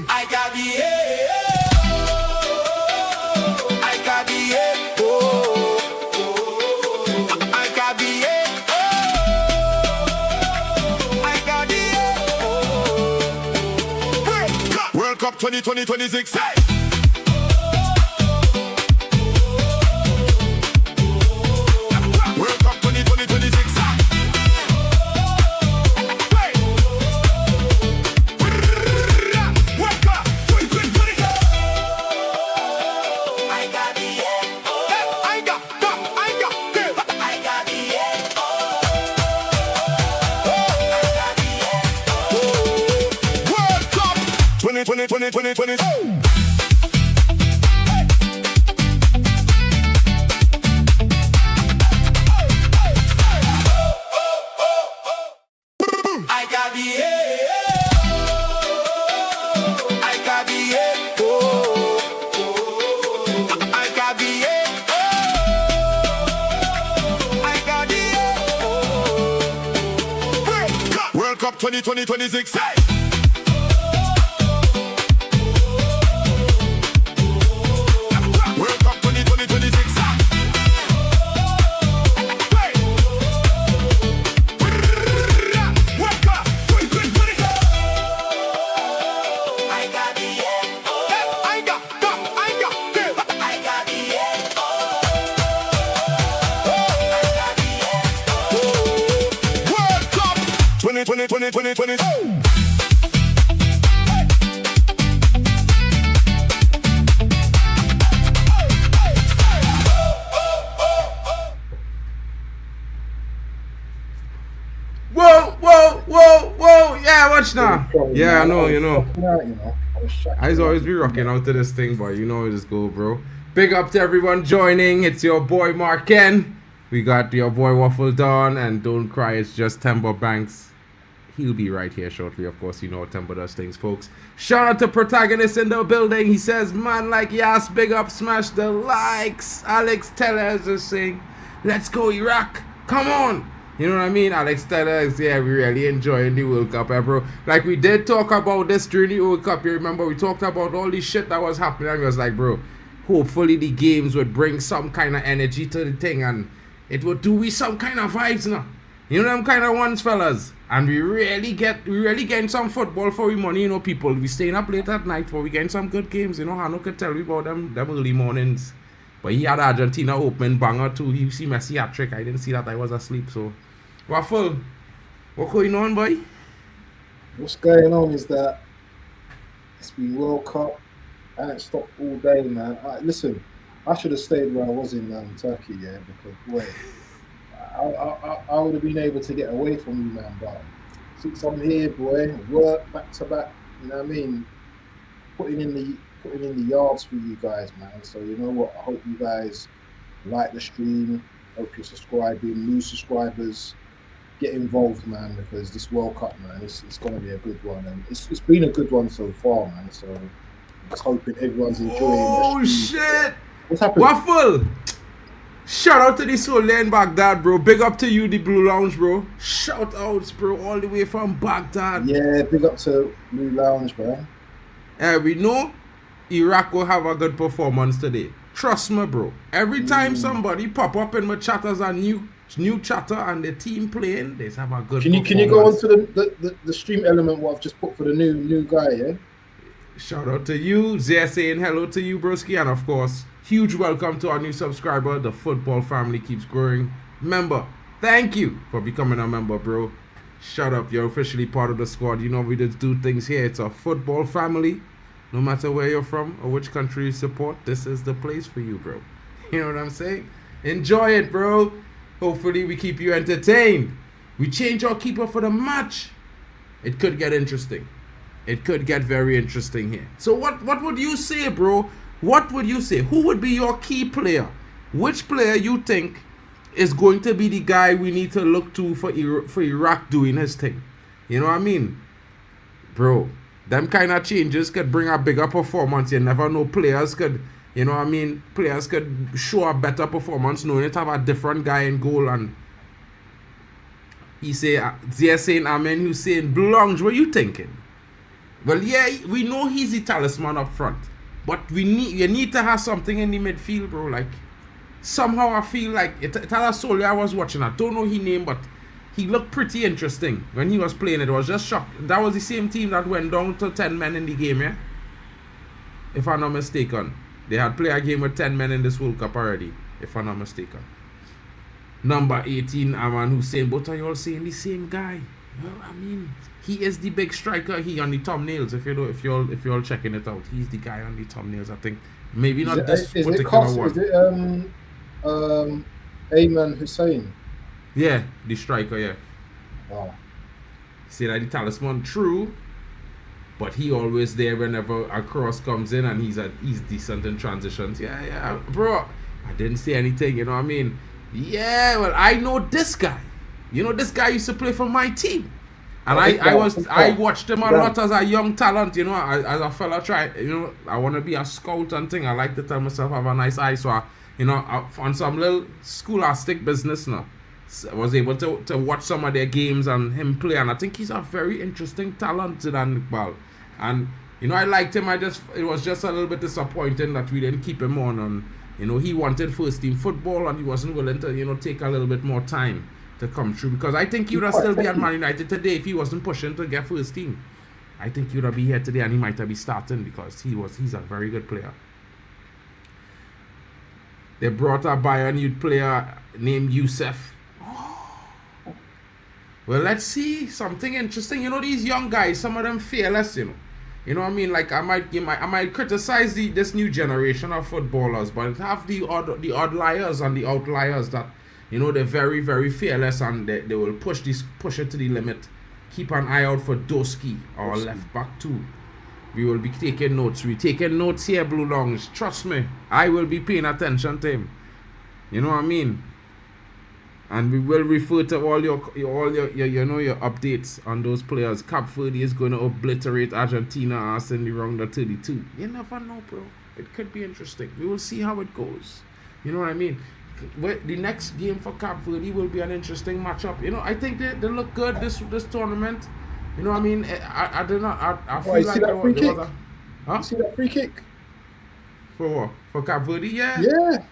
I got the I got the I got the I got the World Cup 2026. Hey! World Cup 2026. Hey! World Cup 2026. Hey! World Cup 2026. I got the I got the World Cup 2020. Whoa. Yeah, watch now. Yeah, I know, you know. I always be rocking out to this thing, but you know it just go, bro. Big up to everyone joining. It's your boy Mark Ken. We got your boy Waffle Dawn, and don't cry, it's just Timber Banks. He'll be right here shortly. Of course, you know Timber does things, folks. Shout out to Protagonist in the building. He says, man like Yas, big up, smash the likes. Alex Teller is just saying, let's go Iraq. Come on. You know what I mean? Alex Teller is, yeah, we really enjoying the World Cup, bro. Like, we did talk about this during the World Cup. You remember, we talked about all this shit that was happening. And we was like, bro, hopefully the games would bring some kind of energy to the thing. And it would do we some kind of vibes now. You know them kind of ones, fellas. And we really getting some football for we money, you know, people. We staying up late at night, but we getting some good games. You know, Hano could tell me about them early mornings. But he had Argentina open banger too. He see Messi hat trick. I didn't see that. I was asleep. So, Waffle, what going on, boy? What's going on is that it's been World Cup. I ain't stopped all day, man. Listen, I should have stayed where I was in Turkey, yeah, because boy, I would have been able to get away from you, man. But since I'm here, boy, work back to back. You know what I mean? Putting in the yards for you guys, man. So you know what? I hope you guys like the stream. Hope you're subscribing. New subscribers, get involved, man, because this World Cup, man, it's going to be a good one, and it's been a good one so far, man. So I'm just hoping everyone's enjoying. Oh shit! What's happening? Waffle! Shout out to the soul in Baghdad, bro. Big up to you, the Blue Lounge, bro. Shout outs, bro, all the way from Baghdad. Yeah, big up to Blue Lounge, bro. We know Iraq will have a good performance today. Trust me, bro. Every time somebody pop up in my chat as a new chatter and the team playing, they have a good performance. Can you go on to the stream element what I've just put for the new guy, yeah? Shout out to you. Zia saying hello to you, broski. And of course, huge welcome to our new subscriber. The football family keeps growing. Member, thank you for becoming a member, bro. Shut up, you're officially part of the squad. You know we just do things here. It's a football family. No matter where you're from or which country you support, this is the place for you, bro. You know what I'm saying? Enjoy it, bro. Hopefully we keep you entertained. We change our keeper for the match. It could get interesting. It could get very interesting here. So what would you say, bro? What would you say? Who would be your key player? Which player you think is going to be the guy we need to look to for Iraq doing his thing? You know what I mean? Bro, them kind of changes could bring a bigger performance. You never know. Players could, you know what I mean? Players could show a better performance knowing it have a different guy in goal. And he say, they're saying Amen Hussein Blonge. What you thinking? Well, yeah, we know he's the talisman up front, but you need to have something in the midfield, bro. Like somehow I feel like Itala Solia I was watching. I don't know his name, but he looked pretty interesting when he was playing. It was just shocked. That was the same team that went down to 10 men in the game, yeah. If I'm not mistaken, they had played a game with 10 men in this World Cup already. If I'm not mistaken. Number 18, Aman Hussein. Both are you all saying the same guy? Well, I mean, he is the big striker. He on the thumbnails. If you're all checking it out, he's the guy on the thumbnails. I think maybe not this particular one. Is it Ayman Hussein? Yeah, the striker. Yeah. Oh. See that the talisman, true, but he always there whenever a cross comes in, and he's decent in transitions. Yeah, bro. I didn't say anything. You know what I mean? Yeah. Well, I know this guy. You know, this guy used to play for my team. And I watched him a lot as a young talent, you know, as a fella I want to be a scout and thing. I like to tell myself I have a nice eye, so I on some little scholastic business now, I was able to watch some of their games and him play, and I think he's a very interesting talent, Zidane Iqbal. And, you know, I liked him. It was just a little bit disappointing that we didn't keep him on, and, you know, he wanted first team football and he wasn't willing to, you know, take a little bit more time to come through, because I think he would have still be at Man United today if he wasn't pushing to get first team. I think he would have been here today and he might have been starting, because he's a very good player. They brought a Bayern youth player named Youssef. Well, let's see something interesting. You know, these young guys, some of them fearless, you know. You know what I mean? Like I might criticize this new generation of footballers, but have the odd liars and the outliers that, you know, they're very, very fearless, and they will push it to the limit. Keep an eye out for Doski, our left back too. We will be taking notes. We're taking notes here, Blue Longs. Trust me, I will be paying attention to him. You know what I mean? And we will refer to all your updates on those players. Cape Verde is going to obliterate Argentina as in the round of 32. You never know, bro. It could be interesting. We will see how it goes. You know what I mean? The next game for Cape Verde will be an interesting matchup. You know, I think they look good this tournament. You know what I mean? I feel like there was a... Huh? You see that free kick? For what? For Cape Verde? Yeah. Yeah.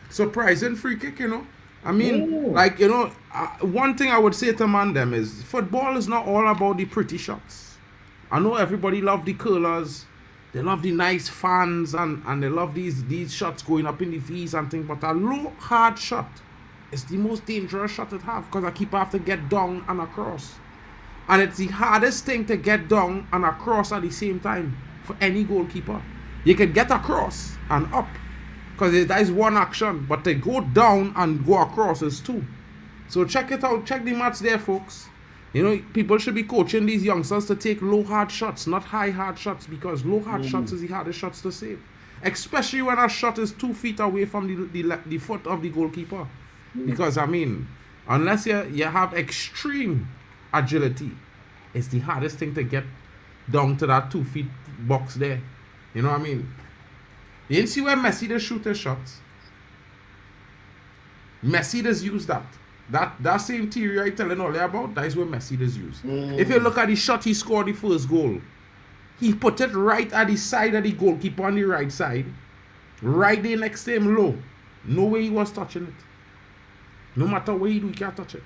Surprising free kick, you know. I mean, like, you know, one thing I would say to man them is football is not all about the pretty shots. I know everybody love the curlers. They love the nice fans and they love these shots going up in the V's and things, but a low, hard shot is the most dangerous shot it have, because a keeper have to get down and across. And it's the hardest thing to get down and across at the same time for any goalkeeper. You can get across and up, because that is one action, but to go down and go across is two. So check it out, check the match there, folks. You know, people should be coaching these youngsters to take low hard shots, not high hard shots, because low hard shots is the hardest shots to save. Especially when a shot is 2 feet away from the foot of the goalkeeper. Because, I mean, unless you have extreme agility, it's the hardest thing to get down to that 2 feet box there. You know what I mean? You didn't see where Messi does shoot his shots? Messi does use that. That same theory I telling all you about, that is what Messi does use. If you look at the shot he scored the first goal, he put it right at the side of the goalkeeper on the right side, right there next to him low. No way he was touching it. No matter what he do, he can't touch it.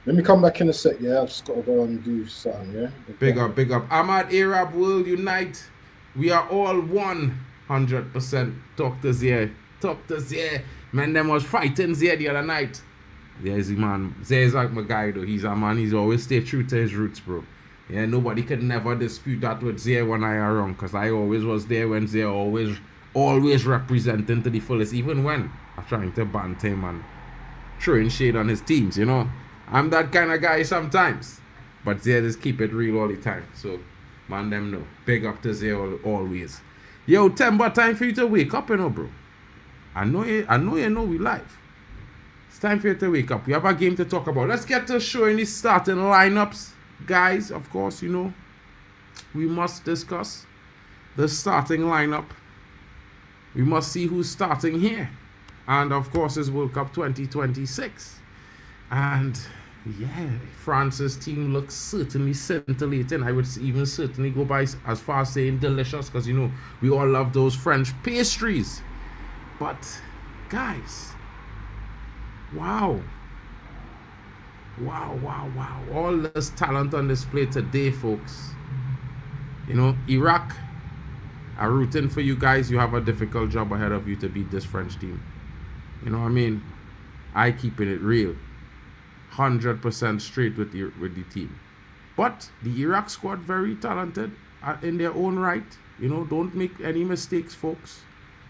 Let me come back in a sec, yeah? I've just got to go and do something, yeah? Big up. Ahmad, Arab World Unite. We are all 100% doctors here. Doctors here. Man, them was fighting there the other night. There's the man. There's like my guy though. He's a man. He's always stay true to his roots, bro. Yeah, nobody could never dispute that with Zay when I are wrong. Because I always was there when Zay always representing to the fullest. Even when I'm trying to banter him and throwing shade on his teams, you know. I'm that kind of guy sometimes. But Zay just keep it real all the time. So, man, them know. Big up to Zay always. Yo, Timber, time for you to wake up, you know, bro. I know you know we live. It's time for you to wake up. We have a game to talk about. Let's get to showing the starting lineups. Guys, of course, you know, we must discuss the starting lineup. We must see who's starting here. And, of course, it's World Cup 2026. And yeah, France's team looks certainly scintillating. I would even certainly go by as far as saying delicious, because, you know, we all love those French pastries. But, guys, wow. Wow, wow, wow. All this talent on display today, folks. You know, Iraq are rooting for you guys. You have a difficult job ahead of you to beat this French team. You know what I mean? I keeping it real. 100% straight with the team. But the Iraq squad, very talented in their own right. You know, don't make any mistakes, folks.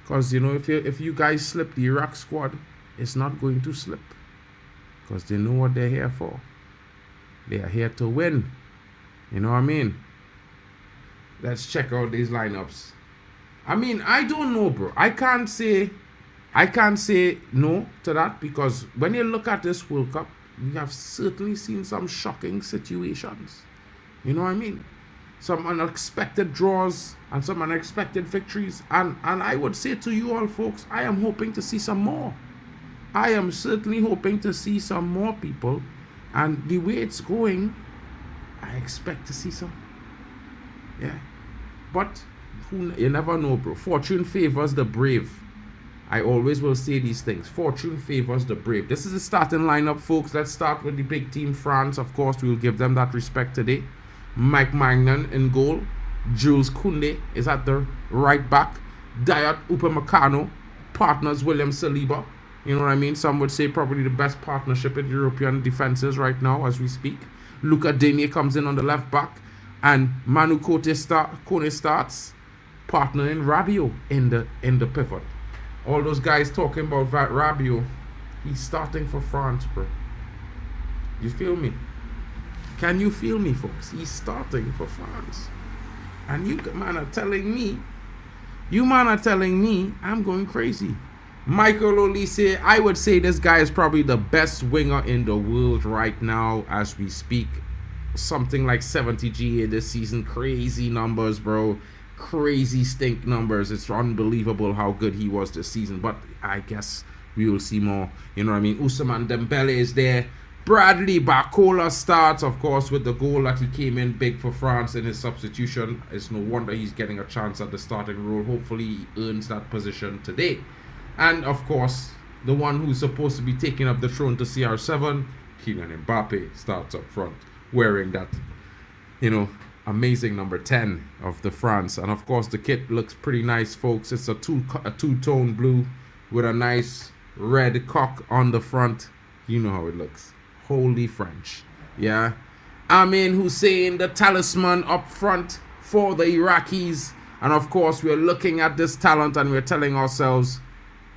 Because, you know, if you guys slip, the Iraq squad is not going to slip. Because they know what they're here for. They are here to win. You know what I mean? Let's check out these lineups. I mean, I don't know, bro. I can't say no to that, because when you look at this World Cup, we have certainly seen some shocking situations. You know what I mean? Some unexpected draws and some unexpected victories. And I would say to you all, folks, I am hoping to see some more. I am certainly hoping to see some more people. And the way it's going, I expect to see some. Yeah. But you never know, bro. Fortune favors the brave. I always will say these things. Fortune favors the brave. This is the starting lineup, folks. Let's start with the big team, France. Of course, we will give them that respect today. Mike Magnan in goal. Jules Koundé is at the right back. Dayot Upamecano partners William Saliba. You know what I mean? Some would say probably the best partnership in European defenses right now as we speak. Luca Digne comes in on the left back. And Manu Kone starts partnering Rabiot in the pivot. All those guys talking about Rabiot, he's starting for France, bro. You feel me? Can you feel me, folks? He's starting for France. And you man are telling me I'm going crazy. Michael Olise, I would say this guy is probably the best winger in the world right now as we speak. Something like 70 GA this season. Crazy numbers, bro. Crazy stink numbers. It's unbelievable how good he was this season. But I guess we will see more. You know what I mean? Ousmane Dembele is there. Bradley Barcola starts, of course, with the goal that he came in big for France in his substitution. It's no wonder he's getting a chance at the starting role. Hopefully he earns that position today. And of course, the one who's supposed to be taking up the throne to CR7, Kylian Mbappé, starts up front, wearing that, you know, amazing number 10 of the France. And of course, the kit looks pretty nice, folks. It's a two-tone blue with a nice red cock on the front. You know how it looks. Holy French. Yeah. Amin Hussein, the talisman up front for the Iraqis. And of course, we're looking at this talent and we're telling ourselves,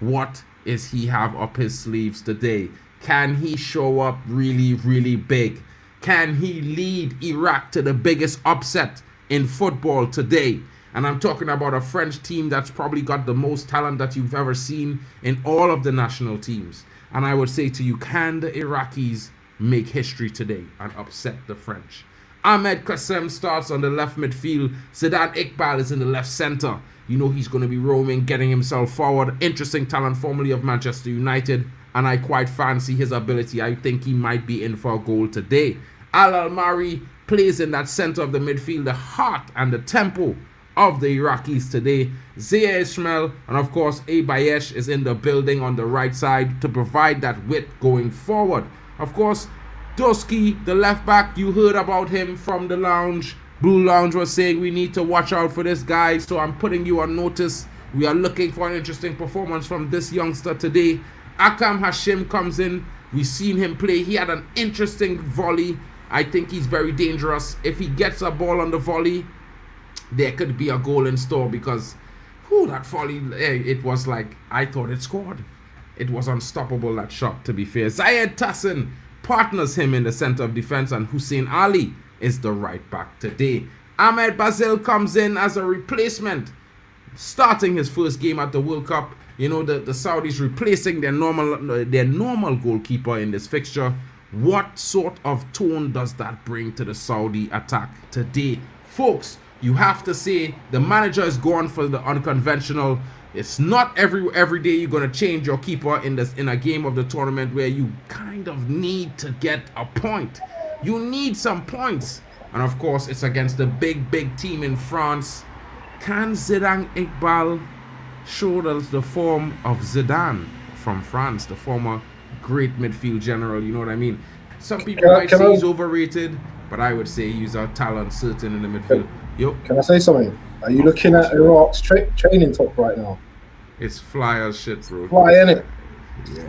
what is he have up his sleeves today? Can he show up really, really big? Can he lead Iraq to the biggest upset in football today? And I'm talking about a French team that's probably got the most talent that you've ever seen in all of the national teams. And I would say to you, can the Iraqis make history today and upset the French? Ahmed Kassem starts on the left midfield. Zidane Iqbal is in the left center. You know he's going to be roaming, getting himself forward. Interesting talent, formerly of Manchester United. And I quite fancy his ability. I think he might be in for a goal today. Al Almari plays in that center of the midfield, the heart and the tempo of the Iraqis today. Zia Ismail and of course Bayesh is in the building on the right side to provide that width going forward. Of course, Doski, the left back, you heard about him from the lounge. Blue Lounge was saying we need to watch out for this guy, so I'm putting you on notice. We are looking for an interesting performance from this youngster today. Akam Hashim comes in. We've seen him play. He had an interesting volley. I think he's very dangerous. If he gets a ball on the volley, there could be a goal in store because that volley, it was like, I thought it scored. It was unstoppable, that shot, to be fair. Zayed Tassin partners him in the center of defense, and Hussein Ali is the right back today. Ahmed Bazil comes in as a replacement, starting his first game at the World Cup. You know, the Saudis replacing their normal goalkeeper in this fixture. What sort of tone does that bring to the Saudi attack today? Folks, you have to say the manager is going for the unconventional. It's not every day you're gonna change your keeper in a game of the tournament where you kind of need to get a point. You need some points, and of course it's against the big team in France. Can Zidane Iqbal show us the form of Zidane from France, the former great midfield general? You know what I mean? Some people might say he's overrated, but I would say he's a talent certain in the midfield. Can I say something? Are you looking at Iraq's training top right now? It's fly as shit, bro. Fly, innit? Yeah.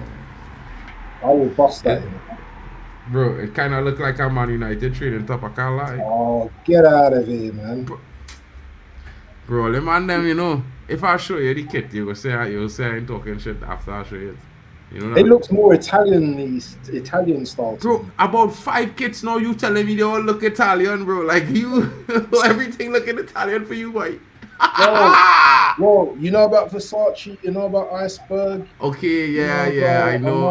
I will bust that. Bro, it kind of look like a Man United training top, I can't lie. Oh, get out of here, man. Bro, the man them, you know, if I show you the kit, you'll say I ain't talking shit after I show you it. You know it looks more Italian style. Bro, about 5 kits now, you telling me they all look Italian, bro. Like you, everything looking Italian for you, boy. Bro, you know about Versace, you know about Iceberg. Okay, yeah, I know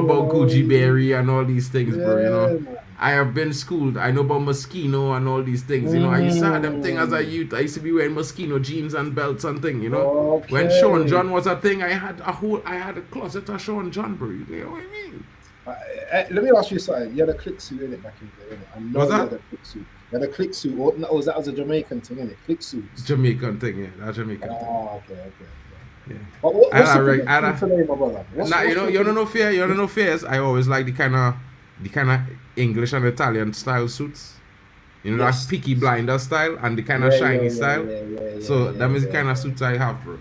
about Gucci Berry and all these things, bro. You know, man. I have been schooled. I know about Moschino and all these things. You know, I used to have them thing as a youth. I used to be wearing Moschino jeans and belts and thing. You know, when Sean John was a thing, I had a closet of Sean John, bro. You know what I mean? Let me ask you something. You had a click suit in it back in the day, innit? I know What's you that? had a click suit. You had a click suit, or that was a Jamaican thing, innit? Click suits. Jamaican thing, yeah, that Jamaican thing. Oh, okay. Yeah. But what's the prediction today, my brother? You don't know fear. You don't know fears. I always like the kind of English and Italian style suits. You know, that Peaky Blinder style and the kind of shiny style. So that is the kind of suits I have, bro.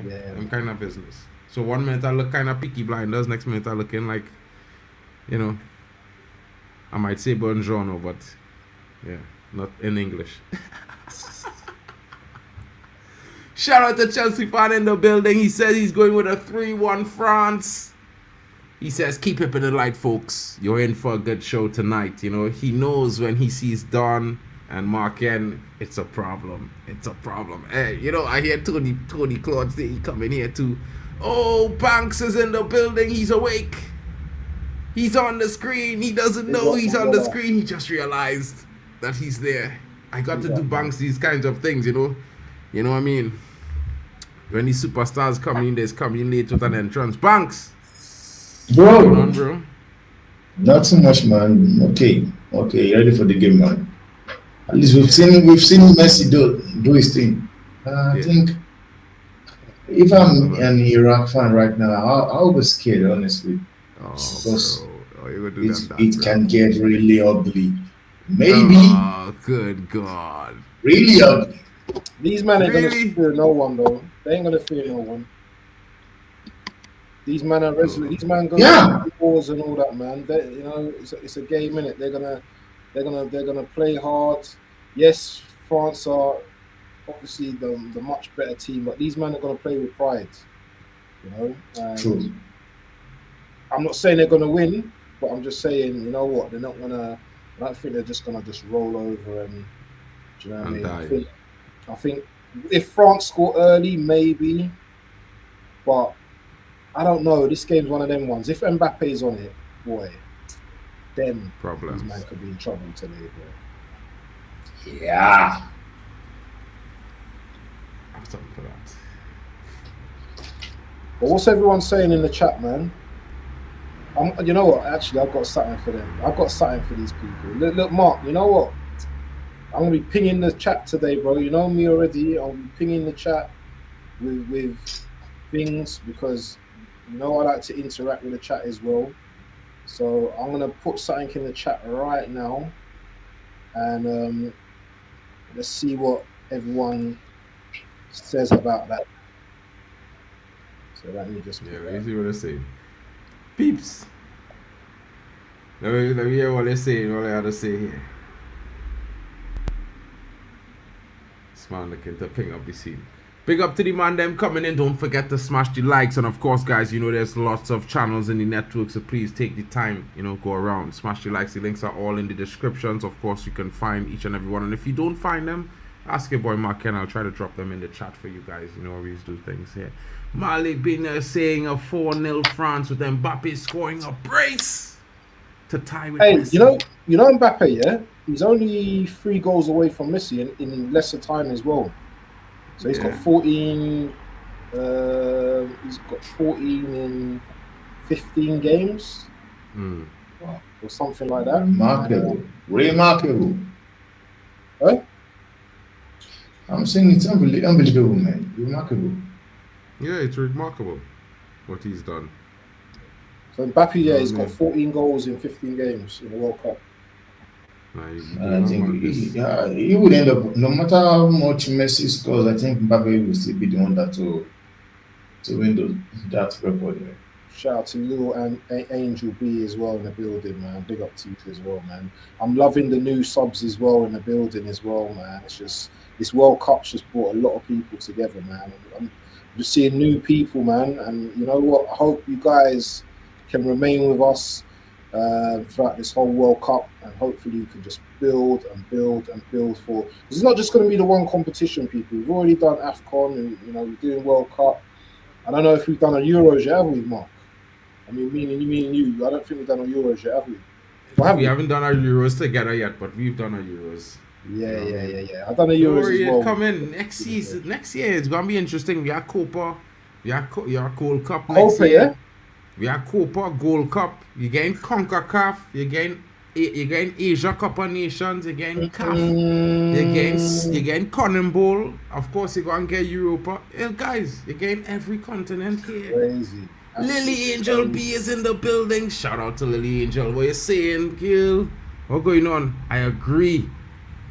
Yeah. I'm kind of business. So one minute I look kind of Peaky Blinders, next minute I looking like, you know, I might say Buongiorno, but yeah, not in English. Shout out to Chelsea fan in the building. He says he's going with a 3-1 France. He says, keep it in the light, folks. You're in for a good show tonight. You know, he knows when he sees Don and Mark N, it's a problem. It's a problem. Hey, you know, I hear Tony Claude say he coming here too. Oh, Banks is in the building. He's awake. He's on the screen. He doesn't know he's on the screen. He just realized that he's there. I got to do Banks these kinds of things, you know. You know what I mean? When these superstars come in, they're coming late with an entrance. Banks! Bro, Hold on, bro. Not so much, man. Okay, ready for the game, man. At least we've seen Messi do his thing. I think if I'm an Iraq fan right now, I'll be scared, honestly. Because it can get really ugly. Maybe. Oh, good God. Really ugly. These men ain't gonna fear no one, though. They ain't gonna fear no one. These men are resolute. These men gonna do balls and all that, man. They, you know, it's a game, innit? They're gonna play hard. Yes, France are obviously the much better team, but these men are gonna play with pride. You know. And true. I'm not saying they're gonna win, but I'm just saying, you know what? They're not gonna. I don't think they're just gonna roll over and. Do you know what I mean? I think if France score early, maybe, but I don't know. This game's one of them ones. If Mbappe's on it, boy, then problems. These men could be in trouble today, bro. Yeah. I have something for that. But what's everyone saying in the chat, man? You know what? Actually, I've got something for them. I've got something for these people. Look, Mark, you know what? I'm going to be pinging the chat today, bro. You know me already. I'll be pinging the chat with things because, you know, I like to interact with the chat as well. So I'm going to put something in the chat right now. And let's see what everyone says about that. So let me just... Yeah, let me see what they say. Peeps. Let me hear what they say and what they have to say here. This man looking to ping up the scene. Big up to the man them coming in. Don't forget to smash the likes. And of course, guys, you know there's lots of channels in the network. So please take the time, you know, go around. Smash the likes. The links are all in the descriptions. Of course, you can find each and every one. And if you don't find them, ask your boy Mark and I'll try to drop them in the chat for you guys. You know, we always do things here. Malik Biner saying a 4-0 France with Mbappe scoring a brace to tie with Messi. you know Mbappe, yeah? He's only 3 goals away from Messi in lesser time as well. So he's got 14 He's got 14 in 15 games or something like that. Remarkable. Remarkable. Huh? I'm saying it's unbelievable, man. Remarkable. Yeah, it's remarkable what he's done. So Mbappe, yeah, he's got 14 goals in 15 games in the World Cup. And I think he would end up, no matter how much Messi scores, I think Mbappe will still be the one that to win that record. Man. Shout out to little and Angel B as well in the building, man. Big up to you as well, man. I'm loving the new subs as well in the building as well, man. It's just this World Cup's just brought a lot of people together, man. I'm just seeing new people, man. And you know what? I hope you guys can remain with us throughout this whole World Cup, and hopefully you can just build and build and build for. It's not just going to be the one competition, people. We've already done AFCON, and you know we're doing World Cup. I don't know if we've done a Euros yet, have we, Mark? I mean, me and you. I don't think we've done a Euros yet, have we? We haven't done our Euros together yet, but we've done our Euros. Yeah. I've done a Euros as well. Come in next season. Next year it's gonna be interesting. We have Copa. We have Gold Cup next Copa, year. yeah? We have Copa, Gold Cup. You're getting CONCACAF. You're getting Asia Cup of Nations. You're getting CAF. You're getting Conan Bowl. Of course, you're going to get Europa. Hey, guys, you're getting every continent here. Crazy. Lily Angel B is in the building. Shout out to Lily Angel. What you saying, Gil? What's going on? I agree.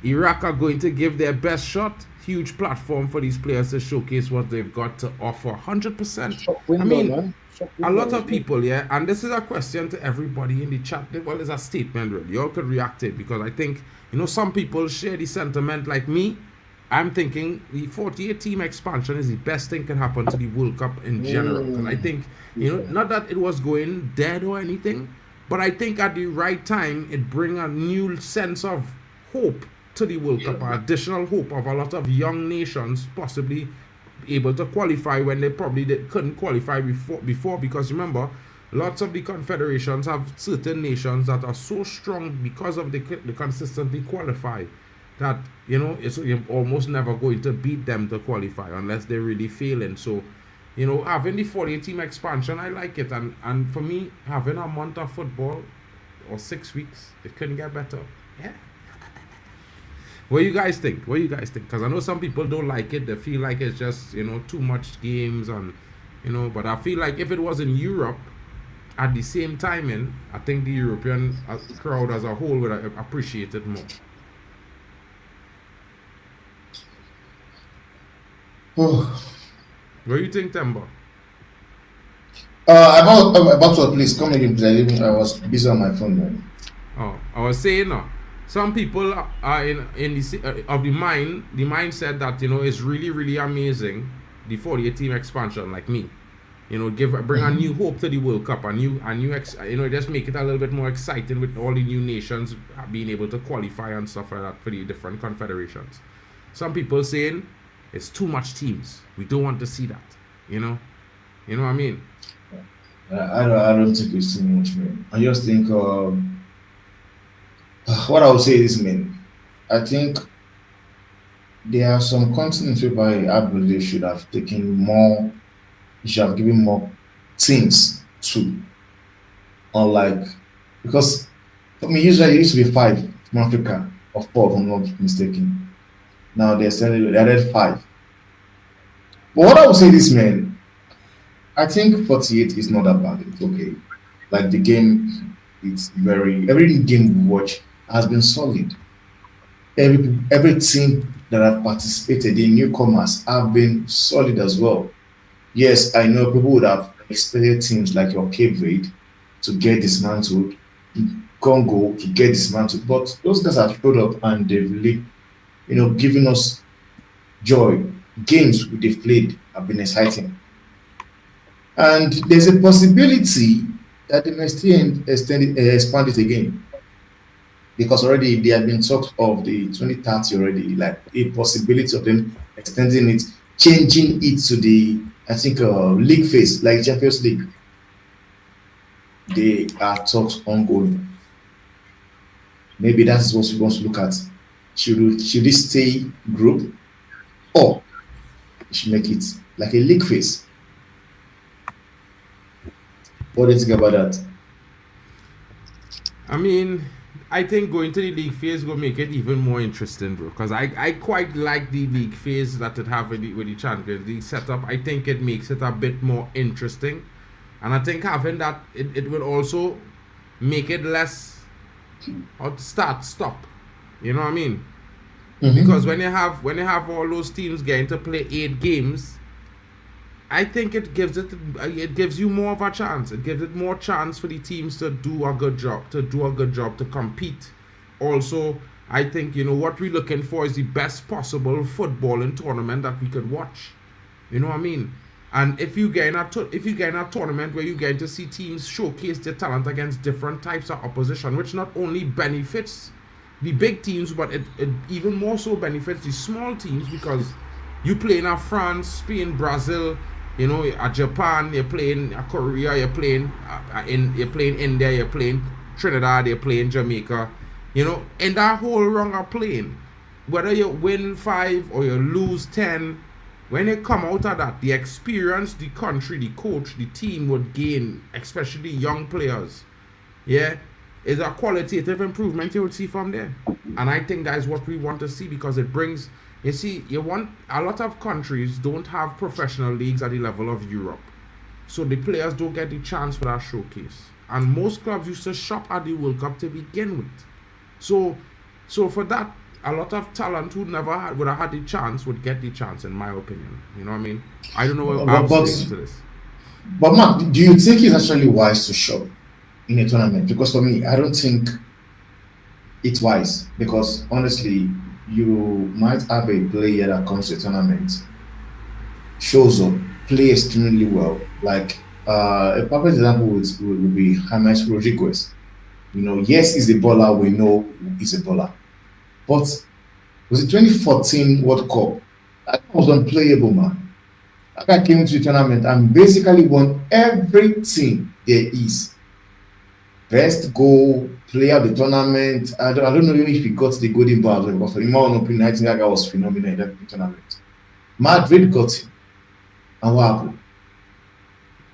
Iraq are going to give their best shot. Huge platform for these players to showcase what they've got to offer. 100%. Shop window, I mean, man. a lot of people, yeah, and this is a question to everybody in the chat. Well, it's a statement, really. You all could react to it because I think, you know, some people share the sentiment like me. I'm thinking the 48 team expansion is the best thing can happen to the World Cup in general. Because I think, you know, not that it was going dead or anything, but I think at the right time, it bring a new sense of hope to the World Cup, additional hope of a lot of young nations possibly able to qualify when they probably couldn't qualify before because remember, lots of the confederations have certain nations that are so strong because of they consistently qualify that, you know, you're almost never going to beat them to qualify unless they're really failing. So, you know, having the 48 team expansion, I like it, and for me, having a month of football or 6 weeks, it couldn't get better. Yeah. What do you guys think? Because I know some people don't like it. They feel like it's just, you know, too much games and, you know, but I feel like if it was in Europe at the same timing, I think the European crowd as a whole would appreciate it more. Oh. What do you think, Temba? About what, please come again, please. I was busy on my phone, man. Oh, I was saying, some people are in the of the mindset that, you know, it's really, really amazing, the 48 team expansion, like me. You know, bring a new hope to the World Cup, you know, just make it a little bit more exciting with all the new nations being able to qualify and stuff like that for the different confederations. Some people saying it's too much teams. We don't want to see that. You know what I mean? I don't think it's too much, man. I just think what I would say is, man, I think there are some continents whereby I believe they should have taken more. You should have given more teams to, unlike, because for me usually it used to be 5 from Africa or 4 if I'm not mistaken. Now they added 5. But what I would say this, man, I think 48 is not that bad. It's okay. Like the game, it's every game we watch has been solid. Every team that have participated in newcomers have been solid as well. Yes, I know people would have expected teams like your Cape Verde to get dismantled, Congo to get dismantled, but those guys have showed up and they've really, you know, given us joy. Games they've played have been exciting, and there's a possibility that they may still expand it again, because already there have been talks of the 2030 already, like a possibility of them extending it, changing it to the, I think, league phase, like Champions League. They are talks ongoing. Maybe that's what we want to look at. Should it stay group, or He should make it like a league phase. What do you think about that? I mean, I think going to the league phase will make it even more interesting, bro. Because I quite like the league phase that it have with the Champions League setup. I think it makes it a bit more interesting. And I think having that, it will also make it less stop. You know what I mean? Because when you have all those teams getting to play 8 games, I think it gives you more of a chance. It gives it more chance for the teams to do a good job, to compete. Also, I think, what we're looking for is the best possible footballing tournament that we could watch. You know what I mean? And if you get in a tournament where you get to see teams showcase their talent against different types of opposition, which not only benefits the big teams, but it even more so benefits the small teams, because you play in France, Spain, Brazil, Japan, you're playing Korea, you're playing India, you're playing Trinidad, you're playing Jamaica, in that whole run of playing, whether you win 5 or you lose 10, when you come out of that, the experience, the country, the coach, the team would gain, especially young players, is a qualitative improvement you would see from there. And I think that is what we want to see, because it brings, a lot of countries don't have professional leagues at the level of Europe. So the players don't get the chance for that showcase. And most clubs used to shop at the World Cup to begin with. So for that, a lot of talent who never would have had the chance would get the chance, in my opinion. You know what I mean? I don't know what I'm saying to this. But Mark, do you think it's actually wise to shop in a tournament? Because for me, I don't think it's wise, because honestly, you might have a player that comes to a tournament, shows up, play extremely well. Like a perfect example would be James Rodriguez. Yes, he's a baller. We know he's a baller. But was it 2014 World Cup? That was unplayable, man. That guy came to the tournament and basically won everything there is. Best goal, player of the tournament. I don't know if he got the golden ball, but in my own opinion, I think that guy was phenomenal in that tournament. Madrid got him. And what happened?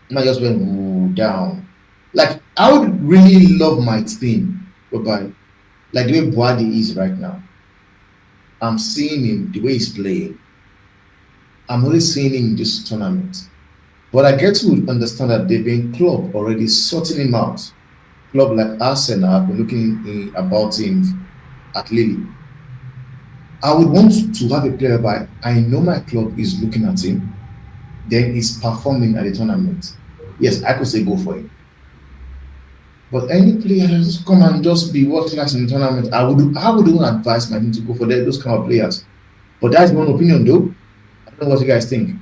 And I just went down. Like, I would really love my team, whereby, like the way Boadi is right now, I'm seeing him, the way he's playing. I'm only seeing him in this tournament. But I get to understand that they've been club already sorting him out. Club like Arsenal have been looking about him at Lille. I would want to have a player by, I know my club is looking at him, then he's performing at the tournament. Yes, I could say go for him. But any player that just come and just be world class in the tournament, I wouldn't advise my team to go for those kind of players. But that's my own opinion, though. I don't know what you guys think.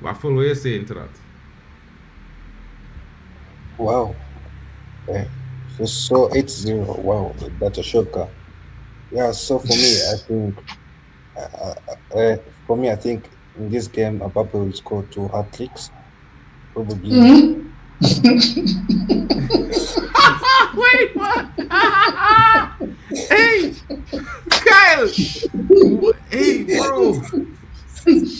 Waffle, what are you saying to that? Wow. So 8-0. Wow, that's a shocker. Yeah, so for me, I think in this game, Mbappe will score 2 hat-tricks. Probably. Wait, what? Hey, Kyle. Hey, bro.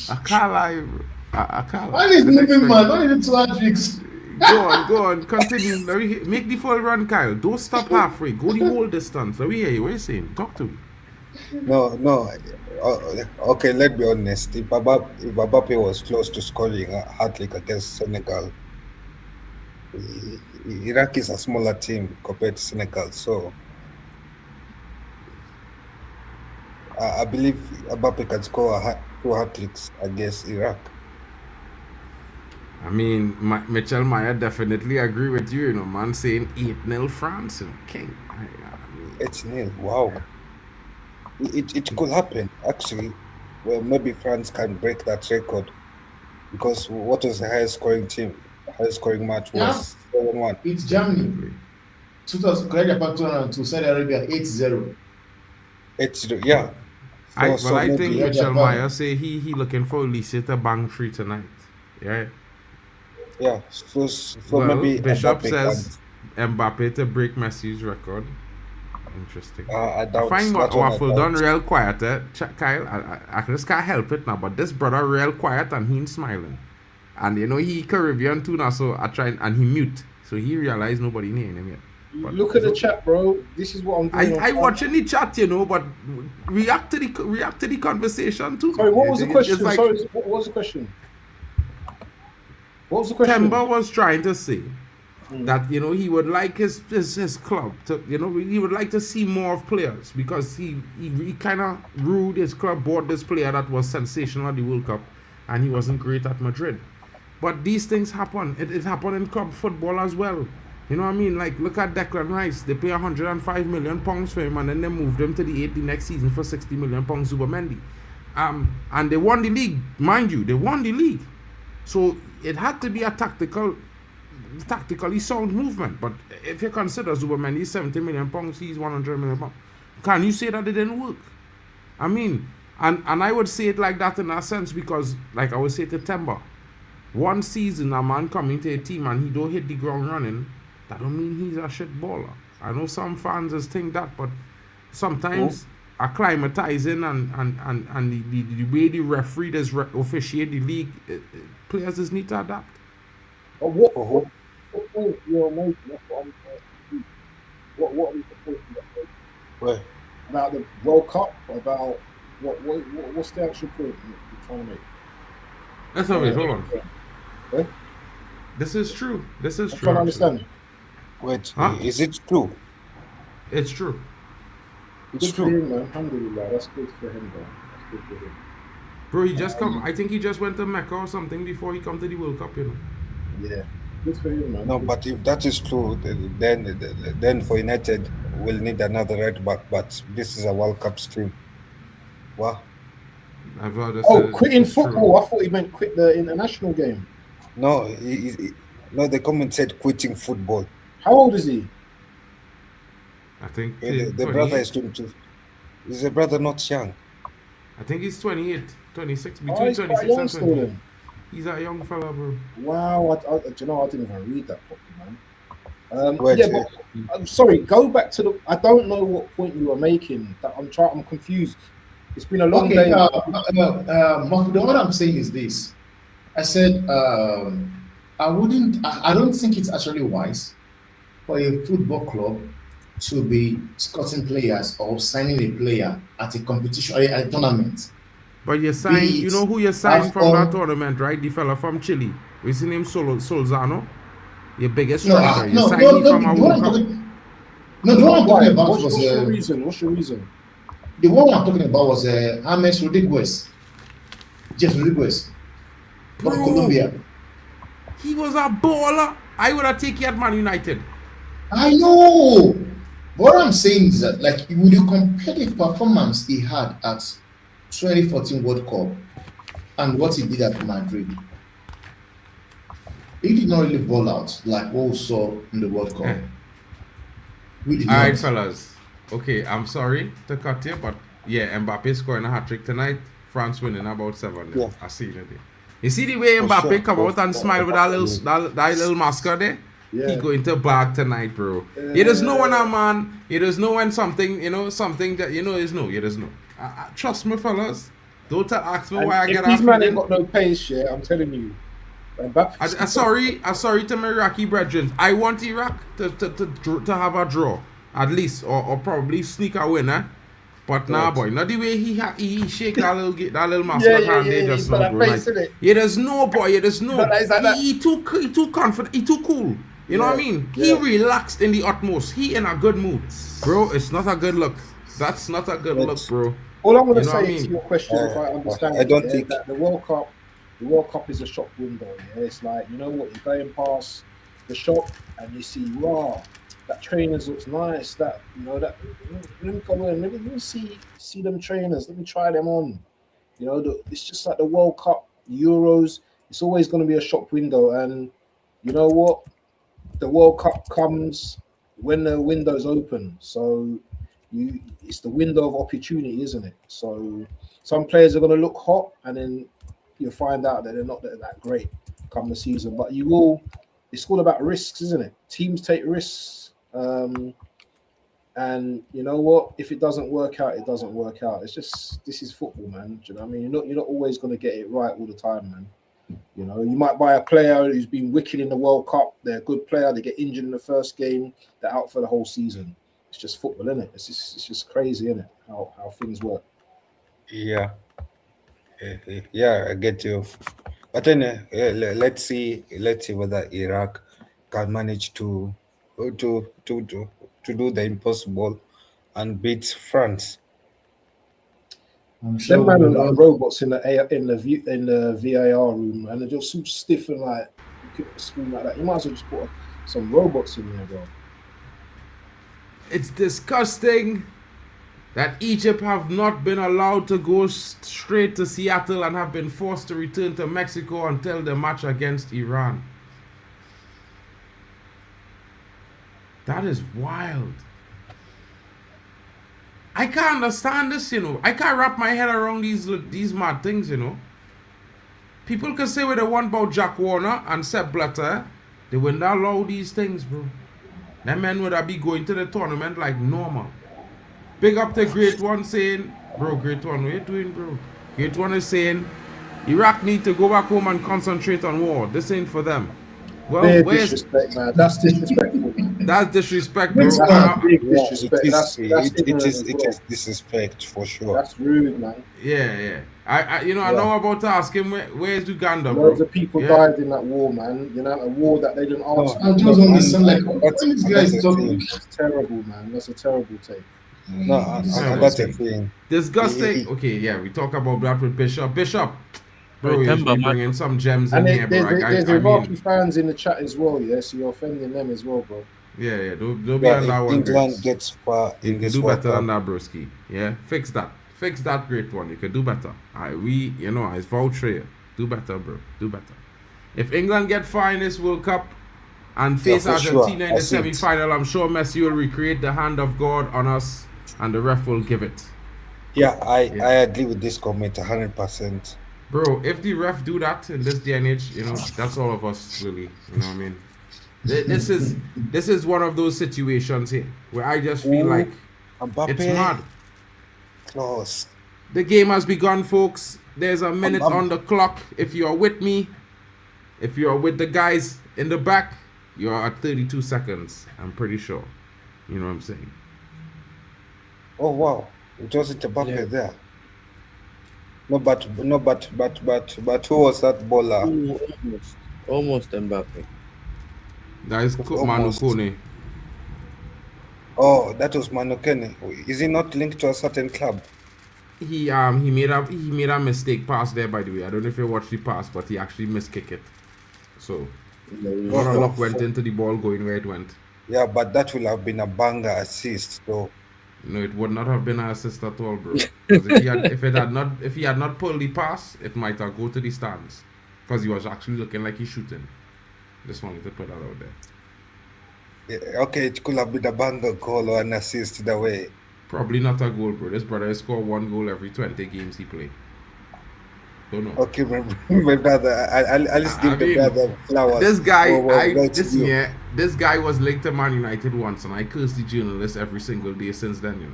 I can't lie, bro. I can't lie. Why is moving, man? Why is it 2 hat-tricks? Go on, continue. Make the full run, Kyle. Don't stop halfway. Go the whole distance. Let me hear you. What are you saying? Talk to me. No. Okay, let's be honest. If Mbappe was close to scoring a hat-trick against Senegal, Iraq is a smaller team compared to Senegal, so I believe Mbappe can score 2 hat-tricks against Iraq. I mean, Mitchell Meyer definitely agree with you, man, saying 8-0 France and King. 8-0, wow. It could happen, actually. Well, maybe France can break that record, because what was the highest scoring match was 7-1. It's Germany. 2002, Saudi Arabia, 8-0. 8-0, yeah. I think Mitchell Meyer say he looking for Olise to bang 3 tonight. Yeah. Yeah, so maybe Bishop Mbappe says Mbappe to break Messi's record. Interesting. I I doubt. find That one I Waffle doubt. done real quiet. Kyle, I just can't help it now. But this brother real quiet and he smiling. And you know he Caribbean too now, so I try and he mute. So he realized nobody near him yet. But Look at the chat, bro. This is what I'm doing. I watching the chat, you know, but react to the conversation too. Sorry, what was the question? Like, Sorry, what was the question? What was the question? Temba was trying to say that, you know, he would like his club to, you know, he would like to see more of players because he kind of ruled his club, bought this player that was sensational at the World Cup and he wasn't great at Madrid. But these things happen. It happened in club football as well. You know what I mean? Like, look at Declan Rice. They pay £105 million for him and then they moved him to the 8 the next season for £60 million, Zubomendi. And they won the league. Mind you, they won the league. So it had to be a tactically sound movement. But if you consider Zubomendi is £70 million, he's £100 million. Can you say that it didn't work? I mean, and I would say it like that in a sense because, like I would say to Temba, one season a man coming to a team and he don't hit the ground running, that don't mean he's a shit baller. I know some fans just think that, but sometimes acclimatizing and the way the referee does officiate the league, players just need to adapt. What point you're making? That's what I'm trying to do. What are you supposed to make? Where? About the World Cup? About what's the actual point you're trying to make? Let's have it. Hold on. Eh? This is true. This is I'm true. trying to understand. Wait, Huh? is it true? It's true. It's Good for true. him, man. Alhamdulillah. That's good for him, bro. That's good for him. Bro, he just come. I think he just went to Mecca or something before he come to the World Cup, you know. Yeah. Good for him, man. No, but if that is true, then for United we'll need another right back. But this is a World Cup stream. Wow. I've just Oh, said quitting it's true. football. I thought he meant quit the international game. No, no. The comment said quitting football. How old is he? I think The brother is 22. Is the brother not young? I think he's 28, 26, between Oh, he's quite 26 young and still 28. then. He's a young fella, bro. Wow, do you know, I didn't even read that properly, man. Wait, Yeah, but I'm sorry. Go back to the. I don't know what point you were making. I'm confused. It's been a long Okay, day. what I'm saying is this. I said I don't think it's actually wise for a football club to be scouting players or signing a player at a competition or a tournament. But you signed, you know who you signed from Afcon. that tournament, right? The fella from Chile. What's his name? Solzano? Your biggest No, striker. You no, signed no, him no, from a the World one Cup. the one I'm talking about What's was your reason? What's your reason? the one I'm talking about was James Rodriguez. Jeff Rodriguez from Bro. Colombia. He was a baller. I would have taken him at Man United. I know. What I'm saying is that, like, when you compare the performance he had at 2014 World Cup and what he did at Madrid, he did not really ball out like what we saw in the World Cup. Yeah. We did All right, not. fellas. Okay, I'm sorry to cut you, but yeah, Mbappe scoring a hat-trick tonight. France winning about 7. Yeah. I see it there. You see the way For Mbappe sure. come out and smile with that little mascot there? Yeah. He going to bag tonight, bro. You just know when a man, you just know when something, you know, something that, you know, is no, you just know. Trust me, fellas. Don't ask me why I And get if these off. man ain't got no pace, yeah, I'm telling you. I'm sorry to my Iraqi brethren. I want Iraq to have a draw, at least, or probably sneak a winner. But nah, boy, not the way he shake that little mascot hand there just now, bro. Like, you just know, boy, you just know. He too confident, he too cool. You know what I mean? He relaxed in the utmost. He in a good mood, bro. It's not a good look. That's not a good look, bro. All I'm going to You know what I say mean? to your question, if I understand, I don't it, think- that the World Cup is a shop window. Yeah, it's like, you know what, you're going past the shop and you see, wow, that trainers looks nice. That, you know, that, let me come in, let me see them trainers. Let me try them on. You know, it's just like the World Cup, Euros. It's always going to be a shop window, and you know what, the World Cup comes when the window's open. So it's the window of opportunity, isn't it? So some players are going to look hot, and then you'll find out that they're not that great come the season. But it's all about risks, isn't it? Teams take risks. And you know what? If it doesn't work out, it doesn't work out. It's just this is football, man. Do you know what I mean? You're not always going to get it right all the time, man. You know, you might buy a player who's been wicked in the World Cup. They're a good player. They get injured in the first game. They're out for the whole season. It's just football, isn't it? It's just crazy, isn't it? How things work. Yeah. Yeah, I get you. But then let's see whether Iraq can manage to do the impossible and beat France. I'm sure Them man are we'll like all- robots in the VAR room, and they're just so stiff and like you couldn't scream like that. You might as well just put some robots in there, bro. It's disgusting that Egypt have not been allowed to go straight to Seattle and have been forced to return to Mexico until the match against Iran. That is wild. I can't understand this, you know. I can't wrap my head around these mad things, you know. People can say what they want about Jack Warner and Sepp Blatter. They wouldn't allow these things, bro. That men would have be going to the tournament like normal. Big up to Great One saying, bro, Great One, what you doing, bro? Great One is saying, Iraq need to go back home and concentrate on war. This ain't for them. Well, Bare where's disrespect, man. That's disrespectful. that's disrespect, bro? Which one? That's big Yeah, disrespect. it Ignorant is as well. disrespect for sure. That's rude, man. Yeah. I know about to ask him where's Uganda, bro? Loads of people Yeah. died in that war, man. You know, a war that they didn't ask. I just understand, like, what this guy is That's the talking. thing. That's terrible, man. That's a terrible take. No, and that's the thing. Disgusting. Okay, yeah, we talk about that with Bishop. Bishop, bro, you Remember, should be man. bringing some gems in And here, bro. there's I Iraqi mean, fans in the chat as well, yeah. So you're offending them as well, bro. yeah, don't be Yeah, on that if one. England Grace. gets far You in can this do World better than Cup, that, broski. Yeah, fix that Great One. You can do better. I vouch for you. Do better, bro. Do better. If England get far in this World Cup and face for sure. Argentina in the That's it. semi-final, I'm sure Messi will recreate the hand of God on us, and the ref will give it. Yeah, I Yeah. agree with this comment 100%. Bro, if the ref do that in this day and age, you know, that's all of us really. You know what I mean? This is one of those situations here where I just feel like Mbappe, it's mad. close. The game has begun, folks. There's a minute I'm- on the clock. If you are with me, if you are with the guys in the back, you are at 32 seconds. I'm pretty sure. You know what I'm saying? Oh wow, it wasn't Mbappe Yeah. there. No, but who was that bowler? Ooh, almost Mbappe. That is Manu Almost. Kone. Oh, that was Manu Kenny. Is he not linked to a certain club? He made a mistake pass there, by the way. I don't know if you watched the pass, but he actually miskicked it. So lot of luck went into the ball going where it went. Yeah, but that will have been a banger assist, though. No, it would not have been an assist at all, bro. 'Cause if he had not pulled the pass, it might have go to the stands. Because he was actually looking like he's shooting. Just wanted to put that out there. Yeah, okay, it could have been a banger goal or an assist either way. Probably not a goal, bro. This brother has scored 1 goal every 20 games he played. Don't know. Okay, my brother, I'll just give the mean, brother flowers. This guy, for what he wrote to you. this guy was linked to Man United once, and I cursed the journalist every single day since then, you know.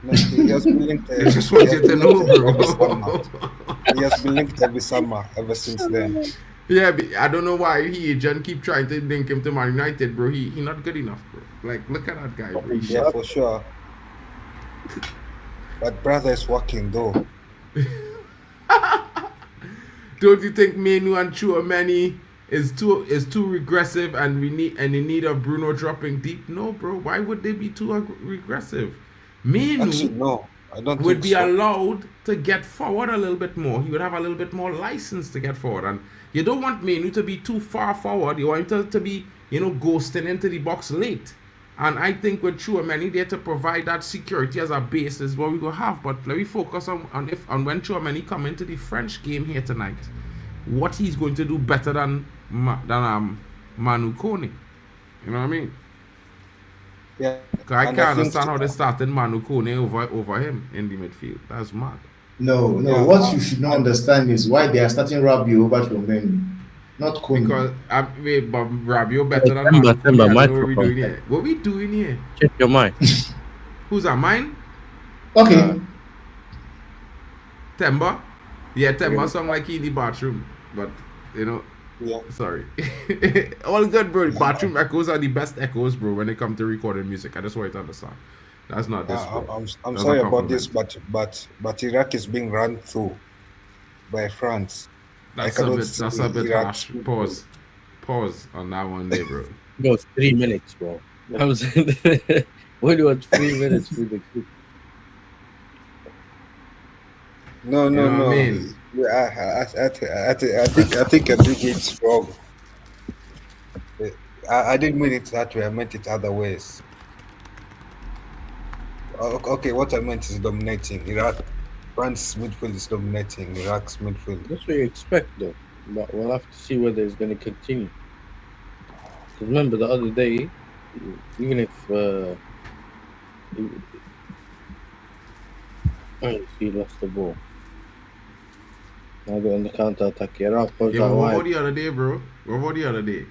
No, he has been linked. I just want you to know, every summer. bro. He has been linked every summer ever since then. Yeah, but I don't know why he agent keep trying to link him to Man United, bro. He not good enough, bro. Like, look at that guy, bro. He Yeah, for sure. But brother is working though. Don't you think Menu and Chouameni is too regressive and in need of Bruno dropping deep? No, bro. Why would they be too regressive? Actually, Menu no, I don't would think be so. allowed to get forward a little bit more. He would have a little bit more license to get forward. And you don't want Menu to be too far forward. You want him to be, ghosting into the box late. And I think with Chouameni there to provide that security as a base is what we will have. But let me focus on when Chouameni come into the French game here tonight, what he's going to do better than Manu Kone. You know what I mean? Yeah. 'Cause I And can't think- understand how they started Manu Kone over him in the midfield. That's mad. No, Yeah. what you should not understand is why they are starting Rabi over Chouameni. not Kone. Because wait, but Rob, you're better than Timber, man. Timber, I don't know what we microphone. doing here. What we doing here? Check your mic. Who's that? Mine? Okay. Temba? Yeah, Temba sound like he in the bathroom, but you know. Yeah. Sorry. All good, bro. Bathroom echoes are the best echoes, bro, when it comes to recording music. I just want you to understand. That's not this, bro. I'm That's sorry a about this, compliment. but Iraq is being run through by France. That's I a cannot bit, see that's a bit Iraq harsh. football. Pause on that one there, bro. It was 3 minutes, bro. I was when you watch 3 minutes with the clip. No, know what I no. mean? Yeah, I think you're doing it wrong. I didn't mean it that way. I meant it other ways. Okay, what I meant is dominating. Iraq, France midfield is dominating. Iraq's midfield. That's what you expect, though. But we'll have to see whether it's going to continue. Because remember, the other day, even if he lost the ball, now they're on the counter attack. Iraq goes Yeah, out but what wide. about the other day, bro? What about the other day?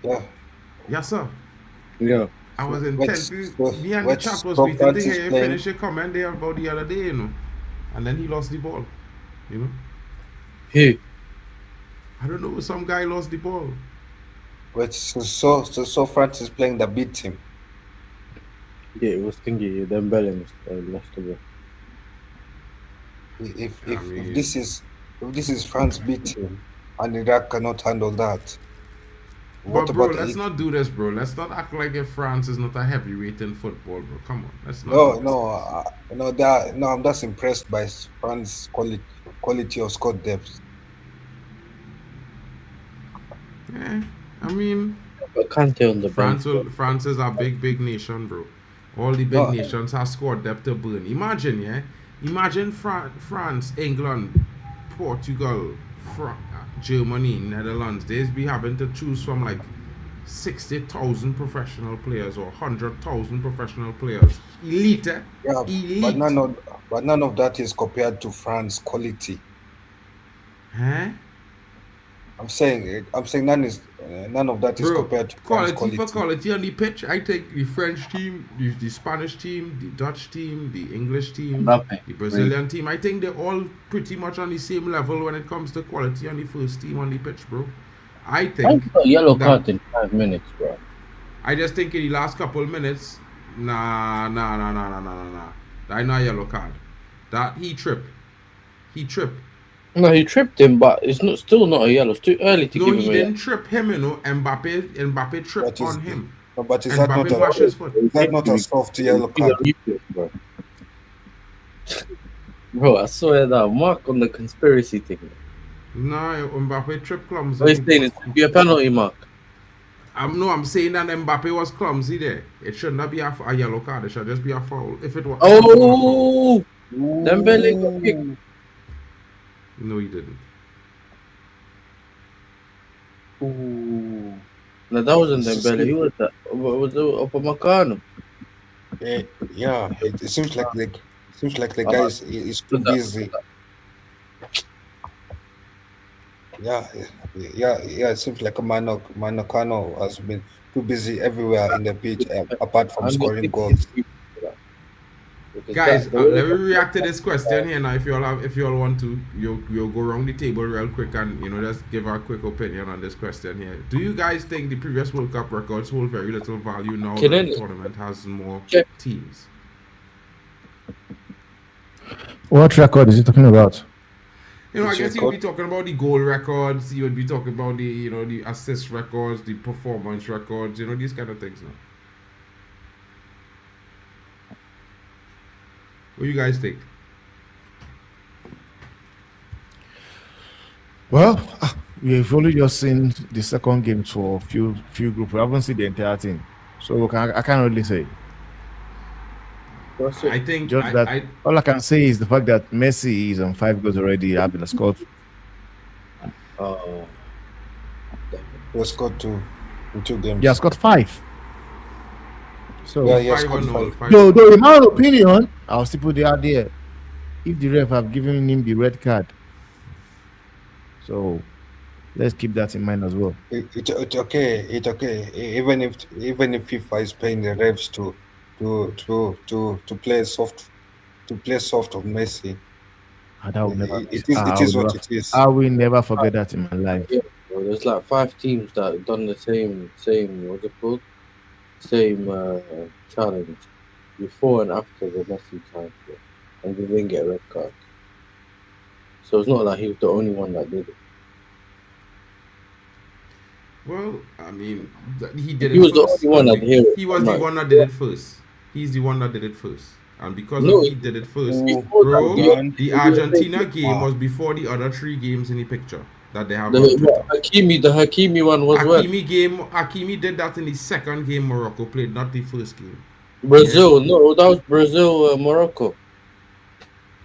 Yeah. Yes, sir. Yeah. I was Let's- intent. Me and the let's chat was stop waiting to Francis hear you playing. finish your comment there about the other day, you know. And then he lost the ball. You know? Who? I don't know, some guy lost the ball. But so France is playing the B team. Yeah, it was thingy. Dembele lost the ball. If I mean- this is France B team and Iraq cannot handle that. What But bro, about let's it? not do this, bro. Let's not act like if France is not a heavyweight in football, bro. Come on, let's not. do this. I'm just impressed by France quality of squad depth. Yeah, I mean, But Kante on the bench. France is a big nation, bro. All the big No. nations have squad depth to burn. Imagine France, England, Portugal, Germany, Netherlands. They'd be having to choose from like 60,000 professional players or 100,000 professional players. Elite, eh? Yeah, Elite. but none of that is compared to France quality. Huh? I'm saying none of that is Bro, compared to France quality quality. for quality on the pitch, I take the French team, the Spanish team, the Dutch team, the English team, Mbappe. the Brazilian team. I think they're all pretty much on the same level when it comes to quality on the first team on the pitch, bro. I I think got a yellow that- card in 5 minutes, bro. I just think in the last couple of minutes, nah. That not a yellow card. That he tripped. No, he tripped him, but it's not still not a yellow. It's too early to No, give he him a didn't trip him, you know. Mbappe tripped That is- on him. No, but is And that Mbappe not washed his foot. a soft yellow He's on card? YouTube, bro. Bro, I swear that Mark on the conspiracy thing. No, Mbappe tripped clumsy. What he's saying is be a penalty, Mark. I'm saying that Mbappe was clumsy there. It should not be a yellow card. It should just be a foul. If it was. Oh, Dembele got kicked. No, he didn't. Ooh. No, that wasn't Dembele. Who was that? Was it Upamecano? Yeah, it seems like the guy is too busy. Yeah. It seems like Manokano has been too busy everywhere in the pitch, apart from scoring goals. Because Guys, that- let me react to this question here now. If you all want to, you'll go around the table real quick and just give our quick opinion on this question here. Do you guys think the previous World Cup records hold very little value now that the tournament has more Check. teams? What record is he talking about? I Which guess you would be record? talking about the goal records. You would be talking about the the assist records, the performance records. These kind of things now. What do you guys think? Well, we've only just seen the second game for few groups. We haven't seen the entire thing, so I can't really say. That's it. I think Just that all I can say is the fact that Messi is on 5 goals already, having scored. Oh, He has scored two in 2 games. He has scored 5. So, Yeah, he has 5-1, scored 5. though in my opinion, I'll still put the idea. If the ref have given him the red card, So let's keep that in mind as well. It's okay. It's okay. Even if FIFA is paying the refs to play soft of Messi, And I will never it is what it is. I will never forget that in my life. Yeah, bro, there's like 5 teams that have done the same what's it called? Same challenge before and after the Messi time, bro, and they didn't get a red card. So it's not like he was the only one that did it. Well, I mean, he did it He was the first. only one that did it. He was the one that did it first. He's the one that did it first. And because No, he did it first, before bro, that, the Argentina game was before the other 3 games in the picture that they have on the Twitter. Hakimi one was when Hakimi did that in the second game Morocco played, not the first game. Brazil. No, that was Brazil, Morocco.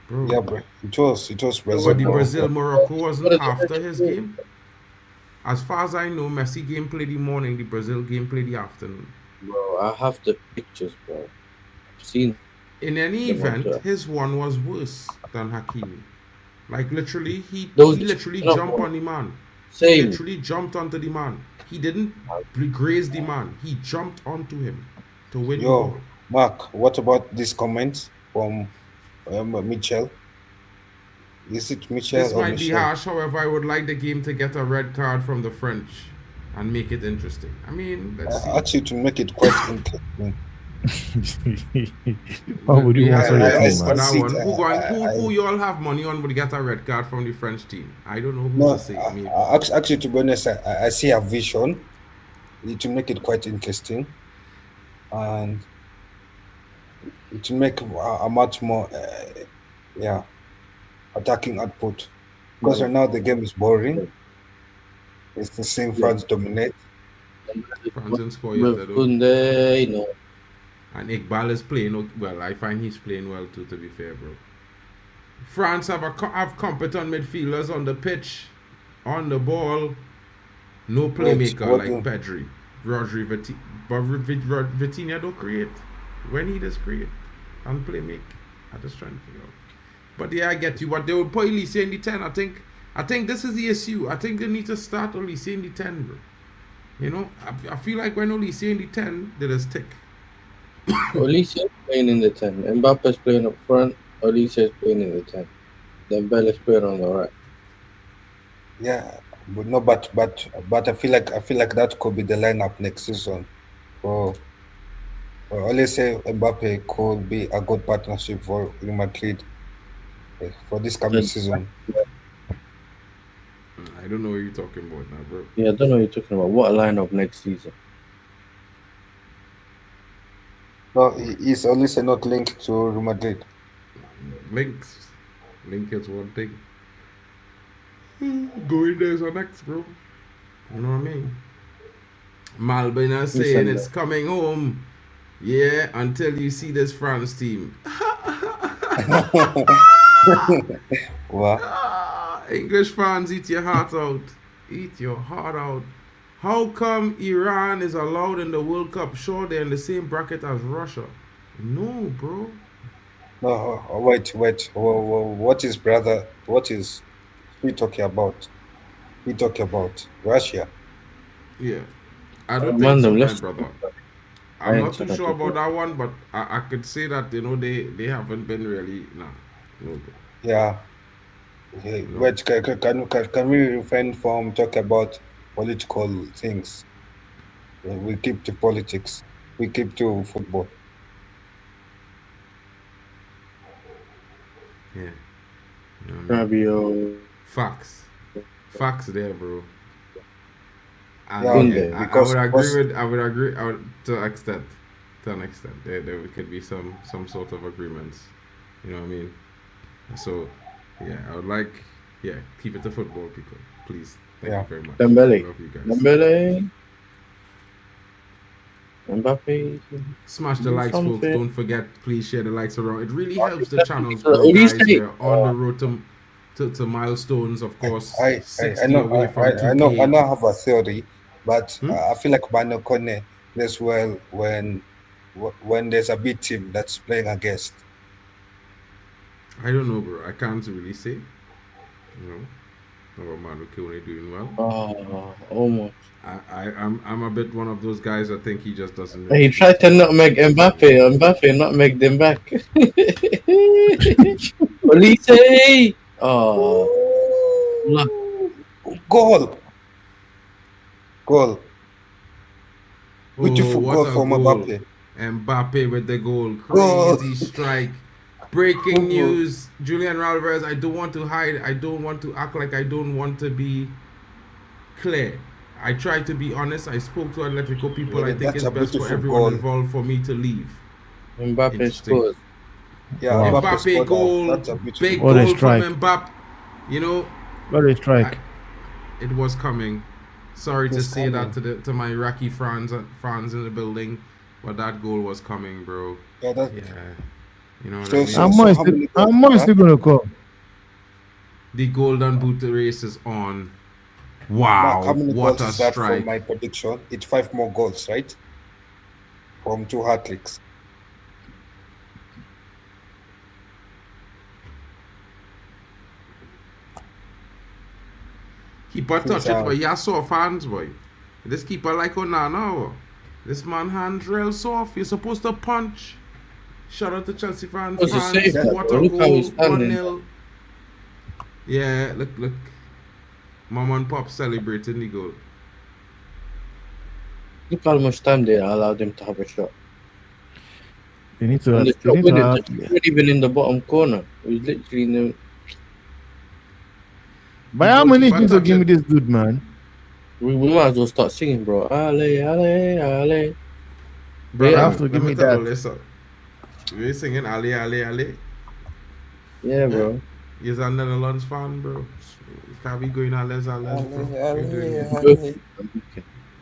Bro. Yeah, bro. It was Brazil. But the Brazil Morocco wasn't after his game. As far as I know, Messi game played the morning, the Brazil game played the afternoon. Bro, I have the pictures, bro. I've seen. In any event, his one was worse than Hakimi. Like literally, he literally jumped on the man. He literally jumped onto the man. He didn't graze the man. He jumped onto him to win the ball. Mark, what about this comment from Mitchell? Is it Mitchell? This might be harsh, however, I would like the game to get a red card from the French and make it interesting. I mean, let's see. Actually, to make it quite interesting. How would you answer your Who you all have money on would get a red card from the French team? I don't know who to say. Actually, to be honest, I see a vision to make it quite interesting, and to make a much more, attacking output. Because right now the game is boring. It's the same France dominate. France didn't score yet, though. And Iqbal is playing well. I find he's playing well too, to be fair, bro. France have competent midfielders on the pitch, on the ball. No playmaker like Pedri, Rodri, but Vitinha don't create. When he does create and play make, I just trying to figure out. But yeah, I get you. But they would put Olise in the 10. I think this is the issue. I think they need to start Olise in the 10, bro. You know, I feel like when Olise in the 10, they just tick. Olise is playing in the 10. Mbappe is playing up front. Olise is playing in the 10. Dembele is playing on the right. Yeah, but no, but I feel like that could be the lineup next season. For Olise, Mbappe could be a good partnership for Real Madrid for this coming season. I don't know what you're talking about now, bro. Yeah, I don't know what you're talking about. What lineup next season? No, is Olise not linked to Real Madrid? Link is one thing. Going there's a next, bro. You know what I mean? Malbina saying it's coming home. Yeah, until you see this France team. What? English fans, eat your heart out. Eat your heart out. How come Iran is allowed in the World Cup? Sure, they're in the same bracket as Russia. No, bro. No, wait. What is he talking about? He talking about Russia. Yeah. I don't think so, man, brother. I'm not too sure about that one, but I could say that, you know, they haven't been really, no, bro. Yeah. Wait, can we refrain from talking about political things? We keep to politics. We keep to football. Yeah. Fabio. Facts there, bro. And Yeah, I would agree to an extent. There could be some sort of agreements. You know what I mean? So yeah, I would like keep it to football, people. Please. Thank you very much. Dembele. Love you guys. Dembele. Mbappe. Smash the likes, folks. Don't forget, please share the likes around. It really helps the channels grow, guys. We're on the road to milestones, of course. I know I have a theory, but I feel like Bano Kone plays well when there's a big team that's playing against. I don't know, bro. I can't really say. You know. Oh man, okay, only doing well. Almost. I'm a bit one of those guys. I think he just doesn't. He tried to nutmeg Mbappe. Mbappe nutmegged him back. Olise! Oh. Look. Goal. Beautiful what goal a from goal. Mbappe. Mbappe with the goal. Goal. Crazy strike. Breaking news. Julian Alvarez, I don't want to hide. I don't want to act like I don't want to be clear. I tried to be honest. I spoke to Atletico people. Yeah, I think that's it's a best for beautiful everyone goal. involved for me to leave. Mbappe Interesting. scored. Yeah, Wow. Mbappe Mbappe scored goal. that. That's a beautiful Big What a goal from strike. Mbappe. You know, What a strike. it was coming. Sorry to was say that coming. to my Iraqi fans in the building, but that goal was coming, bro. Yeah, that, Yeah, you know what So- I mean. so- How how much? many How goals much is is going to come? The golden boot race is on. Mark, how Wow, many what goals a is that for strike! my prediction? It's 5 more goals, right? From 2 hat-tricks. Keeper touch it, Sound. but Yasser fans, boy. This keeper like Onana. This man hands real soft. You're supposed to punch. Shout out to Chelsea fans. What's the save, bro? What a Look how goal! he's standing. 1-0. Yeah, look. Mom and Pop celebrating the goal. Look how much time they allowed him to have a shot. They need to. And the They shot need to wasn't have, not even in the bottom corner. It was literally in the. But how many need to give me this good man? We might as well start singing, bro. Ale, ale, ale. Bro, Yeah. You have to give me that. We're singing Ali, Ali, Ali. Yeah, bro. You're a Netherlands fan, bro. You can't be going on Les bro.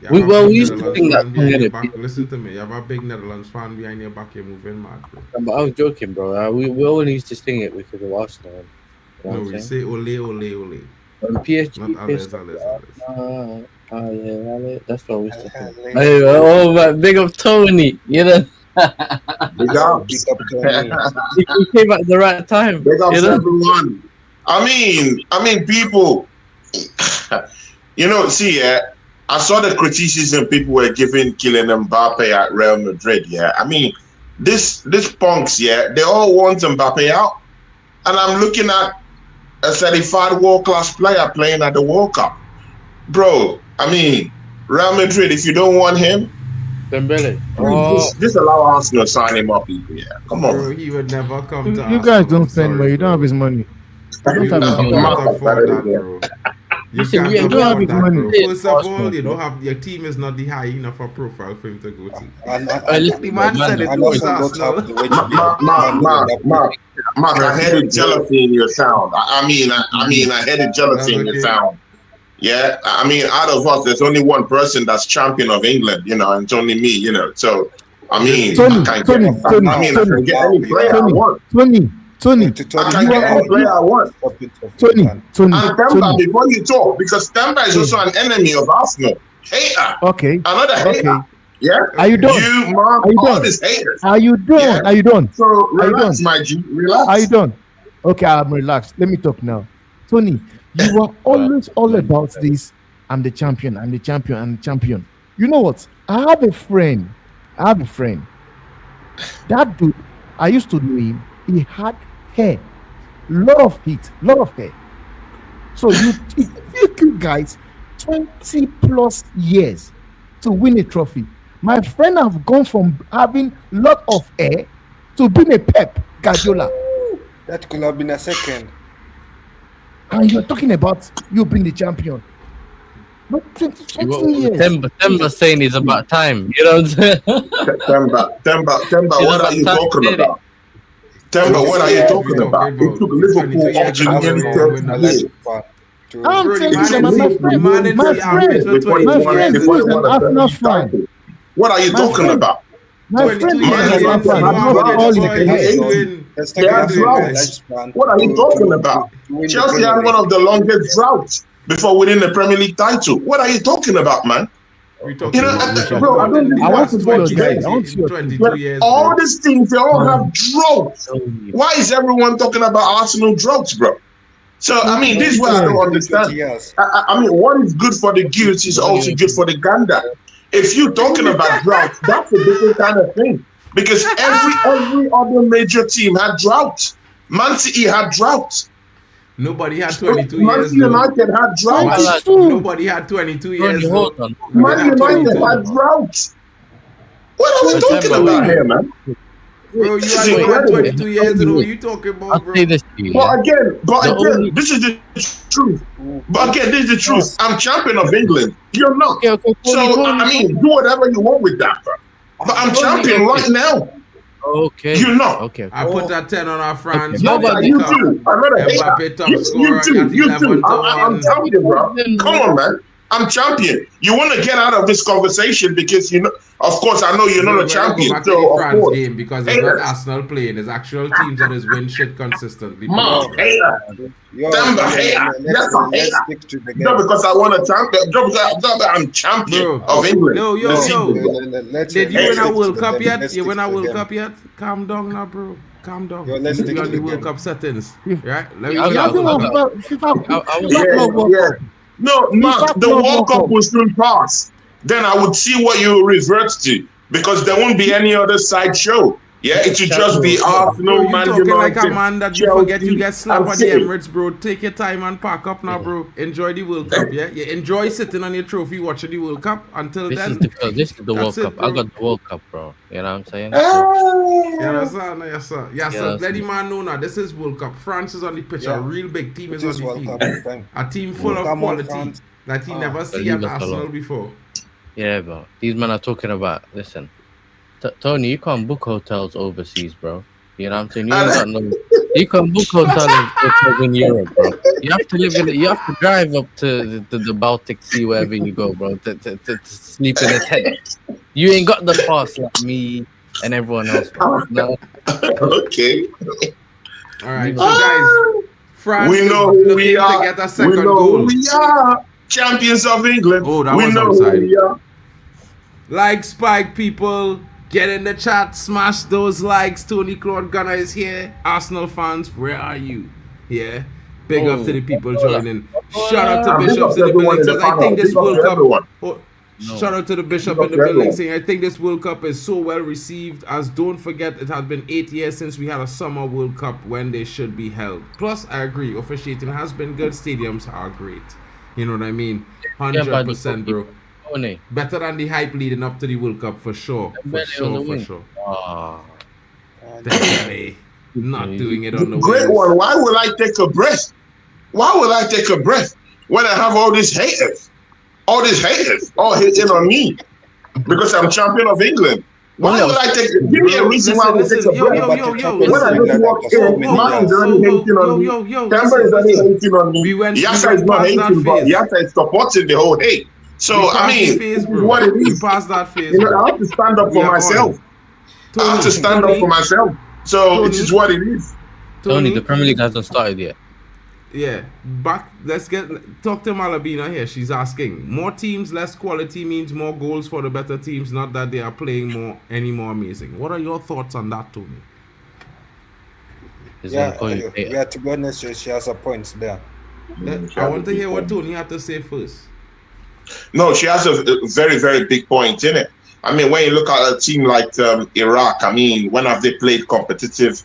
You We- have a well, big we used to Netherlands sing that fan behind song, your innit? back. Listen to me. You have a big Netherlands fan behind your back. You're moving mad, bro. But I was joking, bro. We only used to sing it because of Arsenal. You know No, what we I'm saying? say ole, ole, ole. When PSG Not pissed Ales, off, Ales. ale, ale. That's what we used to sing. Hey, oh, man, big up Tony. You know, Big ups. Big up Tony. he came at the right time. Big ups You know? everyone. I mean, people. You know, see, I saw the criticism people were giving Kylian Mbappe at Real Madrid. Yeah, I mean, this punks. Yeah, they all want Mbappe out, and I'm looking at a certified world-class player playing at the World Cup, bro. I mean, Real Madrid. If you don't want him, Dembele. just allow Arsenal to sign him up. Yeah, come on. Bro, he would never come to You guys don't spend money. You don't have his money. You don't have his can't money. afford that, bro. You Listen, can't we don't afford have his that, money. bro. First of all, you don't have your team is not the high enough a profile for him to go to. And The man said it and was also don't have the way to Mark, I heard jealousy in your sound. I mean, I heard jealousy in your sound. Yeah, I mean, out of us, there's only one person that's champion of England, you know, and it's only me, you know. So, I mean, Tony, I can't Tony, get, Tony, I mean, Tony, I can get any player I want. Tony, I can get any player I want. Tony. And Temba, before you talk, because Temba is also an enemy of Arsenal. Hater. Okay. Another hater. Okay. Yeah. Are you done? You, Mark, Are you all done? these haters. Are you done? Yeah. Are you done? So Are you relax, done? my G. Relax. Are you done? Okay, I'm relaxed. Let me talk now. Tony, you are always all about this. I'm the champion. I'm the champion. I'm the champion. You know what? I have a friend. That dude, I used to know him. He had hair, lot of hair. So it took you guys 20 plus years to win a trophy. My friend have gone from having lot of hair to being a Pep Guardiola. That could have been a second. And you're talking about you being the champion. Not 20 years. Temba saying it's about time. You know what I'm saying? Temba, what are you talking about? Temba, what are you talking about? It took Liverpool up to nearly 30 years. I'm Bro, telling the you, man my is- the friend, man is my the friend, average of Before he 20 won- friend before he is an won a Arsenal Premier fan. title. What are you My talking friend- about? my 22 friend is Man, an years, you Arsenal want to fan. have I'm not drugs. calling boy, it Hey, hair. doing- Let's They are drugs. What are you talking about? Chelsea had one of the longest droughts before winning the Premier League title. What are you talking about, man? We talking You know, about bro, I don't- the I want last to go 20 today. years, I want to see your 22 years, All bro. these things, they all have droughts. Why is everyone talking about Arsenal droughts, bro? So I mean, this is what I don't understand. I mean, what is good for the goose is also good for the gander. If you're talking about drought, that's a different kind of thing. Because every other major team had drought. Man City had drought. Nobody had 22 Man years. United had drought. Nobody had 22 years. Hold on. Man United had drought. What are we talking about here, man? Bro, you had 22 years and what you talking about, bro? I'll say this to you. But again, this is the truth. But again, this is the truth. I'm champion of England. You're not. So, I mean, do whatever you want with that, bro. But I'm champion right now. Okay. You're not. Okay. I put that 10 on our France. No, but you too. I'm not a hater. Mbappe top scorer at You 11 too. to I'm 1. champion, bro. Come on, man. I'm champion. You want to get out of this conversation because you know, of course, I know you're not a champion. Go back to So, the of France course. game because it's not Arsenal playing. It's actual teams that is win shit consistently. Mom, hater. Damn the hater. Yes, I'm hater. No, because I want a champion. No, because I'm champion of England. Yo. Did you win a World Cup yet? You win a World Cup yet? Calm down now, bro. Calm down. Yo, let's You're stick on to the the World game. Cup settings. Right? Let me Yeah. No, Mark, the World Cup will soon pass. Then I would see what you revert to because there won't be any other side show. Yeah, it should just be Arsenal, you Man talking United, like a man that you Chelsea, forget you get slapped and on the City. Emirates, bro. Take your time and pack up now, bro. Enjoy the World Cup, yeah? You enjoy sitting on your trophy watching the World Cup until This then. is the World That's it, Cup. bro. I got the World Cup, bro. You know what I'm saying? Yes, sir. Yes, sir. Yes, sir. Yes. Let the man know now. This is World Cup. France is on the pitch. Yeah. A real big team is This on World the Cup field. time. A team full of Come on, quality France. that he never see leave at us Arsenal alone. before. Yeah, bro. These men are talking about. Listen, Tony, you can't book hotels overseas, bro. You know what I'm saying? You ain't got no. You can book hotels in Europe, bro. You have to live in. You have to drive up to the Baltic Sea wherever you go, bro, to sleep in a tent. You ain't got the pass like me and everyone else, bro. No. Okay. All right, so guys, France We know is who looking we are. to get a We second know goal. who we are. Champions of England. Oh, that we was know outside. who we are. Like Spike, people. Get in the chat. Smash those likes. Tony Claude Gunner is here. Arsenal fans, where are you? Yeah. Big up to the people joining. Shout out to Big up Bishops to in the everyone building. in the Says, I panel. think this Big up World to Cup. everyone. Oh, No. Shout out to the Bishop Big in up the to building everyone. saying, I think this World Cup is so well received as don't forget it has been 8 years since we had a summer World Cup when they should be held. Plus, I agree, officiating has been good. Stadiums are great. You know what I mean? 100%, bro. Tony. Better than the hype leading up to the World Cup for sure. For Dembele on the sure, for wing. sure. Ah. Dembele not doing it on the Great wings. one. Why would I take a breath? Why would I take a breath when I have all these haters? All these haters all hating on me because I'm champion of England. Why would I take? Give me a reason why I would take a breath. When I just walk in, Mark is already hating on me. Temper is already hating on me. Yasser is not hating, but Yasser is supporting the whole hate. So I mean, this is what it is. Past that phase, You know, I have to stand up for myself. I have to stand up for myself. So it is what it is. Tony, the Premier League hasn't started yet. Yeah, back. Let's talk to Malabina here. She's asking, more teams, less quality means more goals for the better teams. Not that they are playing any more amazing. What are your thoughts on that, Tony? Yeah, to be honest, she has a point there. I want to hear what Tony had to say first. No, she has a very, very big point in it. I mean, when you look at a team like Iraq, I mean, when have they played competitive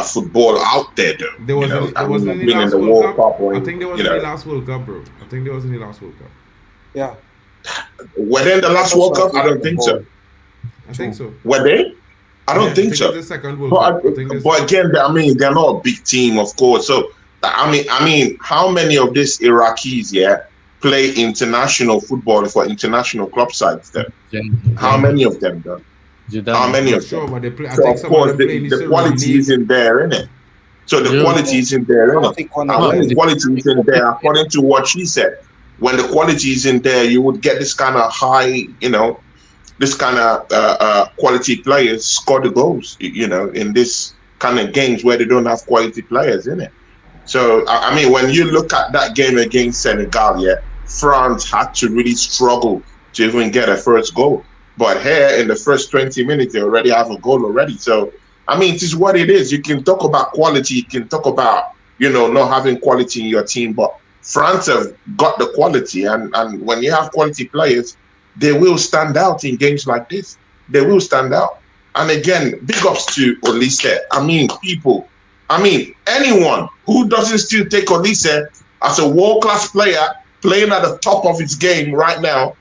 football out there, though? There wasn't any last World Cup. I think there was any last World Cup, bro. I think there was any last World Cup. Yeah. Were they in the last World Cup? I don't think so. I think so. Were they? I don't think so. The second World Cup. But again, I mean, they're not a big team, of course. So I mean, how many of these Iraqis, play international football for international club sides? Then how many of them, though? How many of them? But they play, so of course, the quality isn't there, innit? So the quality isn't there, innit? The quality isn't there, according to what she said. When the quality isn't there, you would get this kind of high, this kind of quality players score the goals, in this kind of games where they don't have quality players in it. So, I mean, when you look at that game against Senegal, France had to really struggle to even get a first goal. But here in the first 20 minutes, they already have a goal already. So, I mean, it is what it is. You can talk about quality. You can talk about, not having quality in your team, but France have got the quality, and when you have quality players, they will stand out in games like this. They will stand out. And again, big ups to Olise. Anyone who doesn't still take Olise as a world-class player playing at the top of his game right now,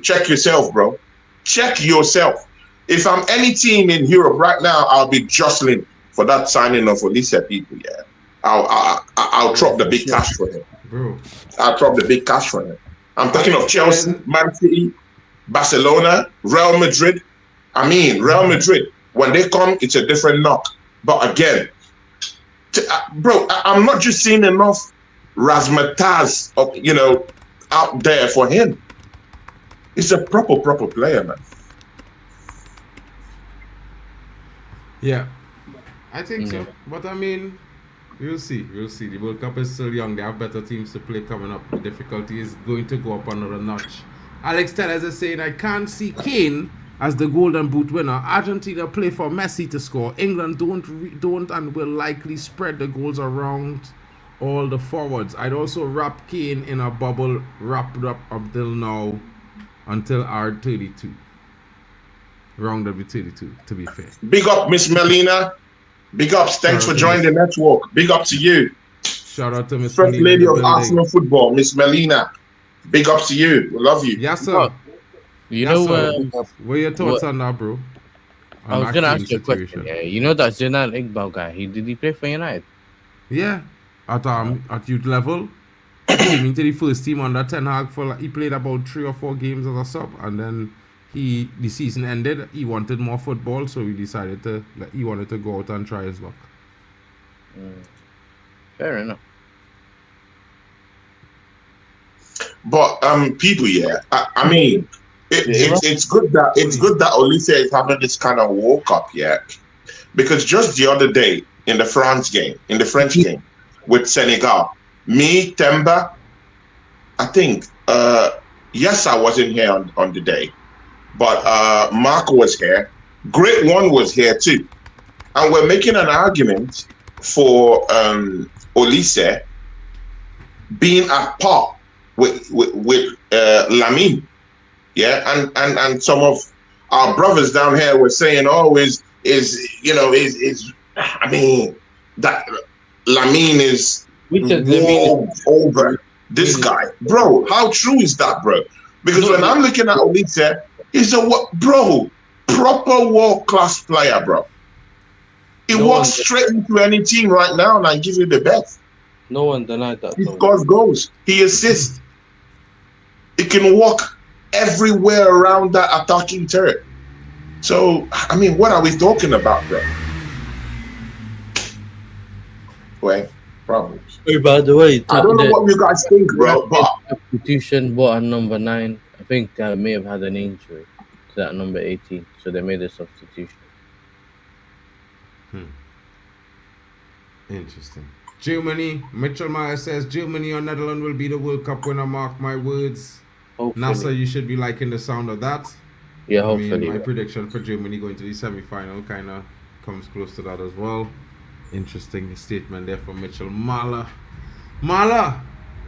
check yourself, bro. Check yourself. If I'm any team in Europe right now, I'll be jostling for that signing of Olise, people. Yeah, I'll drop the big cash for him. Bro. I'll drop the big cash for him. I'm talking of Chelsea, Man City, Barcelona, Real Madrid. Real Madrid, when they come, it's a different knock. But again, bro, I'm not just seeing enough razzmatazz, out there for him. He's a proper player, man. Yeah, I think so. But we'll see. The World Cup is still young. They have better teams to play coming up. The difficulty is going to go up another notch. Alex Tellez is saying, I can't see Kane as the Golden Boot winner. Argentina play for Messi to score. England don't and will likely spread the goals around all the forwards. I'd also wrap Kane in a bubble wrapped up until now, until R32. Round of 32, to be fair. Big up, Miss Melina. Big ups. Thanks for joining the network. Big up to you. Shout out to Miss First Melina lady of Arsenal football, Miss Melina. Big up to you. We love you. Yes, sir. You know, what are your thoughts on that, bro? I was going to ask you a question. Yeah, you know that Zenan Iqbal guy, did he play for United? Yeah. At youth level. He came into the first team under Ten Hag he played about 3 or 4 games as a sub, and then the season ended. He wanted more football, so he decided he wanted to go out and try his luck. Fair enough. But people, it's good that Olise is having this kind of World Cup, because just the other day in the French game with Senegal, me, Temba, I think Yasser wasn't here on the day, but Marco was here. Great One was here too, and we're making an argument for Olise being at par with Lamine, and some of our brothers down here were saying, that Lamine is over this guy, bro. How true is that, bro? Because when I'm looking at Olise, he's proper world-class player, bro. He walks straight into any team right now, and I give you the best. No one denied that. He scores goals. He assists. He can walk everywhere around that attacking turret. So, what are we talking about, bro? Well, problems. Hey, by the way, I don't know what you guys think, bro. But substitution bought a number 9. I think they may have had an injury to that number 18, so they made a substitution. Interesting. Germany, Mitchell Myers says Germany or Netherlands will be the World Cup winner. Mark my words. Hopefully. NASA, you should be liking the sound of that. Yeah, hopefully. My prediction for Germany going to the semi-final kind of comes close to that as well. Interesting statement there from Mitchell Mala. Mala,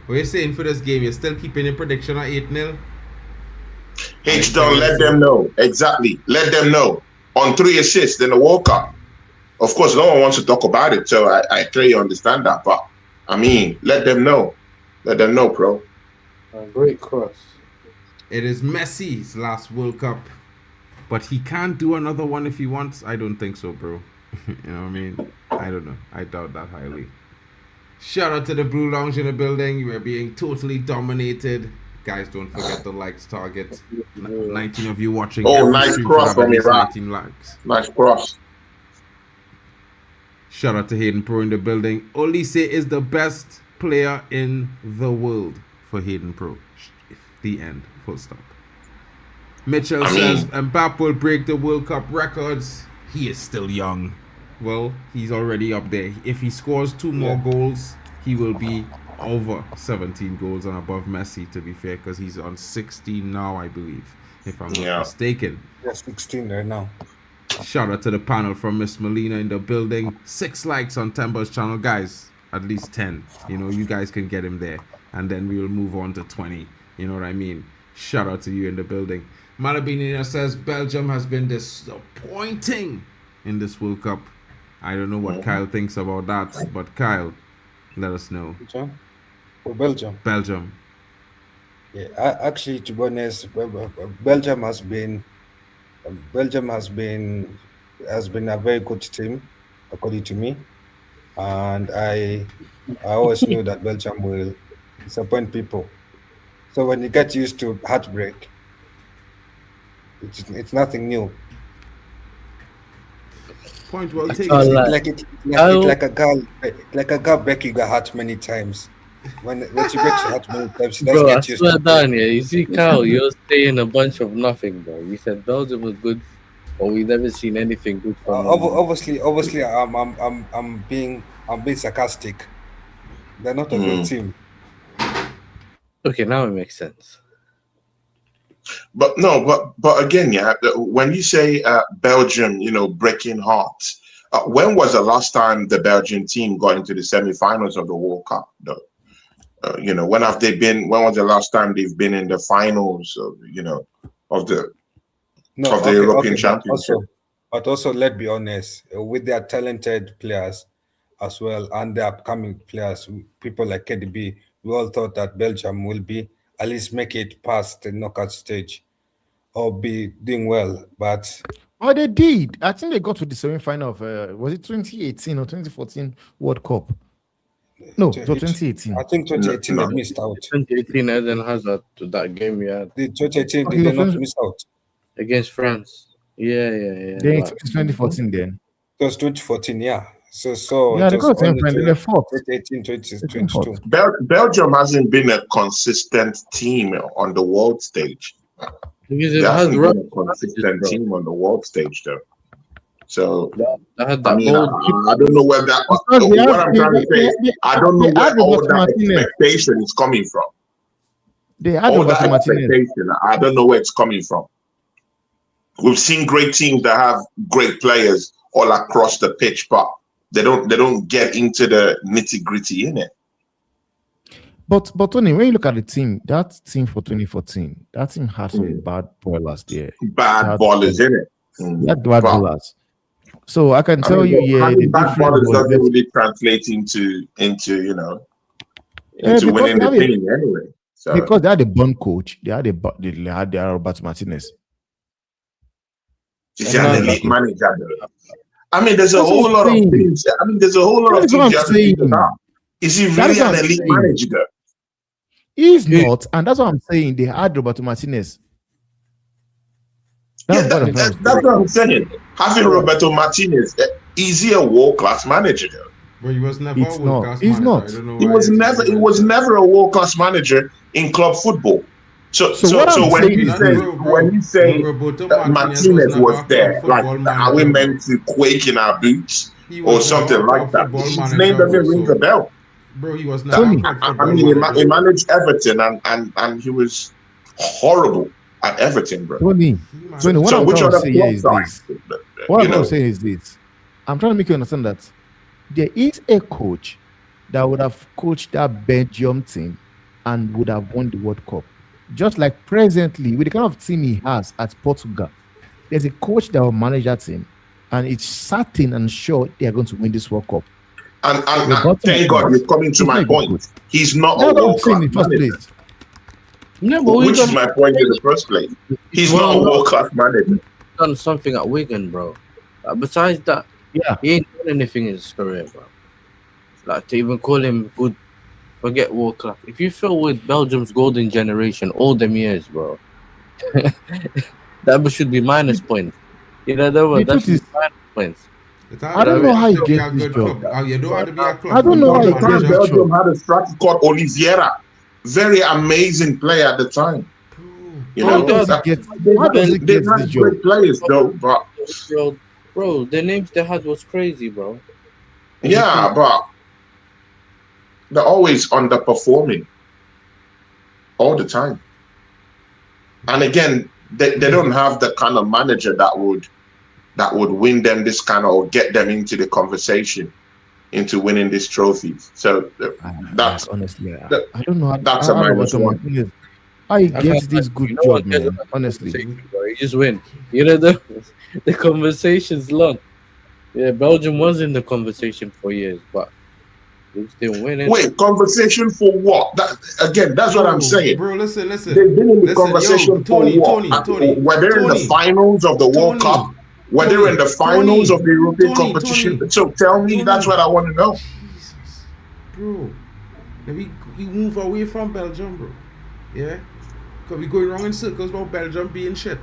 what are you saying for this game? You're still keeping your prediction at 8-0? H-Don, let them know. Exactly. Let them know. On 3 assists in the World Cup. Of course, no one wants to talk about it, so I clearly understand that. But, let them know. Let them know, bro. Great cross. It is Messi's last World Cup. But he can't do another one if he wants. I don't think so, bro. You know what I mean? I don't know. I doubt that highly. Shout out to the Blue Lounge in the building. You are being totally dominated. Guys, don't forget the likes target. 19 of you watching. Oh, nice cross from Iraq. 19 likes. Nice cross. Shout out to Hayden Pro in the building. Olise is the best player in the world for Hayden Pro. The end. Full stop. Mitchell says Mbappe will break the World Cup records. He is still young. Well, he's already up there. If he scores 2 more goals, he will be over 17 goals and above Messi, to be fair, because he's on 16 now, I believe, if I'm not mistaken. Yeah, 16 right now. Shout out to the panel from Miss Melina in the building. 6 likes on Temba's channel. Guys, at least 10. You know, you guys can get him there, and then we will move on to 20. You know what I mean? Shout out to you in the building. Malabini says Belgium has been disappointing in this World Cup. I don't know what Kyle thinks about that, but Kyle, let us know. For Belgium. Belgium. Yeah, actually, to be honest, Belgium has been a very good team, according to me, and I always knew that Belgium will disappoint people. So when you get used to heartbreak, it's nothing new. Point well taken. Like a girl breaking her heart many times. When she breaks her heart many times, she doesn't Bro, I get used swear to down here. You see, Kyle, you're saying a bunch of nothing, bro. You said Belgium was good, but we've never seen anything good from them. Obviously, I'm being sarcastic. They're not a good team. Okay, now it makes sense. But again, yeah, when you say Belgium, you know, breaking hearts, when was the last time the Belgian team got into the semi-finals of the World Cup, though? You know, when have they been? When was the last time they've been in the finals of, you know, of the European Championship? But also, let's be honest, with their talented players as well and the upcoming players, people like KDB, we all thought that Belgium will be at least make it past the knockout stage or be doing well. But they did. I think they got to the semi-final of was it 2018 or 2014 World Cup? No, 2018. I think 2018 they missed out. 2018 Eden Hazard to that game, yeah. The 2018 they did not miss out against France. Yeah. Then it was 2014 then. It was 2014, yeah. So yeah, they got semi-final. They fought. 2018, 2022. Belgium hasn't been a consistent team on the world stage. They hasn't been a consistent team on the world stage, though. So I don't know where that. What I'm trying to say is, I don't know where all that expectation is coming from. All that expectation, I don't know where it's coming from. We've seen great teams that have great players all across the pitch, but they don't get into the nitty-gritty in it. But Tony, when you look at the team, that team for 2014, that team had some bad ballers there. Bad ballers in it. Bad ballers. So I can tell you, the bad ballers doesn't really translate into you know, into winning the thing anyway. So because they had a born coach, they had their Roberto Martinez. He's an elite manager. I mean, there's a whole lot of things. I mean, there's a whole lot of things you have to think about. Is he really an elite manager? He's not, and that's what I'm saying. They had Roberto Martinez. That's what I'm saying. Having Roberto Martinez, is he a world-class manager? But he was never a world-class manager. He's not. He was never a world-class manager in club football. So when you say Martinez was there, like, are we meant to quake in our boots or something like that? His name doesn't ring a bell. Bro, he was not. I mean, he managed Everton and he was horrible at Everton, bro. Tony, what I'm trying to say is this. What I'm trying to say is this. I'm trying to make you understand that there is a coach that would have coached that Belgium team and would have won the World Cup. Just like presently, with the kind of team he has at Portugal, there's a coach that will manage that team, and it's certain and sure they are going to win this World Cup. And thank God you're coming to my point. He's not a world-class manager. Which is my point in the first place. He's not a world-class manager. Done something at Wigan, bro. Besides that, he ain't done anything in his career, bro. Like, to even call him good, forget world class. If you feel with Belgium's golden generation all them years, bro, that should be minus points. You know that should be minus points. I don't know how he gets this job. I don't know how he gets this job. Belgium had a striker called Oliveira, very amazing player at the time. You know, how does he get this job? Great players though, but bro, the names they had was crazy, bro. Yeah, but they're always underperforming all the time. And again, they don't have the kind of manager that would win them this kind of, or get them into the conversation into winning this trophy. So that's honestly, that- I don't know. that's I a don't know minus what one. thing is. How he gets this good No job, one cares man. about the Honestly, conversation, bro. You just win. You know the conversation's long. Yeah, Belgium was in the conversation for years, but they still winning. Wait, conversation for what? That again, that's what I'm saying. Bro, listen. They've been in the Listen, conversation yo, Tony, for what? Tony, Were they in the Tony, finals of the World Tony, Cup? Were they Tony, in the finals Tony, of the European Tony, competition? Tony, So tell me, Tony. that's what I want to know. Jesus, bro. Now we move away from Belgium, bro. Yeah, cause we going wrong in circles about Belgium being shit.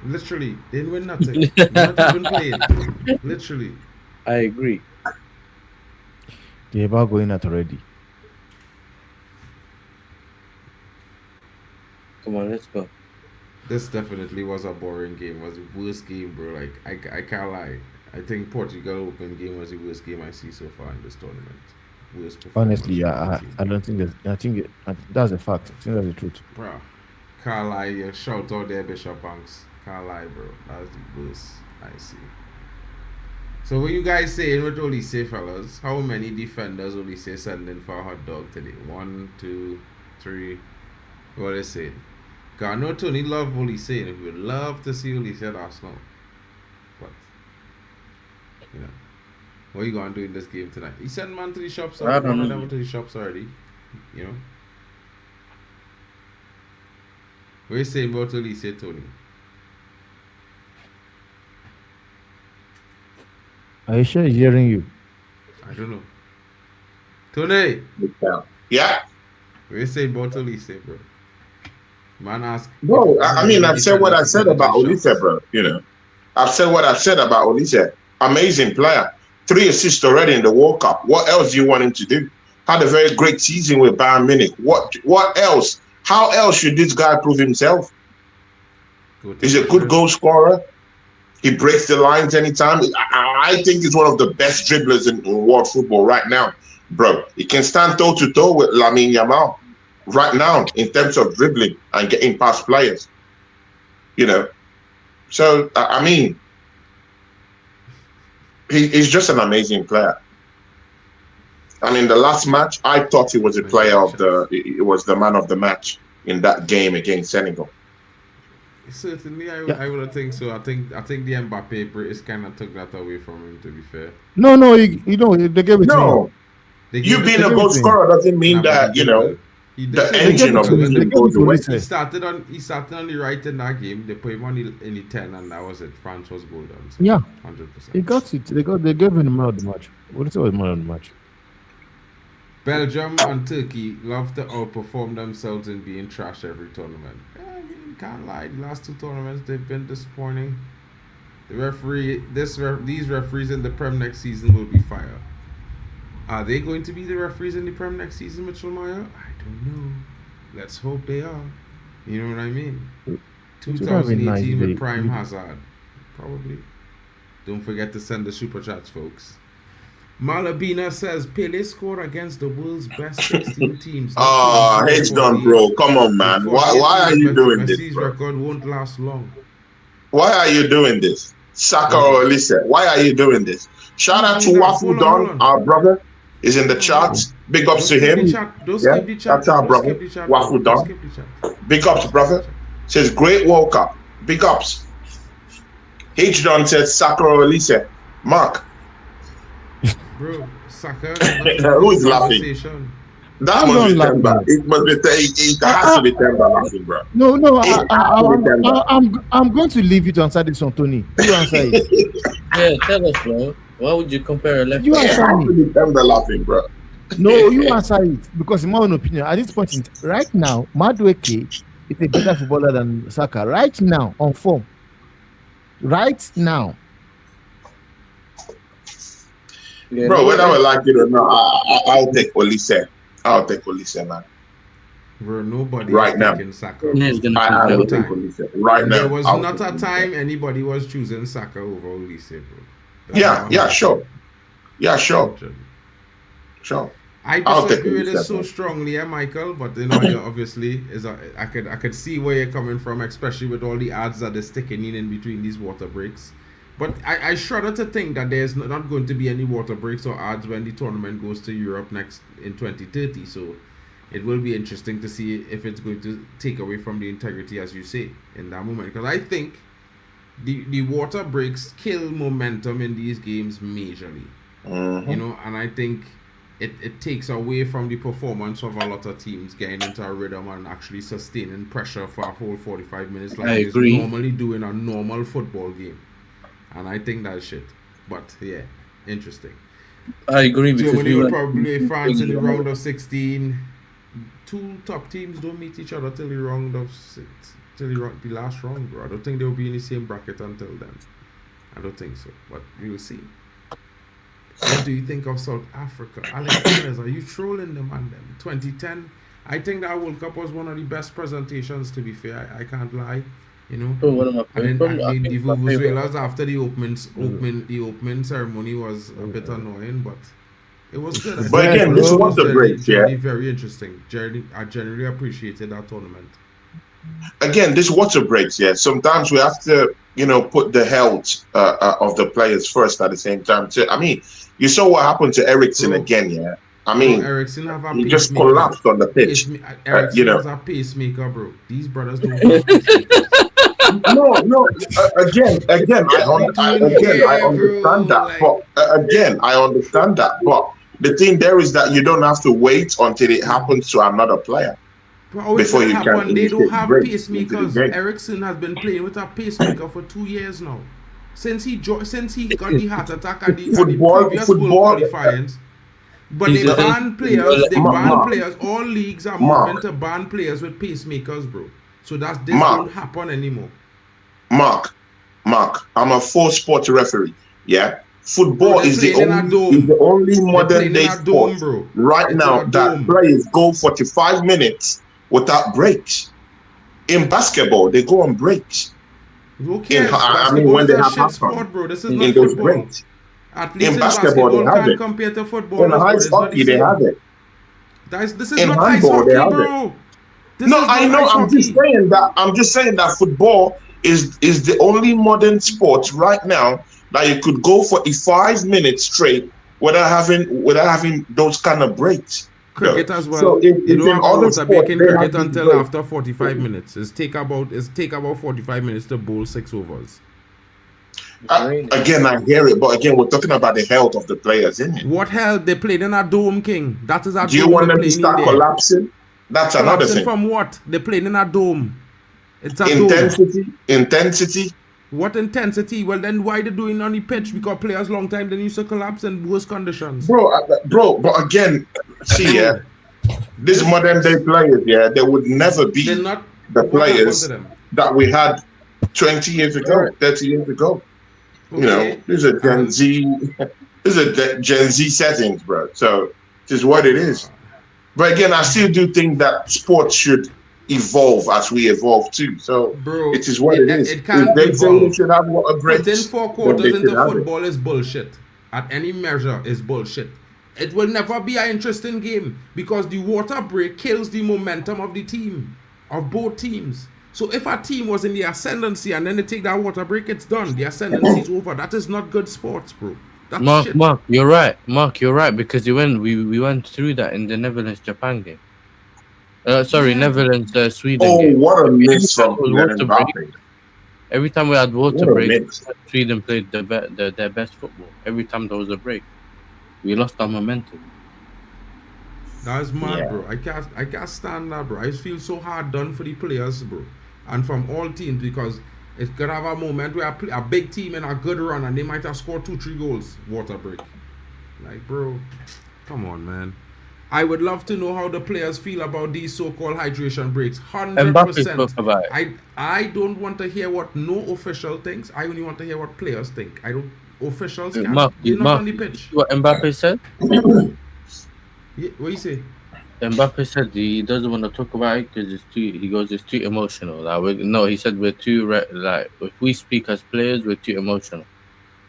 Literally, they didn't win nothing. Not even playing. Literally. I agree. they're about going out already. Come on, let's go. This definitely was a boring game. It was the worst game, bro. Like I can't lie. I think Portugal Open game was the worst game I see so far in this tournament. Worst performance. Honestly, I don't think that. That's a fact. I think that's the truth. Bro, can't lie. You shout out there, Bishop Banks. Can't lie, bro. That's the worst I see. So what you guys saying with Olise, fellas? How many defenders Olise sending for a hot dog today? 1, 2, 3. What is it? Cause I know Tony love Olise, and we would love to see Olise at Arsenal. But you know, what are you gonna do in this game tonight? He sent man to the shops. I don't know. One of them to the shops already. You know. What are you saying about Olise, Tony? Are you sure he's hearing you? I don't know. Tony, Yeah. what are you saying about Olise, bro? Man ask. Bro, I mean, I've said what I said about Olise, bro. You know, I've said what I've said about Olise. Amazing player. 3 assists already in the World Cup. What else do you want him to do? Had a very great season with Bayern Munich. What else? How else should this guy prove himself? He's a good goal scorer. He breaks the lines anytime. I think he's one of the best dribblers in world football right now, bro. He can stand toe to toe with Lamine Yamal right now in terms of dribbling and getting past players. You know, so I mean, he's just an amazing player. And in the last match, I thought he was a player of it was the man of the match in that game against Senegal. Certainly, I would think so. I think the Mbappe British kind of took that away from him. To be fair, No, you know they gave it to him. No, you being a goal scorer doesn't mean that you know the engine of the team goes away. He started on the right in that game. They put him on in the 10, and that was it. France was goal done. So Yeah, 100%. he got it. They gave him the man of the match. What is it? The man of the match? Belgium and Turkey love to outperform themselves in being trash every tournament. I mean, can't lie. The last 2 tournaments they've been disappointing. These referees in the Prem next season will be fire. Are they going to be the referees in the Prem next season, Mitchell Meyer? I don't know. Let's hope they are. You know what I mean? 2018 with Prime Hazard. Probably. Don't forget to send the super chats, folks. Malabina says Pele scored against the world's best 16 teams. It's done, bro. Come on, man. Why are you doing this, Messi's bro? record won't last long. Why are you doing this? Saka or Olise, why are you doing this? Shout out to Wafu Don, our brother, is in the charts. Big ups to him. Don't skip the chat. That's our brother, Wafu Don. Big ups, brother. Says great World Cup. Big ups. H Don says Saka or Olise. Mark. Bro, Saka. Who is laughing? That must be Temba. It must be. It has to be Temba laughing, bro. No, I'm going to leave you to answer this one, Tony. You answer it. Yeah, tell us, bro. Why would you compare a left? You It answer has to me. be Temba laughing, bro. No, you answer it because in my own opinion, at this point, right now, Madueke is a better footballer than Saka. Right now, on form. Right now. Yeah, Bro, whether we like it or not, I'll take Olise. I'll take Olise, man. Bro, nobody Right is now. taking Saka. He's gonna I will compare. take Olise. Right now. There was I'll not take a Olise. time anybody was choosing Saka over Olise, bro. That's Yeah, not yeah, how- sure. Yeah, sure. Sure. I I'll take disagree with Olise, this so bro. strongly, Michael. But you know, you obviously I could see where you're coming from, especially with all the ads that they're sticking in between these water breaks. But I shudder to think that there's not going to be any water breaks or odds when the tournament goes to Europe next in 2030. So it will be interesting to see if it's going to take away from the integrity, as you say, in that moment. Because I think the water breaks kill momentum in these games majorly. You know, and I think it takes away from the performance of a lot of teams getting into a rhythm and actually sustaining pressure for a whole 45 minutes like I they agree. normally do in a normal football game. And I think that's shit. But yeah, interesting. I agree because Germany we will went, probably play France in the round of 16. Two top teams don't meet each other till the round of the last round, bro. I don't think they'll be in the same bracket until then. I don't think so, but we'll see. What do you think of South Africa? Alex Gomez, are you trolling them on them? 2010, I think that World Cup was one of the best presentations, to be fair. I can't lie, you know. one of my And probably- then I the think my favorite. Vuvuzelas after the opening ceremony was a bit annoying, but it was good. But I again, think this it was the generally- break, yeah. generally very interesting. I generally appreciated that tournament. Again, this water breaks, yeah. Sometimes we have to, you know, put the health of the players first at the same time too. I mean, you saw what happened to Ericsson Bro. again, yeah. I mean, Ericsson have a he just pacemaker. collapsed on the pitch. Ericsson you know. has a pacemaker, bro. These brothers don't have pacemakers. No. Again, I understand that. But again, I understand that. But the thing there is that you don't have to wait until it happens to another player. Bro, Before you happen, can they don't initiate have breaks into the pacemakers. game. Ericsson has been playing with a pacemaker for 2 years now. Since he got the heart attack at the previous World qualifiers. But He's they a- ban players. They Mark, ban Mark. players. All leagues are Mark. moving to ban players with pacemakers, bro. So this Mark. don't happen anymore. Mark, I'm a full sport referee. Yeah. Football Bro, they're is the playing in a dome. only modern playing day in a dome, sport bro. right It's now in a that dome. players go 45 minutes without breaks. In basketball, they go on breaks. Who cares? I mean, Basketball when is they a have shit halftime sport, bro. This is in not those football. breaks. Athletes In in basketball, they have can't it. compare to In footballers, bro. ice It's not the hockey, they same. have it. This is In not ice handball, they hockey, have it. bro. This No, is I not know. ice I'm just hockey. saying that. I'm just saying that football is the only modern sport right now that you could go for 5 minutes straight without having those kind of breaks. Cricket as well. So if You don't in have other a water sports, break in they cricket have these until breaks. after 45 minutes. It's take about 45 minutes to bowl 6 overs. Again, I hear it, but again, we're talking about the health of the players, isn't it? What hell? They played in a dome, King. That is a Do you dome want they them to playing in start there. collapsing? That's another Collapsing thing. from what? They played in a dome. It's a dome. Intensity. What intensity? Well, then why they doing on the pitch? Because players long time they used to collapse in worse conditions. Bro, but again, see, yeah, these modern day players, yeah, they would never be They're not the what happened players to them? that we had 20 years ago, 30 years ago. You know, Okay. these are Gen Z settings, bro. So it is what it is. But again, I still do think that sports should evolve as we evolve too. So Bro, it is what it is. It can't If they say evolve. we should have water breaks, Putting 4 then quarters they should into have it. football is bullshit. At any measure is bullshit. It will never be an interesting game because the water break kills the momentum of the team, of both teams. So if a team was in the ascendancy and then they take that water break, it's done. The ascendancy is over. That is not good sports, bro. That's shit. Mark, you're right. Mark, you're right because we went through that in the Netherlands-Japan game. Netherlands-Sweden Oh, game. what a miss time from it was Kylian water Mbappe. Every time we had water What a breaks, miss. Sweden played their best football. Every time there was a break, we lost our momentum. That's mad, Yeah. bro. I can't stand that, bro. I feel so hard done for the players, bro, and from all teams because it could have a moment where a big team in a good run and they might have scored 2-3 goals. Water break, like, bro, come on, man. I would love to know how the players feel about these so-called hydration breaks. Mbappe 100%. spoke about it. I don't want to hear what no official thinks. I only want to hear what players think. I don't. Officials can't. They're not on the pitch. What Mbappe said? Yeah, what you say? Mbappe said he doesn't want to talk about it because it's too emotional. He said we're too if we speak as players, we're too emotional.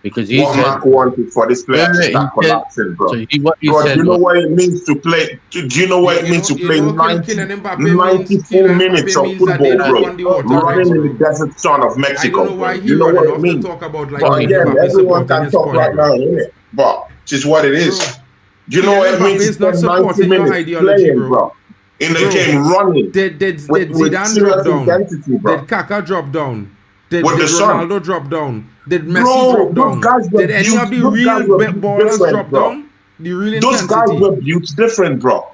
because he What said, Mark wanted for this player to Yeah, start he said- collapsing, bro. so what he Bro, do said you know was, what it means to play? Do you know what it means to play 90, Kylian Mbappé 94 Kylian minutes Mbappé of means that they football, don't bro? want the water breaks, Running in bro. the desert sun of I Mexico, don't know why bro. he You know running what it off to means? talk about like But Kylian again, Mbappé everyone supporting can his talk point, right bro. now, innit? But it's what it is. Bro, Do you know what Kylian it means Mbappé to is not spend 90 supporting your minutes ideology, playing, bro. bro? In the Bro, game, running Did with Zidane serious drop down? intensity, bro. Did Kaká drop down? Did With the sun. Ronaldo drop down? Did Messi Bro, drop those down? guys were Did any built. of the Those real guys were built ballers different, drop bro. down? The real Those guys intensity. were built different, bro.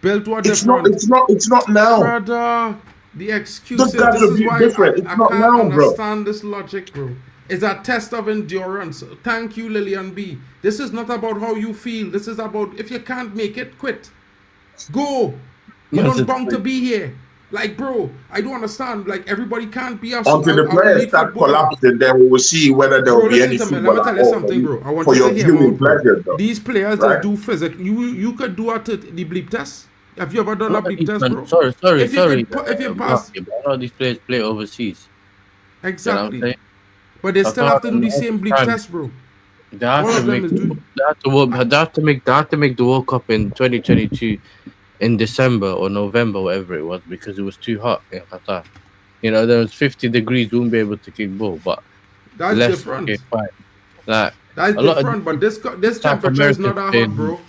Built what It's different? not. It's not now. Brother, the excuses. Those guys This were is built why different. It's I not can't now, bro. understand this logic, bro. It's a test of endurance. Thank you, Lillian B. This is not about how you feel. This is about if you can't make it, quit. Go. You Yes, don't it's bound to true. be here. Like, bro, I don't understand. Like, everybody can't be a Until the a players elite start footballer. collapsing, then we will see whether there Bro, will be listen any to me. football Let me tell at you all for something, you, bro. I want for you to your hear me viewing out, bro. pleasure, though. These players Right? that do physics, you could do the bleep test. Have you ever done a bleep test, bro? Sorry, If you sorry. could, if you Mark, pass, but a lot of these players play overseas. You know what I'm exactly. saying? But they I still thought have to do the all same the bleep time test, bro. They have All to of them make is do. they have to make the World Cup in 2022 in December or November, whatever it was, because it was too hot in Qatar. You know, there was 50 degrees, we won't be able to kick ball, but That's less different. okay, fine. Like That's a lot of different. But this South temperature is not Americans that hot, playing, bro.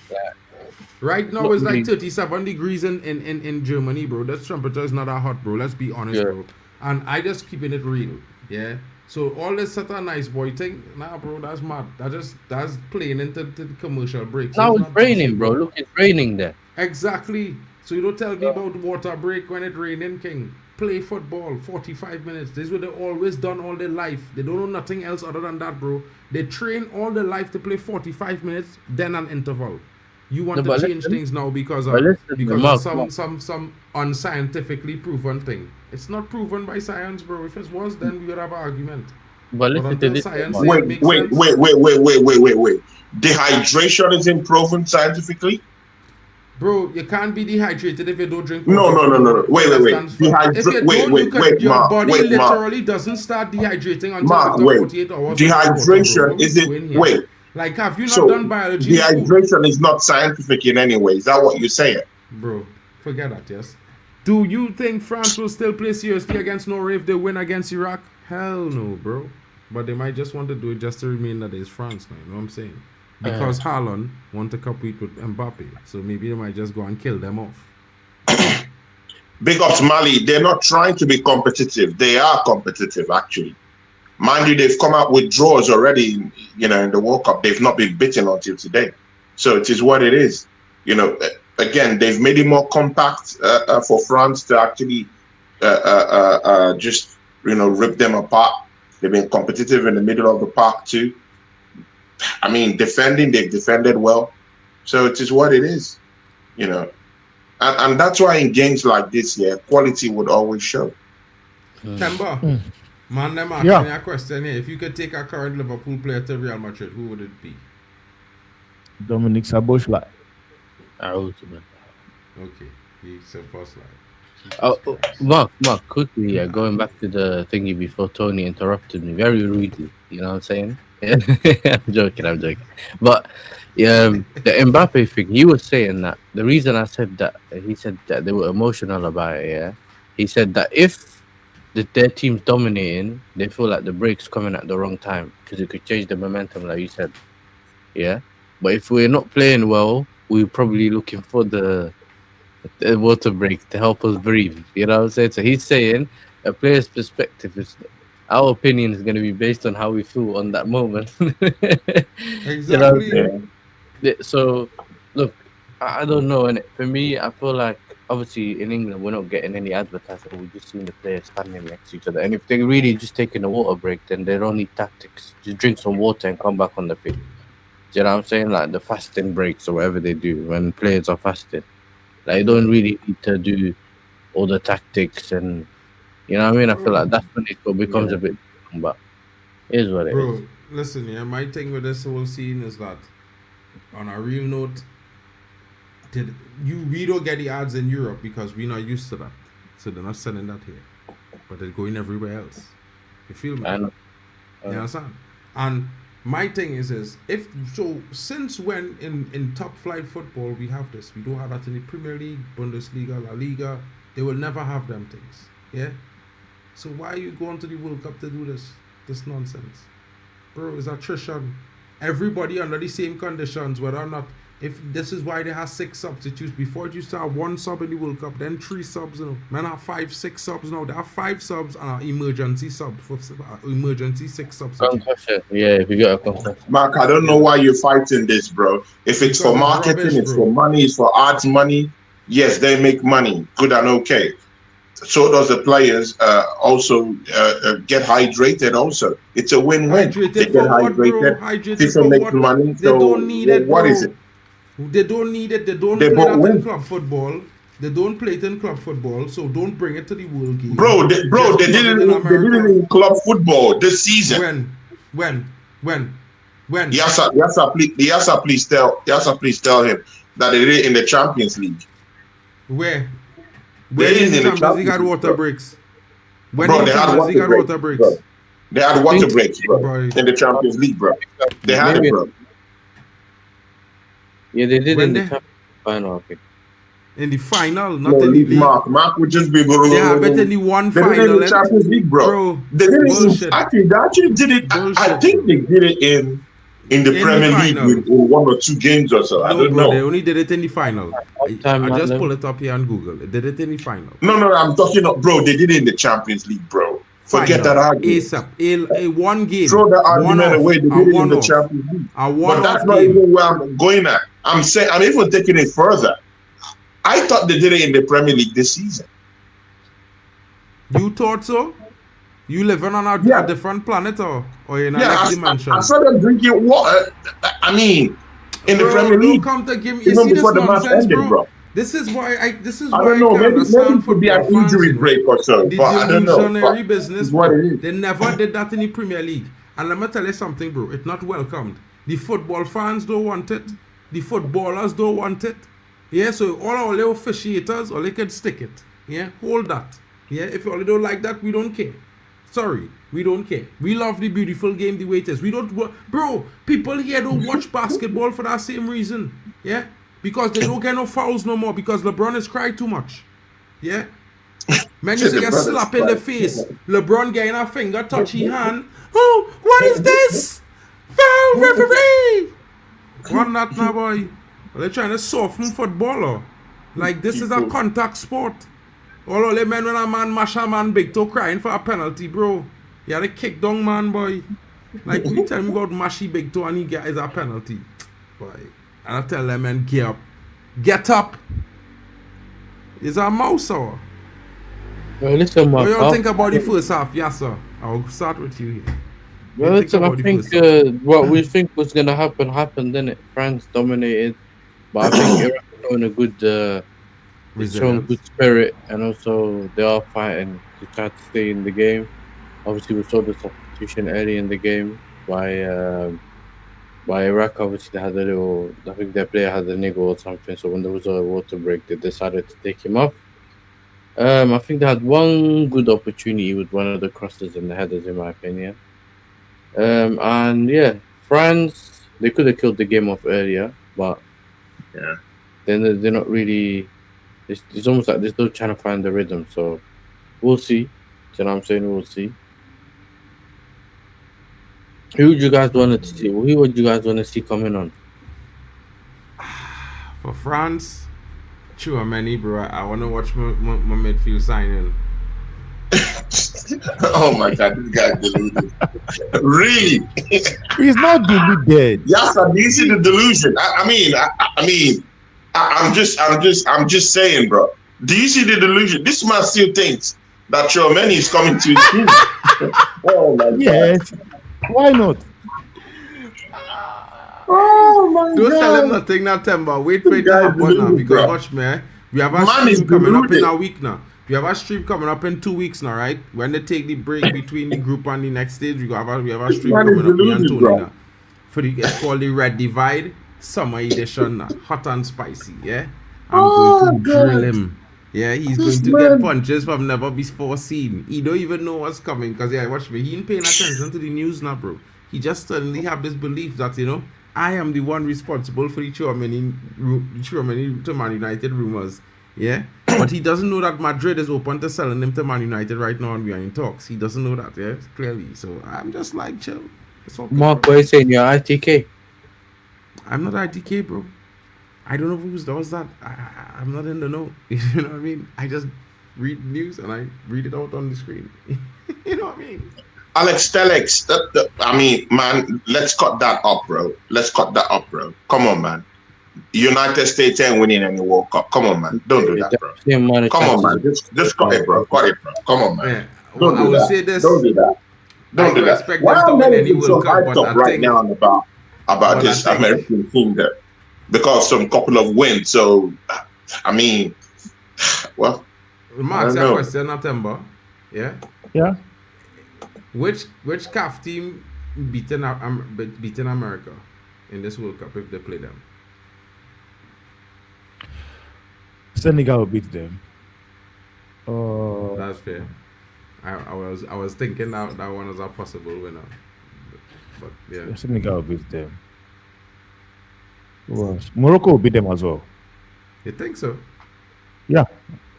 Right now not it's like really. 37 degrees in Germany, bro. This temperature is not that hot, bro. Let's be honest, Yeah. bro. And I just keeping it real. Yeah. So all this such a nice boy thing, nah, bro, that's mad. That's playing into the commercial breaks. Now It's it's not raining, decent, bro. Look, it's raining there. Exactly. So you don't tell me about water break when it's raining, king. Play football, 45 minutes. This is what they've always done all their life. They don't know nothing else other than that, bro. They train all their life to play 45 minutes, then an interval. You want No, to but change listen- things now because but of listen, Mark, some unscientifically proven thing. It's not proven by science, bro. If it was, then we would have an argument. But listen to until this. science Mark. say it Wait, makes wait, sense. wait, wait, wait, wait, wait, wait, wait. Dehydration isn't proven scientifically? Bro, you can't be dehydrated if you don't drink No, water. no, no, no, no. Wait, wait, wait. If you your Mark, body wait, Mark. literally doesn't start dehydrating until Mark, after wait. 48 hours. without water, bro. Dehydration What we isn't. doing here? Wait. Like, have you not So done biology in school? dehydration is not scientific in any way. Is that what you're saying? Bro, forget that, yes. Do you think France will still play seriously against Norway if they win against Iraq? Hell no, bro. But they might just want to do it just to remain that it's France now, you know what I'm saying? Because Haaland want to compete with Mbappe. So maybe they might just go and kill them off. Big ups Mali. They're not trying to be competitive. They are competitive, actually. Mind you, they've come out with draws already, you know, in the World Cup. They've not been beaten until today. So it is what it is. You know, again, they've made it more compact for France to actually just, you know, rip them apart. They've been competitive in the middle of the park too. I mean, defending, they've defended well. So it is what it is, you know. And that's why in games like this, yeah, quality would always show. Kemba, man, them asking you a question here. If you could take a current Liverpool player to Real Madrid, who would it be? Dominic Szoboszlai. Okay, he's supposed like. Oh, Mark, quickly, going back to the thingy before Tony interrupted me very rudely. You know what I'm saying? I'm joking. But the Mbappe thing, he was saying that the reason I said that, he said that they were emotional about it. Yeah, he said that if their team's dominating, they feel like the break's coming at the wrong time because it could change the momentum, like you said. Yeah, but if we're not playing well, we're probably looking for the water break to help us breathe. You know what I'm saying? So he's saying a player's perspective is our opinion is going to be based on how we feel on that moment. Exactly. You know? So look, I don't know, and for me, I feel like obviously in England we're not getting any advertisement. We're just seeing the players standing next to each other, and if they're really just taking a water break, then they don't need tactics. Just drink some water and come back on the pitch. Do you know what I'm saying? Like the fasting breaks or whatever they do when players are fasting. Like, you don't really need to do all the tactics, and you know what I mean. I feel like that's when it becomes a bit, but it is what it is. Bro, listen, yeah, my thing with this whole scene is that, on a real note, we don't get the ads in Europe because we're not used to that, so they're not selling that here, but they're going everywhere else. You feel me? I know. You understand? And my thing is if so, since when in top flight football we have this, we don't have that in the Premier League, Bundesliga, La Liga. They will never have them things. Yeah. So why are you going to the World Cup to do this nonsense, bro? It's attrition. Everybody under the same conditions, whether or not. If this is why they have 6 substitutes. Before it used to have 1 sub in the World Cup, then 3 subs. You know, man have 5, 6 subs now. They have 5 subs and an emergency sub for emergency 6 substitutes. Concussion. Yeah, if you got a concussion. Mark, I don't know why you're fighting this, bro. If it's for marketing, rubbish, it's bro. for money, it's for ads money. Yes, they make money, good and okay. So does the players also get hydrated also. It's a win-win. Hydrated They get for what, bro? hydrated. Hydrated FIFA for makes what? money. They So don't need it, what bro. is it? They don't need it. They don't They play both that in win. club football. They don't play it in club football, so don't bring it to the world game. Bro, they Just did plug it in in, America. club football this season. When? Yasser, please tell him that they did it in the Champions League. Where They in did the in the Champions League had Champions water League, breaks? When Bro, in the they had Champions League water had breaks. water breaks? Bro. They had water breaks, bro. Bro. In the Champions League, bro. They had Maybe- it, bro. Yeah, they did When in the they- Champions final. Okay. In the final, not No, in the leave league. Mark would just be. They have it in the one They did it in final. the Champions League, bro. Bro, They did it bullshit. they actually did it. I Bullshit, think they did it in the the Premier League final. with 1 or 2 games or so. I No, don't bro, they know. only did it in the final. Time, I just man. pull it up here on Google. They did it in the final. No, I'm talking about, bro. They did it in the Champions League, bro. Forget Final. that argument. ASAP. A one game. Throw the argument one-off, away. They a did it in the one-off. Champions League. A But one-off that's not game. even where I'm going at. I'm saying I'm even taking it further. I thought they did it in the Premier League this season. You thought so? You living on Yeah. a different planet or in a Yeah, next dimension? I saw them drinking water. I mean, in the Bro, Premier don't League, come to give me. You even see this before the match nonsense, ended, bro. This is why I I don't know. can Maybe understand it could be an football fans, injury you know. break or so, The but I don't know. delusionary But business, it's what bro. it is. They never did that in the Premier League. And let me tell you something, bro. It's not welcomed. The football fans don't want it. The footballers don't want it. Yeah, so all the officiators, all they can stick it. Yeah, hold that. Yeah, if you all don't like that, we don't care. Sorry, we don't care. We love the beautiful game the way it is. We don't, bro. People here don't watch basketball for that same reason. Yeah, because they don't get no fouls no more because LeBron is crying too much. Yeah. Man, you see a slap in the face. LeBron getting a finger touchy hand. Oh, what is this? Foul, referee! What not now, boy? Are they trying to soften footballer? Like this is a contact sport. All the men when a man mash a man big toe crying for a penalty, bro. You had a kick down man, boy. Like we tell me about mashy big toe and he get is a penalty. Boy. And I tell them man, get up. Get up! Is a mouse or? Well, listen, What Mark. do you think about the first half? Yes, sir. I'll start with you here. Well, What do you listen, I about the think first half? what we think was going to happen happened, didn't it? France dominated, but I think Iraq are showing a good, they're showing Resilience. good spirit, and also they are fighting to try to stay in the game. Obviously, we saw the substitution early in the game by Iraq. Obviously, they had a little. I think their player had a niggle or something. So when there was a water break, they decided to take him off. I think they had one good opportunity with one of the crosses in the headers, in my opinion. And yeah, France, they could have killed the game off earlier, but Yeah. then they're not really. It's almost like they're still trying to find the rhythm. So we'll see. You know what I'm saying? We'll see. Who would you guys want to see? Who would you guys want to see coming on? For France, sure, many, bro. I want to watch my midfield signing. Oh my God, this guy's deluded. Really? He's not deluded. Yes, do you see the delusion? I'm just saying, bro. Do you see the delusion? This man still thinks that Chouameni is coming to his team. Oh my God. Yes. Why not? Oh my Don't tell him God. nothing, not Temba. Wait for it to Guys, happen now. deluded, Because bro. watch me, we have a Man is stream coming up in deluded. a week now. We have a stream coming up in 2 weeks now, right? When they take the break between the group and the next stage, we have a stream Man is coming up in deluded, Antonio bro. now. It's called the Red Divide Summer Edition now. Hot and spicy, yeah? I'm going to drill him. Yeah, he's This going to man- get punches from never before seen. He don't even know what's coming because, yeah, watch me. He ain't paying attention to the news now, bro. he just suddenly have this belief that, you know, I am the one responsible for the Chouameni to Man United rumors. Yeah? But he doesn't know that Madrid is open to selling him to Man United right now and we are in talks. He doesn't know that, yeah? Clearly. So I'm just like, chill. It's okay, Mark, bro. what are you saying? You're ITK? I'm not ITK, bro. I don't know who's does that. I'm not in the know. You know what I mean? I just read news and I read it out on the screen. You know what I mean? Alex Telex, I mean, man, let's cut that up, bro. Let's cut that up, bro. Come on, man. United States ain't winning any World Cup. Come on, man. Don't do that, bro. Come on, man. Just cut it, bro. Cut it, bro. Come on, man. Yeah. Well, I will say this. Don't do that. Don't do that. Why are many so hyped up right now about this American team there? Because some couple of wins. So, I mean, well, Mark, that question, September. Yeah? Yeah. Which CAF team beaten America in this World Cup if they play them? Senegal will beat them. That's fair. I was thinking that one was a possible winner. But yeah. Senegal will beat them. Morocco will beat them as well. You think so? Yeah.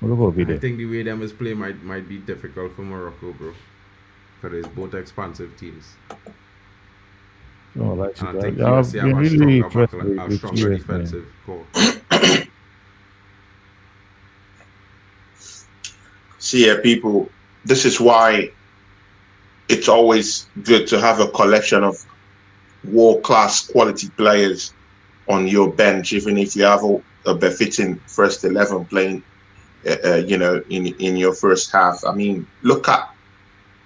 Morocco will beat them. I think the way them is play might be difficult for Morocco, bro. Because it's both expansive teams. No, like and I think yeah, USA have a stronger defensive core. See, people, this is why it's always good to have a collection of world-class quality players on your bench, even if you have a befitting first 11 playing, you know, in your first half. I mean, look at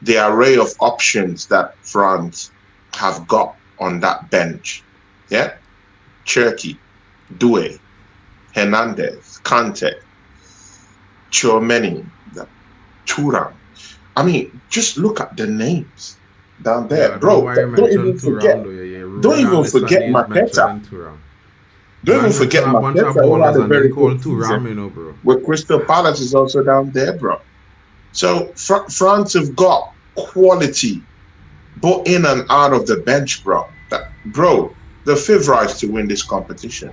the array of options that France have got on that bench. Yeah, Cherki, Doué, Hernandez, Kante, Chouameni, Thuram. I mean, just look at the names down there, bro. Don't even forget Mateta. Don't even forget Mateta. Who very good Thuram, you know, bro. With Crystal Palace is also down there, bro. So France have got quality, both in and out of the bench, bro. Bro, the favourites to win this competition.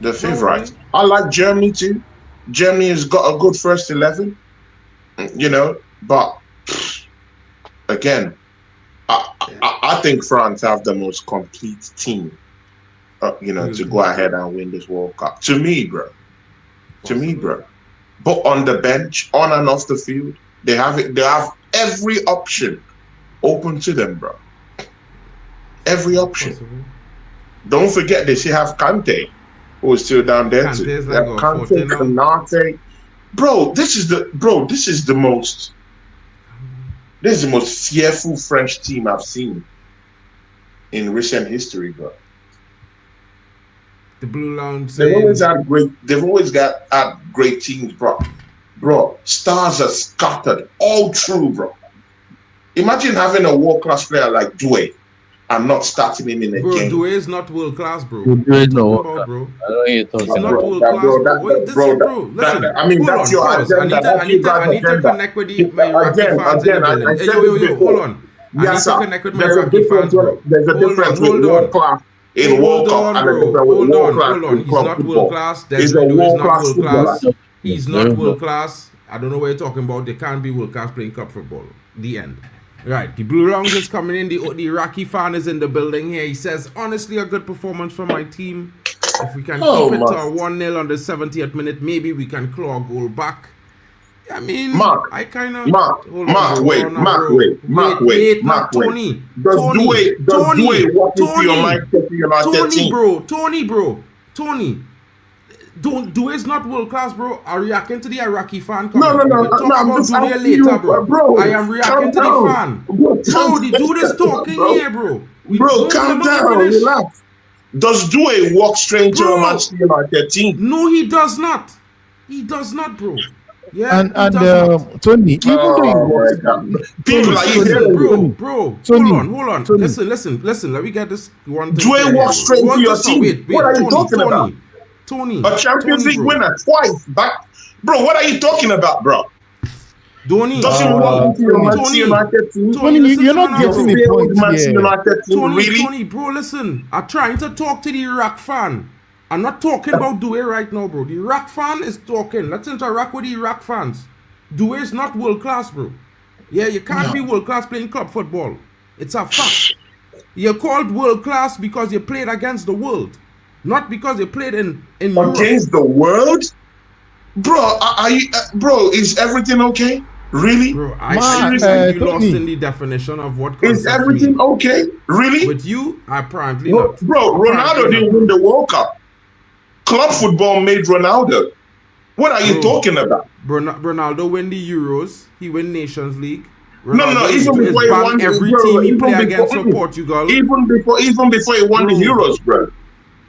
The favourites. I like Germany too. Germany has got a good first 11, you know, but again, I think France have the most complete team, you know, to go ahead and win this World Cup. To me, bro. To me, bro. But on the bench, on and off the field, they have it. They have every option open to them, bro. Every option. Possible. Don't forget they still have Kante, who is still down there too. Like Kante, Konate. Bro, this is the most fearful French team I've seen in recent history, bro. The Blue Lounge. They've always had great teams, bro. Bro, stars are scattered all through, bro. Imagine having a world-class player like Doué and not starting him in a game. Doué is not world-class, bro. Doué is not world-class, bro. I know you're talking about. He's not world-class, bro. Listen, I mean, that's your agenda. I need to connect with my Iraqi fans in the building. Hold on. I need to connect with my Iraqi fans, bro. There's a difference with world-class in World Cup and a difference with world-class in club football. He's a world-class footballer. He's not world-class. I don't know what you're talking about. They can't be world-class playing cup football. The end. Right, the Blue Lounge is coming in. The Iraqi fan is in the building here. He says, honestly, a good performance from my team. If we can keep it to a 1-0 on the 70th minute, maybe we can claw a goal back. I mean, I kind of... wait. Tony. Does Doué walk into your Manchester United team? Tony. Doué's not world class, bro. I'm reacting to the Iraqi fan. No. I'm just asking later, bro. I am reacting to the fan. Bro, the dude is talking here, bro. Calm down, relax. Does Doué walk straight to a Manchester United team? No, he does not. He does not, bro. Yeah, and Tony, even though people are hearing, bro. Hold on. Listen. Let me get this one. Doué walks straight to your team. What are you talking about? Tony, a Champions League winner twice back, bro. What are you talking about, bro? Donny. Doesn't want to see a Manchester United team. Tony, listen you're to not me now, getting bro. the Failed point Manchester here. United team, really? Tony, bro, listen. I'm trying to talk to the Iraq fan. I'm not talking about Doué right now, bro. The Iraq fan is talking. Let's interact with the Iraq fans. Doué is not world class, bro. Yeah, you can't be world class playing club football. It's a fact. You're called world class because you played against the world, not because you played in Europe. Against the world? Bro, bro, is everything okay? Really? Bro, I Man, seriously you lost Tony. in the definition of what Is concept everything mean. okay? Really? With you, apparently Bro, not. Ronaldo Apparently didn't not. win the World Cup. Club football made Ronaldo. What are you talking about? Ronaldo win the Euros. He win Nations League. No, Ronaldo even is before he bang won every bro, team he even play before- against for Portugal. Even before he won the Bro. Euros, bro.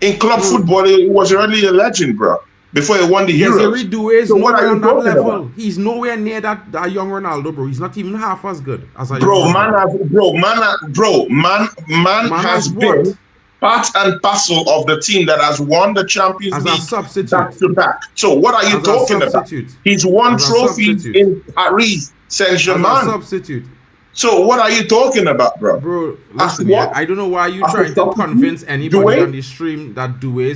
In club football, he was already a legend, bro. Before he won the Euros. Desiree Doué is So what nowhere are you on that talking level. about? He's nowhere near that young Ronaldo, bro. He's not even half as good as a Bro, young man Ronaldo. has has been what? part and parcel of the team that has won the Champions As a League substitute. back to back. So what are you As a talking about? substitute. He's won As a trophies substitute. in Paris As a Saint-Germain. substitute. So what are you talking about, bro? Bro, As listen, what? I don't know why you As a trying to substitute? convince anybody Doué? on the stream that Doué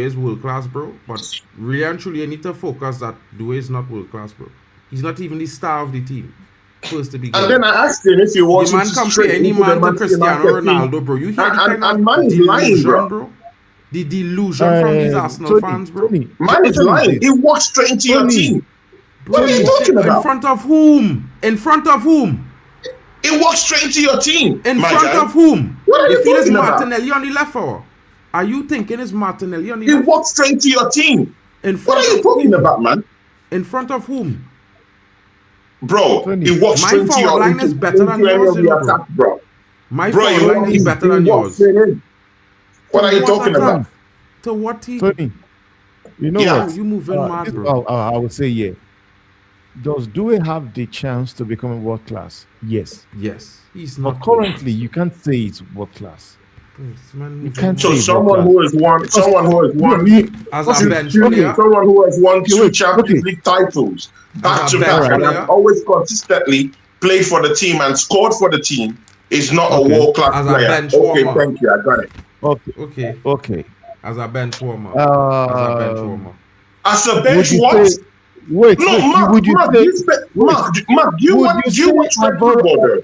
is world class, bro. But really and truly, you need to focus that Doué is not world class, bro. He's not even the star of the team. First to begin. And then I asked him if he wants The man to compare straight any into the man to Manchester Cristiano United team. Ronaldo, bro. You hear the And kind man of is lying, delusion, bro. The delusion from these Arsenal fans, bro. Man is lying. He walked straight into your Tony. team. Bro, What are you talking in about? front of whom? In front of whom? He walked straight into your team. In my front guy. of whom? What are you If it is talking about? Martinelli on the left, for? Are you thinking it's Martinelli on the He left? walked straight into your team. In What front are you of talking whom? about, man? In front of whom? Bro, Tony. he walked My straight into forward your line is better than into any yours, of you the know, bro. attack, bro. My Bro, forward line is better than walked yours. straight in. What are you What talking attack? about? To what team? Tony, you know Yeah. what? You moving mad, This- bro. I would say, yeah. Does Doué have the chance to become a world class? Yes. Yes, he's But not. currently, you can't say it's world class. This man You moving can't mad. So say someone world who has won, someone who has won, As a bench excuse me, player, someone who has won two wait, Champions okay. League titles back As to a back bench and player. has always consistently played for the team and scored for the team is not Okay. a world class As a player. bench Okay, warmer. thank you. I got it. Okay. okay, Okay. as a bench warmer. As a bench warmer. As a Would bench, you what? say? Wait. No, wait. Mark, Would you Mark, say? you spe- Mark, Mark, do you would watch? you Do you say watch French Alvaro- football, though?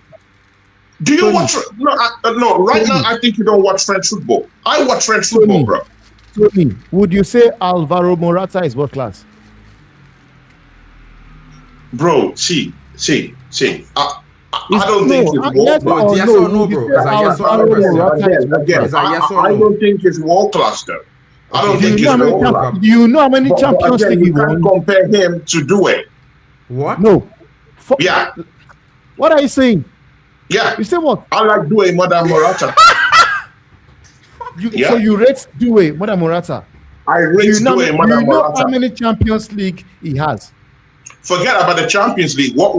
Do you Tony. watch? No, no. Right Tony. now, I think you don't watch French football. I watch French Tony. football, bro. Tony, would you say Alvaro Morata is world class? Bro, see. I don't think it's yes world But yes or no, bro? Is a yes or no question? Again, Is a yes or I no? don't think it's world class, though. I don't Okay, think Do it's you know world how class. many, do you know how many But Champions again, League he you can't won? compare him to Doué. What? No. Yeah, What are you saying? yeah. You say what? I like Doué more than Morata. Yeah. So you rate Doué more than Morata? I Do rate you know, Doué more do you than know how Morata. many Champions League he has? Forget about the Champions League. What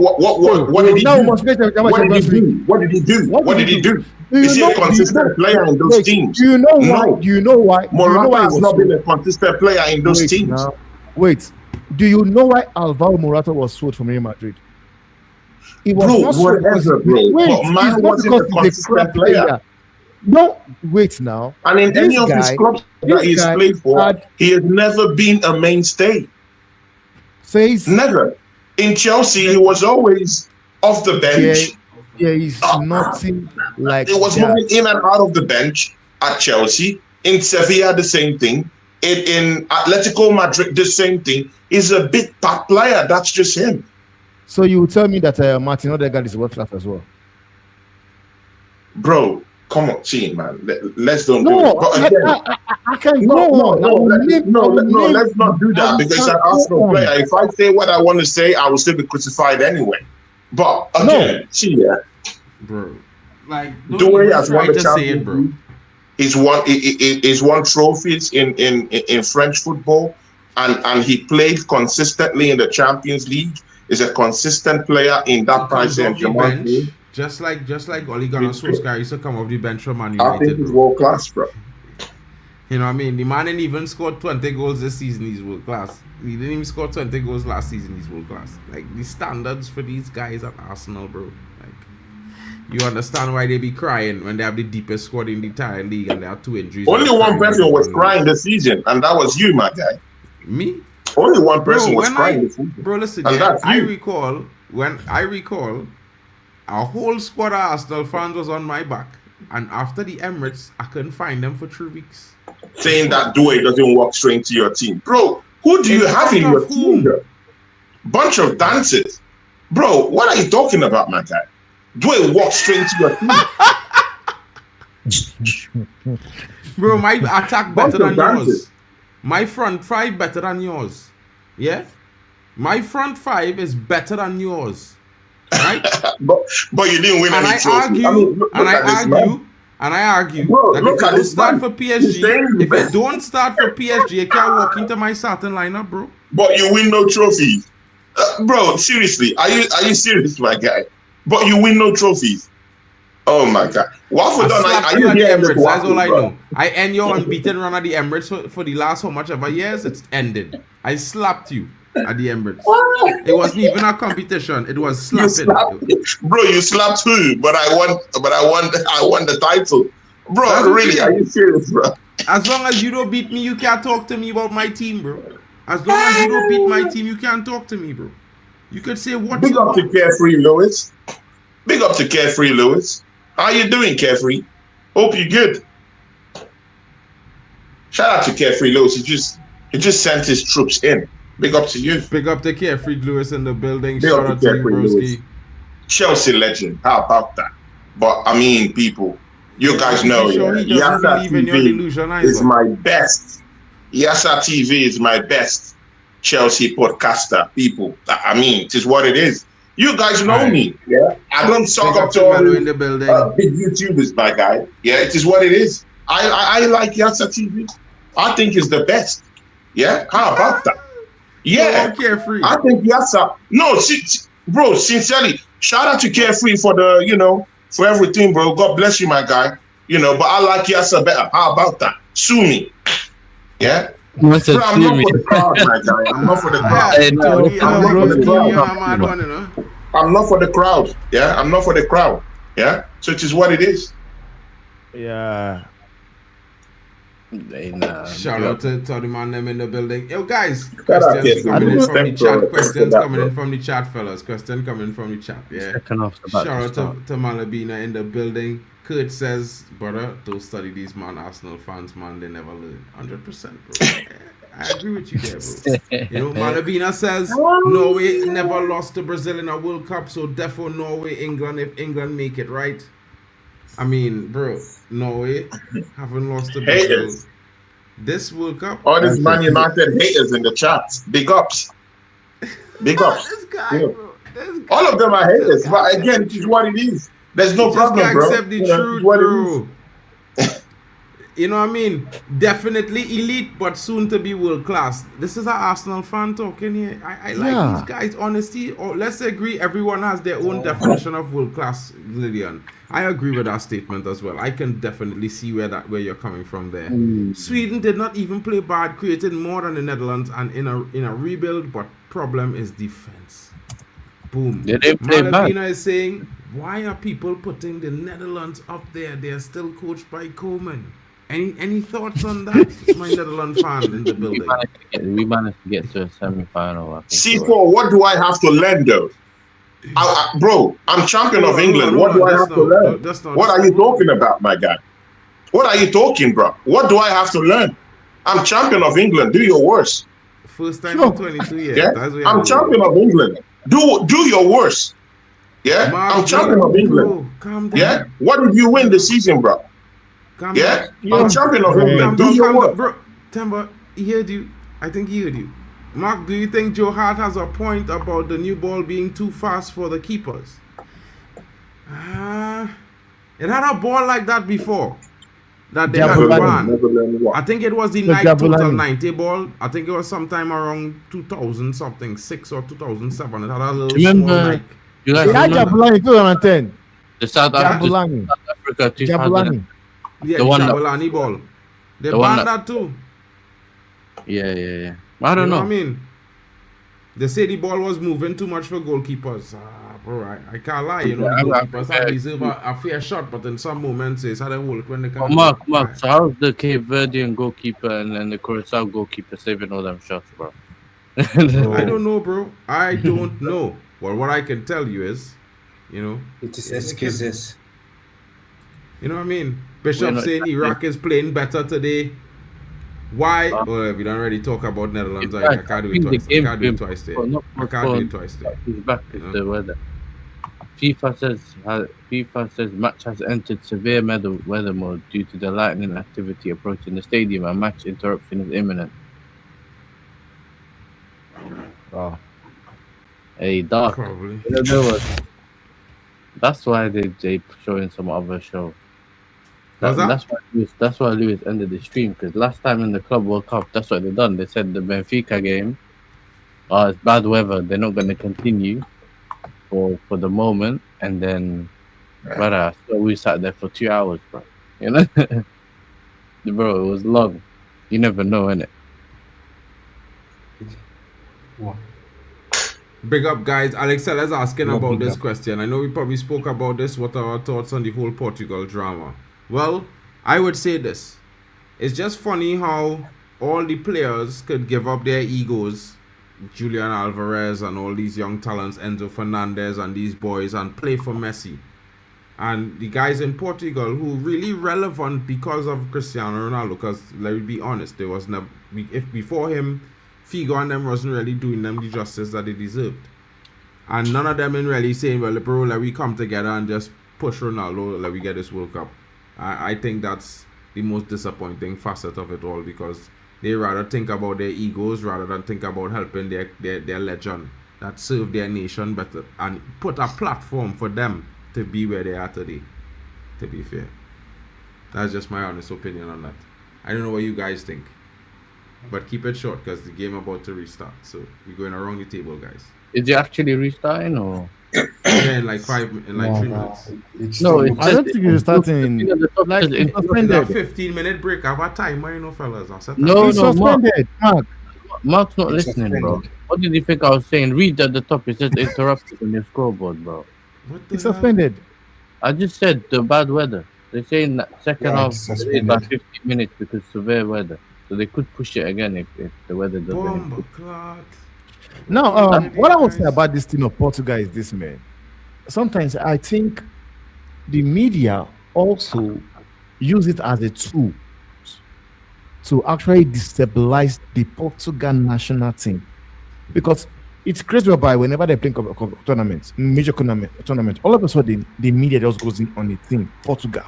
did he Now we do? must get the What did he Champions League. do? What did he do? What did he do? Do you Is he know- a consistent do you know- player in those wait, teams? Do you know why? No. Do you know why? Do you know Morata why he has was not so- been a consistent player in those Wait teams. now. Wait. Do you know why Alvaro Morata was sold from Real Madrid? He was Bro, not sold whatever, because- bro. Wait, But man it's not wasn't a because he's consistent crap player. No, wait now. And in any This of his guy- clubs that this he's guy played for, had- he has never been a mainstay. Says Never. In Chelsea, he was always off the bench. there is nothing like He was that. moving in and out of the bench at Chelsea. In Sevilla, the same thing. In Atletico Madrid, the same thing. He's a big part player. That's just him. So you will tell me that Martin Odegaard is world class as well? Bro, come on, see, man. Let's don't do No, it. But again, I can no, go no, on. no, I will name- I will name- let's not do I that will because an go Arsenal on. player, if I say what I want to say, I will still be crucified anyway. But again, see, yeah, Bro. Like, Doué has won the to say it, Champions bro. League. He's won trophies in French football, and he played consistently in the Champions League. Is a consistent player in that He Paris comes off the Saint-Germain bench, team. just like Ole Gunnar Solskjaer used to come off the bench from Man I think United, he's bro. world class, bro. You know what I mean? The man didn't even score 20 goals this season. He's world class. He didn't even score 20 goals last season. He's world class. Like, the standards for these guys at Arsenal, bro. Like, you understand why they be crying when they have the deepest squad in the entire league and there are 2 injuries. Only one person was crying this season, and that was you, my guy. Me? Only one person was crying this season. Bro, listen, And yeah, that's I you. recall a whole squad of Arsenal fans was on my back. And after the Emirates, I couldn't find them for 3 weeks. Saying that Dwayne doesn't walk straight to your team. Bro, who do you have in your team? Bro? Bunch of dancers. Bro, what are you talking about, my guy? Dwayne walks straight to your team. Bro, my attack better than dancers. yours. My front 5 better than yours. Yeah? My front 5 is better than yours. Right? but you didn't win And any I trophy. argue Bro, that look if at you don't this start man. for He's PSG, saying the if you best. don't start for PSG, you can't walk into my starting lineup, bro. But you win no trophies. Bro, seriously, are you serious, my guy? But you win no trophies. Oh my God. What I for slapped are you you at the hearing this Emirates, that's all I bro? know. I end your unbeaten run at the Emirates for the last how much ever years, it's ended. I slapped you at the Emirates. It wasn't even a competition, it was You slapping. slapped, bro, you slapped who? But I won the title. Bro, That's really? okay. Are you serious, bro? As long as you don't beat me, you can't talk to me about my team, bro. As long as you don't beat my team, you can't talk to me, bro. You could say what Big you up to want. Carefree Lewis. Big up to Carefree Lewis. How you doing, Carefree? Hope you're good. Shout out to Carefree Lewis. He just sent his troops in. Big up to you. Big up to Carefree Lewis in the building. Big Shout up to out to you, Carefree Lewis. broski. Chelsea legend. How about that? But I mean, people, you guys know, Sure he doesn't Yasser believe in your TV delusion is either. my best. Yasser TV is my best Chelsea podcaster. People, I mean, it is what it is. You guys know Right. me. Yeah, I don't talk Big up up to to all Melo in the the building. big YouTubers, my guy. Yeah, it is what it is. I like Yasser TV. I think it's the best. Yeah, how about that? Yeah, Oh, Carefree. I think Yasser. No, bro, sincerely, shout out to Carefree for for everything, bro. God bless you, my guy. But I like Yasser better. How about that? Sue me. Yeah. What's Bro, a I'm not for the crowd, my guy. I'm not for the crowd. Hey, no, Tony, I'm not for the Tony, crowd. I'm a mad one, you know. I'm not for the crowd. Yeah, I'm not for the crowd. Yeah. So it is what it is. Yeah. Shout out to the man them in the building. Yo, guys, out questions to coming in you. from the Thanks for- chat. thanks for Questions that, coming bro. in from the chat, fellas. Question coming from the chat. Yeah. Second off the bat. Shout out to Malabina in the building. Kurt says, brother, don't study these man Arsenal fans, man. They never learn. 100%, bro. Yeah, I agree with you there, bro. You know, Malabina says Norway never lost to Brazil in a World Cup, so therefore Norway, England, if England make it, right? I mean, bro, Norway haven't lost to Brazil Haters. this World Cup. All these Man United haters in the chat. Big ups. Big ups. This guy, Yeah. bro. This guy. All of them are haters. But again, it is what it is. There's no Just problem, gotta bro. accept the You know, truth, it's what it is. bro. You know what I mean? Definitely elite, but soon to be world class. This is an Arsenal fan talking here. I like Yeah. these guys' honesty. Or let's agree, everyone has their own definition of world class, Lillian. I agree with that statement as well. I can definitely see where you're coming from there. Sweden did not even play bad, created more than the Netherlands, and in a rebuild. But problem is defense. Boom. They didn't play bad. Malabina is saying, why are people putting the Netherlands up there? They're still coached by Coleman. Any thoughts on that? My Netherlands fan in the building. We managed to get to a semi-final. I think. C4, what do I have to learn though? Bro, I'm champion of England. What do I have to learn? What are you talking about, my guy? What are you talking, bro? What do I have to learn? I'm champion of England. Do your worst. First time in 22 years. Yeah, That's what I'm champion of England. Do your worst. Yeah, Mark, I'm champion of England. bro, calm down. Yeah, what did you win this season, bro? Calm Yeah, down. I'm champion of England. Calm Do down, your calm down. work. Bro, Temba, he heard you. I think he heard you. Mark, do you think Joe Hart has a point about the new ball being too fast for the keepers? It had a ball like that before. That they had Jabulani. banned. I think it was the The Nike Total Jabulani. 90 ball. I think it was sometime around 2000 something, 6 or 2007. It had a little Remember- small Nike. You guys They had remember Jabulani 2010. the South Jabulani. Africa 2000? Jabulani. Yeah, The the one that- Jabulani ball. They The one banned that- that too. Yeah. I don't You know know. what I mean? They say the ball was moving too much for goalkeepers. Bro, I can't lie. You know, the goalkeepers have deserve a fair shot, but in some moments, it's how they work when they Oh, can't. Mark. So how's the Cape Verdean goalkeeper and the Curacao goalkeeper saving all them shots, bro? I don't know, bro. I don't know. Well, what I can tell you is, you know, It is excuses. you know what I mean? We're Bishop not- saying Iraq is playing better today. Why? Well, we don't already talk about Netherlands. I can't do it twice. I can't do it twice there. I can't do it twice there. He's back You know? with the weather. FIFA says match has entered severe weather mode due to the lightning activity approaching the stadium and match interruption is imminent. Oh. Hey, dark. Probably. You know what? That's why they showing some other show. How's that? That's why Lewis ended the stream, because last time in the Club World Cup, that's what they done. They said the Benfica game, it's bad weather. They're not going to continue for the moment, and then, brother, so we sat there for 2 hours, bro. You know, bro, it was long. You never know, innit? Big up, guys. Alexella's asking No, about big this up. question. I know we probably spoke about this. What are our thoughts on the whole Portugal drama? Well, I would say this. It's just funny how all the players could give up their egos, Julian Alvarez and all these young talents, Enzo Fernandez and these boys, and play for Messi. And the guys in Portugal who really relevant because of Cristiano Ronaldo, because let me be honest, there was never, if before him, Figo and them wasn't really doing them the justice that they deserved. And none of them in really saying, well, bro, let we come together and just push Ronaldo, let we get this World Cup. I think that's the most disappointing facet of it all, because they rather think about their egos rather than think about helping their legend that serve their nation better and put a platform for them to be where they are today, to be fair. That's just my honest opinion on that. I don't know what you guys think, but keep it short because the game about to restart, so we're going around the table, guys. Is it actually restarting or? Yeah, in like 3 minutes. No, it's I don't think it's starting. Like, it's It's a suspended. 15-minute break. I have a timer, you know, fellas. I'll set No, It's no, Mark. suspended. Mark. Mark's not It's listening, bro. suspended. What did you think I was saying? Read at the top. It says interrupted on your scoreboard, bro. What the It's hell? suspended. I just said the bad weather. They're saying that second Yeah, half it's delayed suspended. by 15 minutes because severe weather. So they could push it again if the weather doesn't. Bomb clot. Now, what I would say about this thing of Portugal is this, man. Sometimes I think the media also use it as a tool to actually destabilize the Portugal national team, because it's crazy whereby whenever they play tournaments, major tournament, all of a sudden the media just goes in on the thing. Portugal.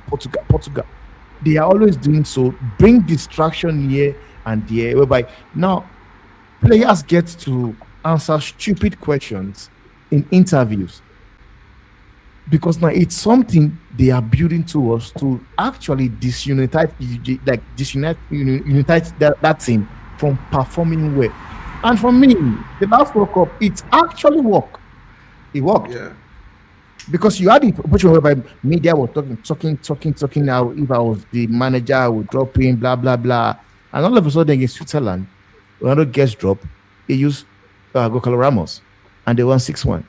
They are always doing so, bring distraction here and there, whereby now players get to answer stupid questions in interviews, because now it's something they are building towards to actually unite that team from performing well. And for me, the last World Cup, it actually worked. It worked. Yeah. Because you had the opportunity whereby media were talking now. If I was the manager, I would drop in, blah, blah, blah. And all of a sudden against Switzerland, when another guest dropped, he used Gonçalo Ramos and they won 6-1.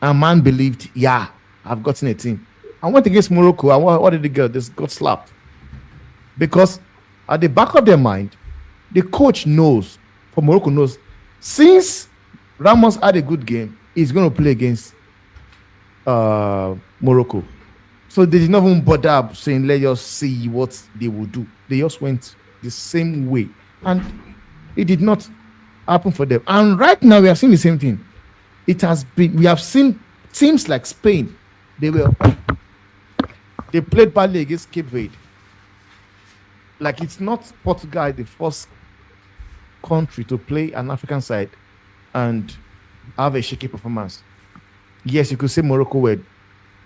A man believed, yeah, I've gotten a team. I went against Morocco, and what did they get? They got slapped. Because at the back of their mind, the coach knows, for Morocco knows, since Ramos had a good game, he's going to play against Morocco. So they did not even bother saying, let's just see what they will do. They just went the same way. And it did not happen for them. And right now, we are seeing the same thing. We have seen teams like Spain. They played badly against Cape Verde. Like, it's not Portugal, the first country to play an African side and have a shaky performance. Yes, you could say Morocco were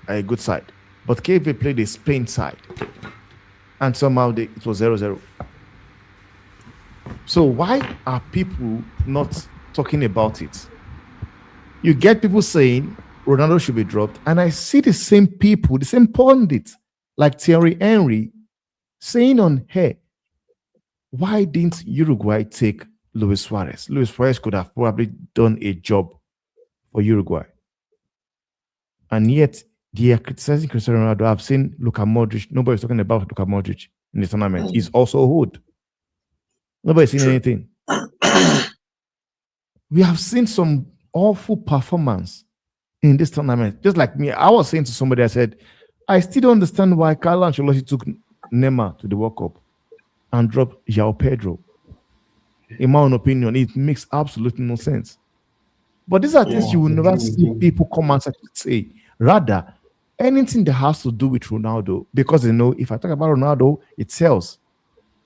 a good side, but Cape Verde played a Spain side, and somehow it was 0-0. So why are people not talking about it? You get people saying Ronaldo should be dropped, and I see the same people, the same pundits like Thierry Henry saying on here why didn't Uruguay take Luis Suarez? Luis Suarez could have probably done a job for Uruguay. And yet, they are criticizing Cristiano Ronaldo. I've seen Luka Modric. Nobody's talking about Luka Modric in the tournament. He's also old. Nobody's seen anything. We have seen some awful performance in this tournament. Just like me, I was saying to somebody, I said, I still don't understand why Carlo Ancelotti took Neymar to the World Cup and dropped João Pedro. In my own opinion, it makes absolutely no sense. But these are things you will never see people come and say. Rather, anything that has to do with Ronaldo, because they know if I talk about Ronaldo, it sells.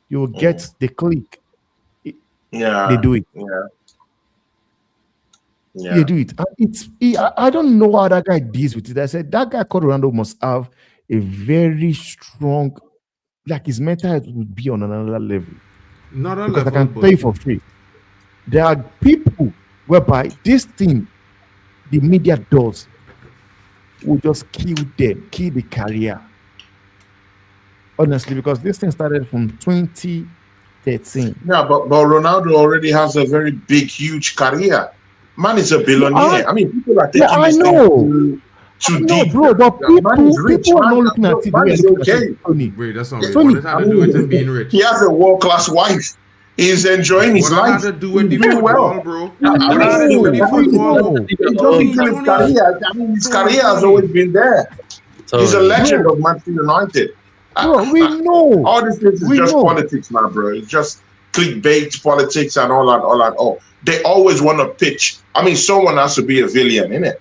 You will get the click. They do it. They do it. And I don't know how that guy deals with it. I said that guy called Ronaldo must have a very strong, like his mental health would be on another level. Not a because level, I can pay for free. There are people whereby this thing, the media does, will just kill them, kill the career. Honestly, because this thing started from 2013. Yeah, but Ronaldo already has a very big, huge career. Man is a billionaire. I mean, people are taking this thing too deep. Bro, but man is rich. people are not looking at it. Man is okay. Wait, that's not right. Tony, What does that have to do with him being rich? He has a world-class wife. He's enjoying his What life. does that have to do with the Doing football, well. bro? What does that have to do with the football? His career has always been there. He's a legend of Manchester United. Bro, we know. All this is just politics, man, bro. It's just clickbait politics and all. They always want to pitch. I mean, someone has to be a villain, innit?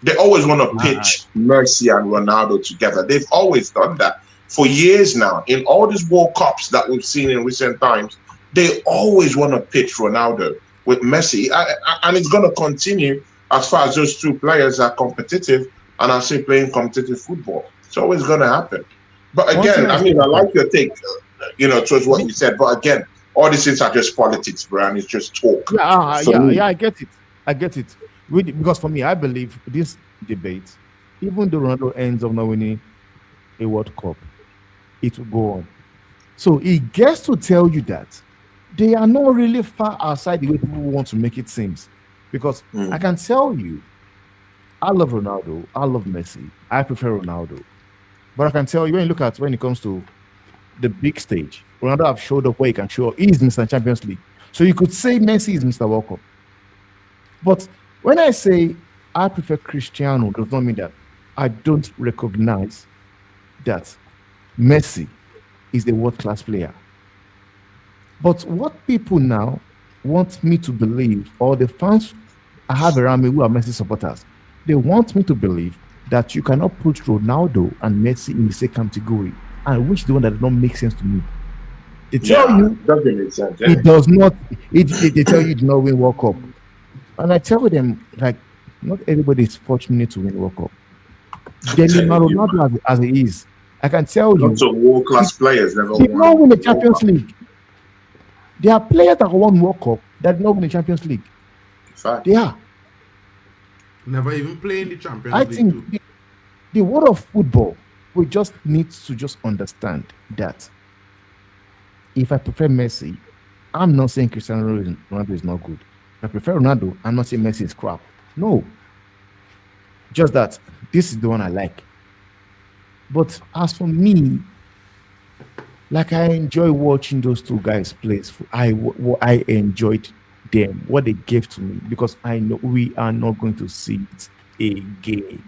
They always want to pitch Messi and Ronaldo together. They've always done that for years now. In all these World Cups that we've seen in recent times, they always want to pitch Ronaldo with Messi. And it's going to continue as far as those two players are competitive and are still playing competitive football. It's always going to happen. But again, I mean, I like your take, towards what you said. But again, all these things are just politics, bro, and it's just talk. Yeah, I get it. Because for me, I believe this debate, even though Ronaldo ends up not winning a World Cup, it will go on. So he gets to tell you that they are not really far outside the way people want to make it seem. Because I can tell you, I love Ronaldo, I love Messi, I prefer Ronaldo. But I can tell you, when it comes to the big stage, Ronaldo have showed up where he can show up. He is Mr. Champions League. So you could say Messi is Mr. World Cup. But when I say I prefer Cristiano, does not mean that I don't recognize that Messi is a world-class player. But what people now want me to believe, or the fans I have around me who are Messi supporters, they want me to believe that you cannot put Ronaldo and Messi in the same category, and which the one that does not make sense to me. They tell you doesn't make sense. It does not. They tell you you do not win World Cup, and I tell them like, not everybody is fortunate to win World Cup. Ronaldo as he is, I can tell you, lots of world-class players never won the Champions League. There are players that won World Cup that did not win the Champions League. Fact. They are. Never even playing the Champions I League. think the world of football, we just need to just understand that if I prefer Messi, I'm not saying Cristiano Ronaldo is not good. If I prefer Ronaldo, I'm not saying Messi is crap. No. Just that this is the one I like. But as for me, like I enjoy watching those two guys play. I enjoyed them, what they gave to me, because I know we are not going to see it again.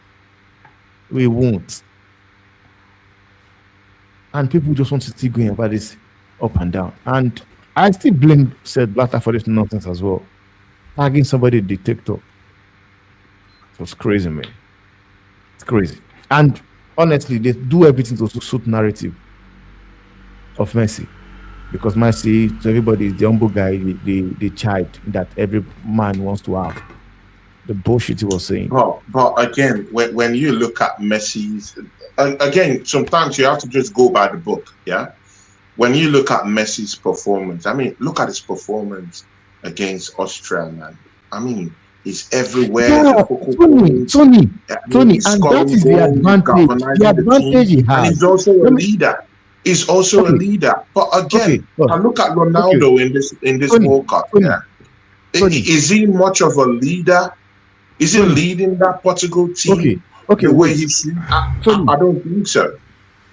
We won't. And people just want to still going about this up and down. And I still blame Seth Blatter for this nonsense as well. Tagging somebody the TikTok. It was crazy, man. It's crazy. And honestly, they do everything to suit narrative of Messi. Because Messi, to everybody, is the humble guy, the child that every man wants to have. The bullshit he was saying. But again, when you look at Messi's, again, sometimes you have to just go by the book, yeah? When you look at Messi's performance, I mean, look at his performance against Austria, man. I mean, he's everywhere. Yeah, Tony, and that is the advantage. The advantage he has. And he's also a leader. is also a leader. But again, I look at Ronaldo in this Tony, World Cup. Tony, Yeah, Tony. is he much of a leader? Is he leading that Portugal team Okay, the way wait. he should? I don't think so.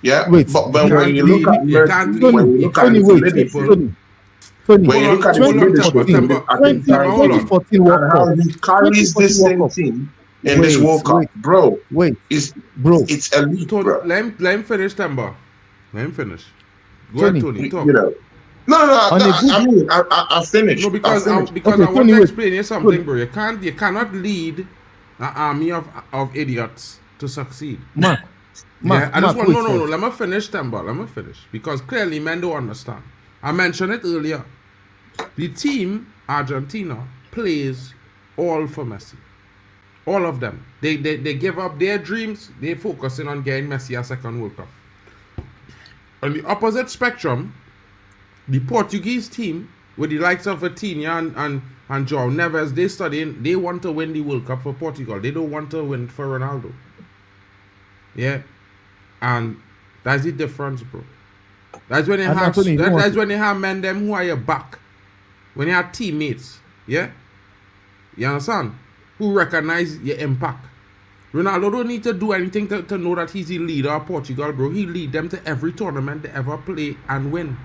Yeah, Wait, but when you look at Tony, his Tony, leadership, Tony, when you look at his leadership in this 2014 World and how Cup, he carries this 2014 same World Cup. team in this World Cup, bro, bro, it's elite, bro. Let him finish, Temba. Let him finish. Go Tony, ahead, Tony. Talk. You know, I finished. No, because I want to explain you something, bro. You cannot lead an army of idiots to succeed. Mark, Let me finish, Temba. Let me finish. Because clearly men don't understand. I mentioned it earlier. The team, Argentina, plays all for Messi. All of them. They give up their dreams. They're focusing on getting Messi a second World Cup. On the opposite spectrum, the Portuguese team, with the likes of Vitinha and João Neves, they want to win the World Cup for Portugal. They don't want to win for Ronaldo. Yeah? And that's the difference, bro. That's when they have men them who are your back. When you have teammates. Yeah? You understand? Who recognize your impact. Ronaldo don't need to do anything to know that he's the leader of Portugal, bro. He lead them to every tournament they ever play and win.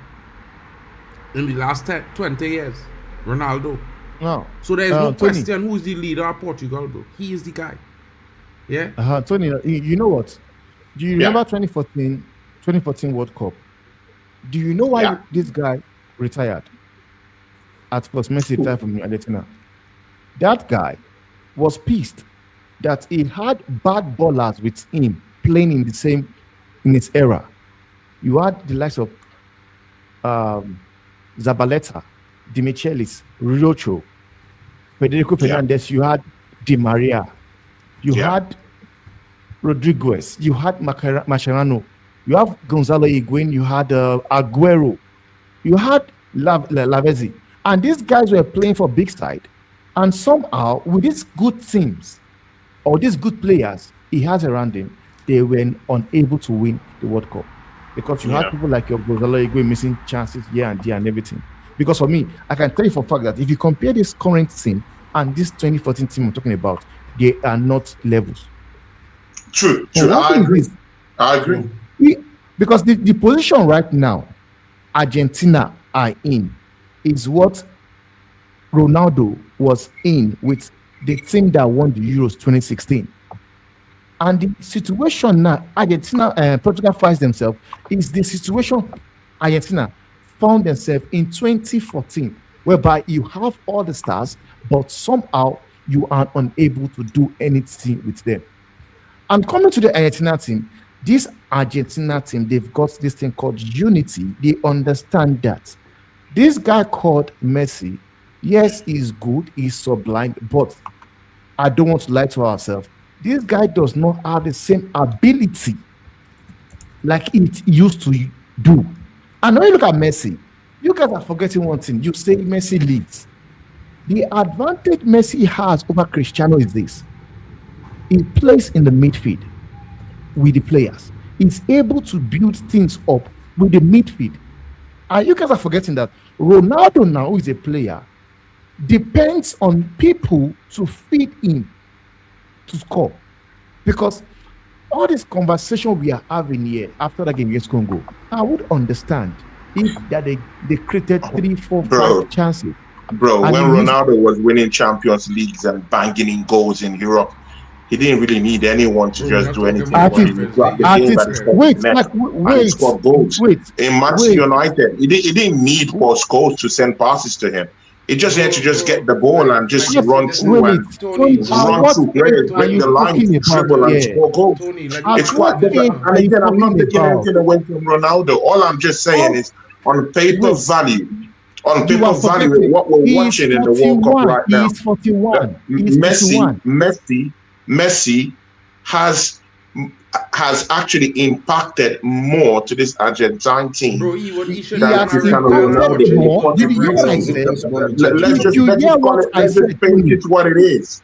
In the last 20 years. Ronaldo. No. So there is no Tony, question who's the leader of Portugal, bro. He is the guy. Yeah? Tony, you know what? Do you remember 2014 World Cup? Do you know why this guy retired? At first, Messi retired from Argentina. That guy was pissed that he had bad ballers with him playing in his era. You had the likes of Zabaleta, Dimichelis, Rocho, Federico Fernandez. You had Di Maria. You had Rodriguez. You had Mascherano. You have Gonzalo Higuain. You had Aguero. You had Lavezzi. And these guys were playing for big side. And somehow, with these good teams, or these good players he has around him, they were unable to win the World Cup. Because you had people like your Gonzalo Higuain missing chances here and there and everything. Because for me, I can tell you for a fact that if you compare this current team and this 2014 team I'm talking about, they are not levels. True. I agree. Because the position right now Argentina are in is what Ronaldo was in with the team that won the Euros 2016. And the situation now Argentina Portugal finds themselves is the situation Argentina found themselves in 2014, whereby you have all the stars, but somehow you are unable to do anything with them. And coming to the Argentina team, this Argentina team, they've got this thing called unity. They understand that this guy called Messi, yes, he's good, he's sublime, but I don't want to lie to ourselves. This guy does not have the same ability like it used to do. And when you look at Messi, you guys are forgetting one thing. You say Messi leads. The advantage Messi has over Cristiano is this. He plays in the midfield with the players. He's able to build things up with the midfield. And you guys are forgetting that Ronaldo now, who is a player, depends on people to feed in to score. Because all this conversation we are having here after that game against Congo, I would understand if that they created 3, 4, 5 chances. Bro, when Ronaldo was winning Champions Leagues and banging in goals in Europe, he didn't really need anyone to just do anything. Wait. In Manchester United, he didn't need Scholes to send passes to him. He just had to just get the ball and just run through run through players, break the line, dribble and score goals. It's quite different. And again, I'm not taking anything away from Ronaldo. All I'm just saying is, on paper value, what we're watching in the World Cup right now, he's 41. Messi has actually impacted more to this Argentine team. Bro, he should than Cristiano Ronaldo. Let's just paint it what it is.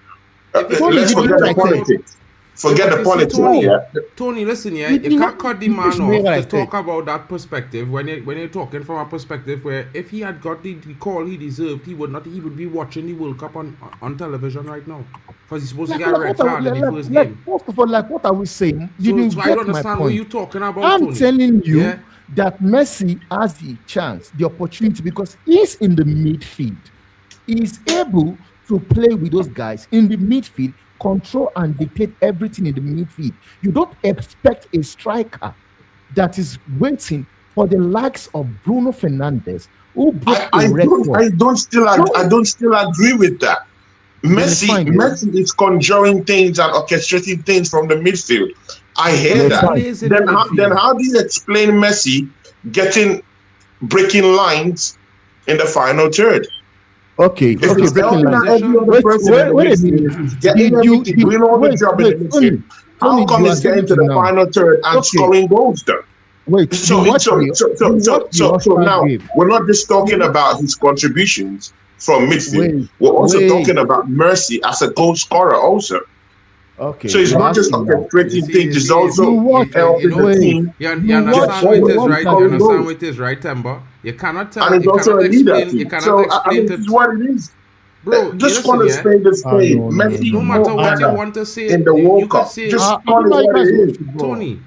Let's forget the politics. Forget but the you see, politics. Tony, Yeah. Tony, listen, yeah, You you know, can't cut the you man just made what I off to talk said. about that perspective when you're talking from a perspective where if he had got the call he deserved, he would be watching the World Cup on television right now. Because he's supposed to get a red card in the first game. First of all, like what are we saying? You So didn't I get don't my understand what point. you're talking about, I'm Tony. telling you Yeah. that Messi has the chance, the opportunity, because he's in the midfield. He's able to play with those guys in the midfield, control and dictate everything in the midfield. You don't expect a striker that is waiting for the likes of Bruno Fernandes, who broke I a record. don't still agree with that. Messi is conjuring things and orchestrating things from the midfield. I hear that. Then how do you explain Messi breaking lines in the final third? Okay, If it's breaking helping lines. every other person in the Wait a midfield, minute. is getting everything, doing all the job in the midfield, how come he's getting to the final third and scoring goals though? Wait, So now we're not just talking about his contributions from midfield. We're also talking about Messi as a goal scorer also. Okay. So it's not just orchestrating things; it's also helping the team. You understand what it is, right? You understand what it is, right, Temba? You cannot tell. And it's also a leader. So I mean, to this is what it is. Bro, just call a spade a spade. Messi, no matter what you want to say in the World Cup, just call it what it is. Tony,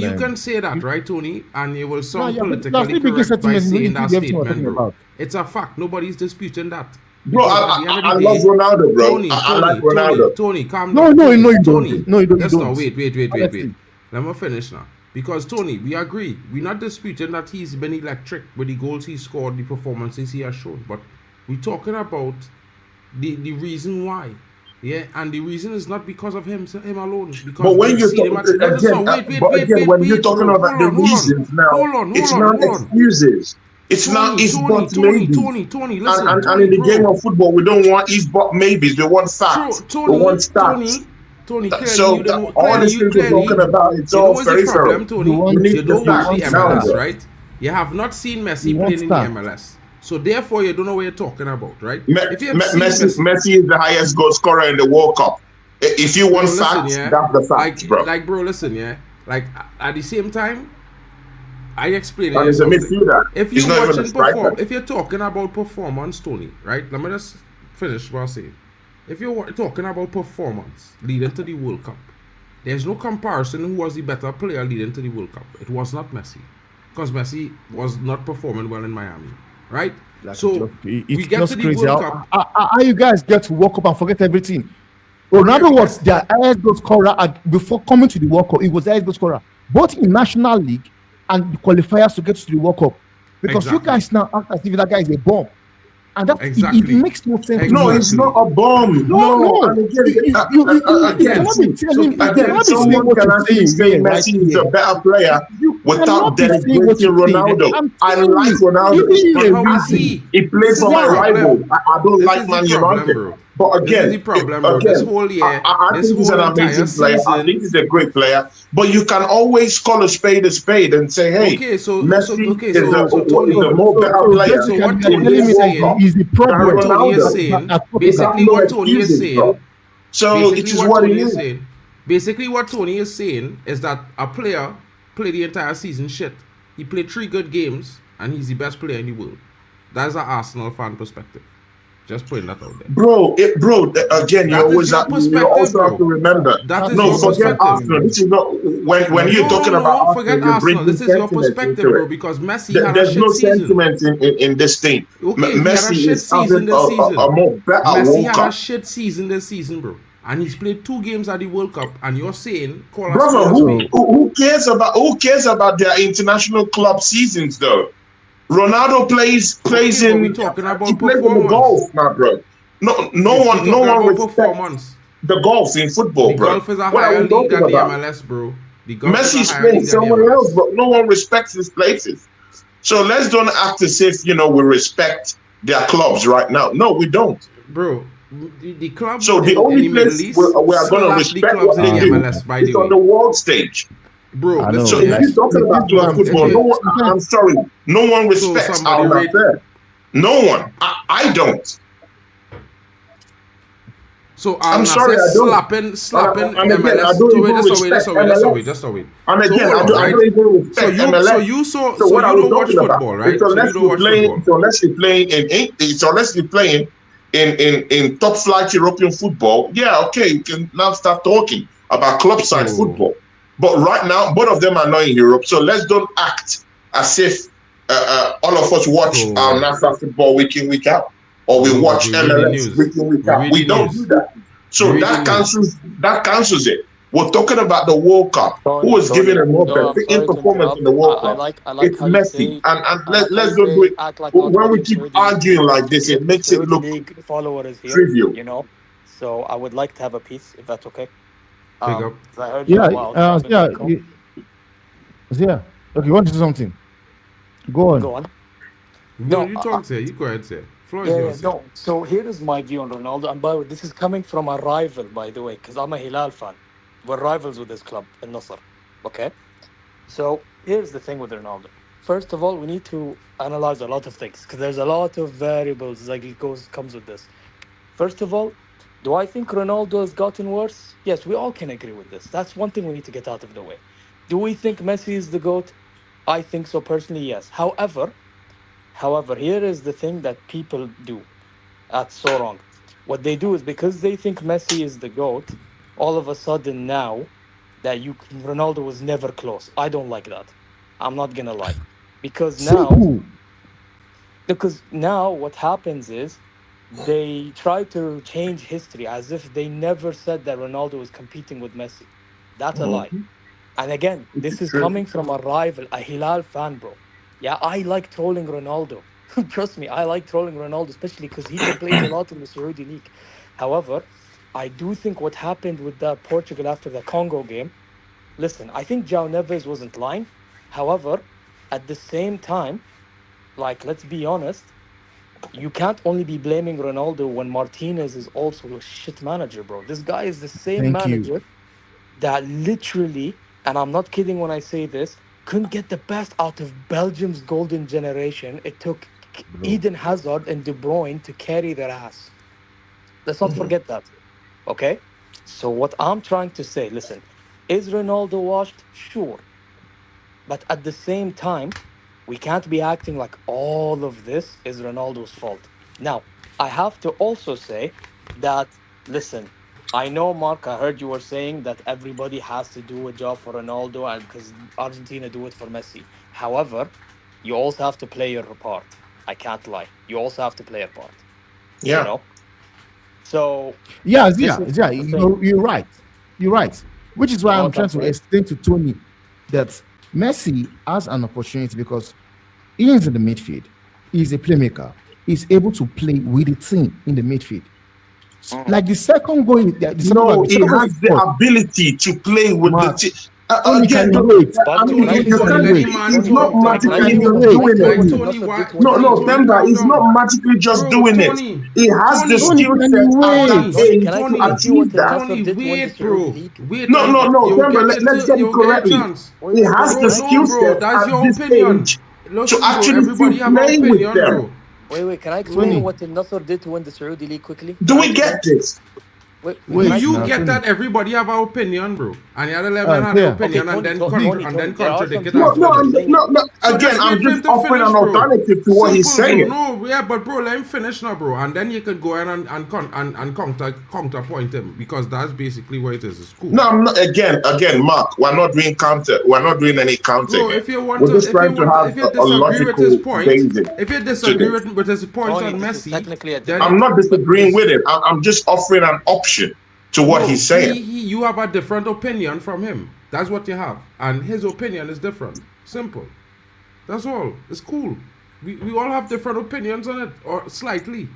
you can say that, right, Tony? And you will sound politically correct by saying that statement, bro. It's a fact. Nobody's disputing that. Bro, I love Ronaldo, bro. I like Ronaldo. Tony, calm down. No, you Tony, don't. No, you don't. Wait. Let me finish now. Because, Tony, we agree. We're not disputing that he's been electric with the goals he scored, the performances he has shown. But we're talking about the reason why. Yeah, and the reason is not because of him alone. Because but when you're talking when you're talking about the reasons now, it's not excuses. It's not if but maybe. Tony, listen. And in the game of football, we don't want if but maybes. We want facts. We want stats. Tony, so all these things we're talking about, it's all very fair. Tony, you don't watch the MLS, right? You have not seen Messi playing in the MLS. So therefore, you don't know what you're talking about, right? Messi is the highest goal scorer in the World Cup. If you want facts, that's the facts, bro. Like, bro, listen, yeah. Like at the same time, I explain it. He's a midfielder. If you're talking about performance, Tony, right? Let me just finish what I'm saying. If you're talking about performance leading to the World Cup, there's no comparison who was the better player leading to the World Cup. It was not Messi, because Messi was not performing well in Miami, right? So we get to the World Cup. How you guys get to World Cup and forget everything? Ronaldo was the highest goal scorer before coming to the World Cup. He was the highest goal scorer, both in National League and the qualifiers to get to the World Cup. Because you guys now act as if that guy is a bomb. And that it makes no sense. No, it's not a bomb. No. Someone can actually say Messi is a better player without denigrating Ronaldo. I like Ronaldo. He plays for my rival. I don't like Man United. But again, this is the problem, bro. This whole year, I think he's an amazing player. I think he's a great player. But you can always call a spade and say, hey, Messi is a more better player. So what Tony is saying is the problem. Tony is saying, basically what Tony is saying, so it is what it is. Basically what Tony is saying is that a player played the entire season shit. He played 3 good games and he's the best player in the world. That's an Arsenal fan perspective. Just putting that out there. Bro, again, you also have to remember. Forget Arsenal. This is not when you're talking about Arsenal. Forget Arsenal. This is your perspective, bro, because Messi had a shit season. There's no sentiment in this thing. Okay, Messi is having a more better Messi had World a shit season this season, bro. And he's played 2 games at the World Cup, and you're saying, brother, who cares about their international club seasons though? Ronaldo plays in. We're talking about he plays in the golf, my bro. No one respects the golf in football, the bro. Golf is a higher league than the MLS, bro. Messi's playing somewhere else, but no one respects his places. So let's don't act as if we respect their clubs right now. No, we don't, bro. The clubs. So the only place we are going to respect what they do is on the world stage. Bro, so if you're talking about football, I'm sorry, no one respects our affair. No one. I don't. So I'm sorry, I don't. slapping And again, I MLS. don't So even respect MLS. just wait. And So again, hold I on, don't right? even respect MLS. So what you are we don't watch talking about? football, right? It's So you unless don't you're watch playing. football. It's unless you're playing in top flight European football. Yeah, okay, you can now start talking about club side So- football. But right now, both of them are not in Europe. So let's don't act as if all of us watch So- our national football week in, week out, or we No, watch but we read the MLS news. week in, week We out. read We the don't news. do that. So We read that the news. cancels it. We're talking about the World Cup. Tony, Who was giving a more I'm sorry befitting to performance interrupt. in the World I Cup? like It's how you Messi. say, And I like how let's you don't do say, it. act like When we in keep Saudi League, arguing like this, it the makes it Saudi look League follower is here, trivial. you know. So I would like to have a piece, if that's okay. Big up. 'Cause I heard you Yeah, while having yeah, a call. yeah. Okay, you want to do something? Go on. Go on. No, No, you talk, say. You go ahead, say. Floor is Yeah, yours, say. no. So here is my view on Ronaldo, and by the way, this is coming from a rival, by the way, because I'm a Hilal fan. We're rivals with this club, Al Nasser. Okay. So here's the thing with Ronaldo. First of all, we need to analyze a lot of things because there's a lot of variables like it comes with this. First of all, do I think Ronaldo has gotten worse? Yes, we all can agree with this. That's one thing we need to get out of the way. Do we think Messi is the GOAT? I think so personally, yes. However, here is the thing that people do. That's so wrong. What they do is because they think Messi is the GOAT, all of a sudden now that Ronaldo was never close. I don't like that. I'm not gonna lie. Because now what happens is they try to change history as if they never said that Ronaldo was competing with Messi. That's a lie. And again, this is coming from a rival, a Hilal fan, bro. Yeah, I like trolling Ronaldo. Trust me, I like trolling Ronaldo, especially because he complains a lot in the Saudi League. However, I do think what happened with the Portugal after the Congo game, listen, I think João Neves wasn't lying. However, at the same time, like, let's be honest, you can't only be blaming Ronaldo when Martinez is also a shit manager, bro. This guy is the same Thank you. manager that literally, and I'm not kidding when I say this, couldn't get the best out of Belgium's golden generation. It took Eden Hazard and De Bruyne to carry their ass. Let's not forget that. Okay? So what I'm trying to say, listen, is Ronaldo washed? Sure. But at the same time, we can't be acting like all of this is Ronaldo's fault. Now, I have to also say that, listen, I know, Mark, I heard you were saying that everybody has to do a job for Ronaldo and because Argentina do it for Messi. However, you also have to play your part. I can't lie. You also have to play a part. Yeah. You know? So, Yeah, this is the thing. you're right. You're right. Which is why Oh, I'm trying that's to right. explain to Tony that Messi has an opportunity because he is in the midfield. He's a playmaker. He's able to play with the team in the midfield. Like the second goal, No, he has the ability to play with the Mark, team. Tony, Again, can you wait? I mean, Can I you say can't, something? he's not Can I magically say just what doing Tony it. Nasser did to No, Ronaldo? Demba, he's not magically just Bro, doing Tony, it. He has the Tony, skill can set you at that wait? Tony, age can I to tell you what achieve that. Nasser Tony, did to win the wait, Saudi bro. League? Wait, No, you'll Demba, get let's get it you'll get a correctly. chance. He has Bro, the no, skill bro, set that's at your this opinion. age Listen, to bro, actually everybody still have an play with opinion, them. bro. Wait, can I explain Tony. what Nasser did to win the Saudi League quickly? Do Can I we explain? get this? Wait, Wait, can I Do you now, get Tony. that everybody have an opinion, bro? And the other 11 have yeah. an opinion Okay, and then Tony, contradict there are some it things No, what afterwards. you're saying. So Again, just I'm wait for him just to offering finish, an bro. alternative to what he's Simple, saying. bro. No, yeah, but bro, let him finish now, bro. And then you could go in and counterpoint him because that's basically what it is. It's cool. No, I'm not. Again, Mark. We're not doing counter. We're not doing any counter. Bro, here. if you want We're to, just trying to have if you a disagree with his logical point, basis. if you to disagree this. with his points Tony, on this is Messi, technically a then I'm not disagreeing but with it. I'm just offering an option to what no, he's saying. you have a different opinion from him. That's what you have, and his opinion is different. Simple. That's all. It's cool. We all have different opinions on it, or slightly,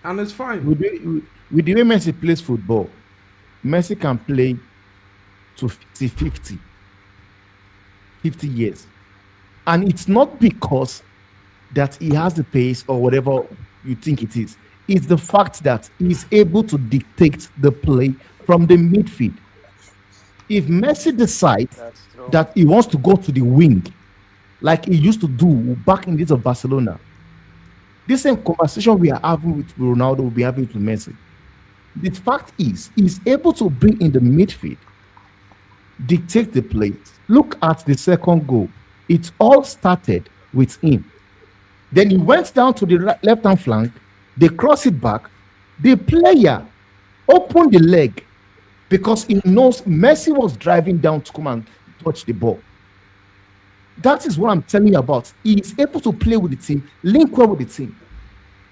and it's fine. With the way Messi plays football, Messi can play to 50 years. And it's not because that he has the pace or whatever you think it is. It's the fact that he's able to dictate the play from the midfield. If Messi decides That's true. that he wants to go to the wing, like he used to do back in the days of Barcelona, this same conversation we are having with Ronaldo will be having with Messi. The fact is, he's able to be in the midfield, dictate the play. Look at the second goal. It all started with him. Then he went down to the left-hand flank. They cross it back. The player opened the leg because he knows Messi was driving down to come and touch the ball. That is what I'm telling you about. He is able to play with the team, link well with the team.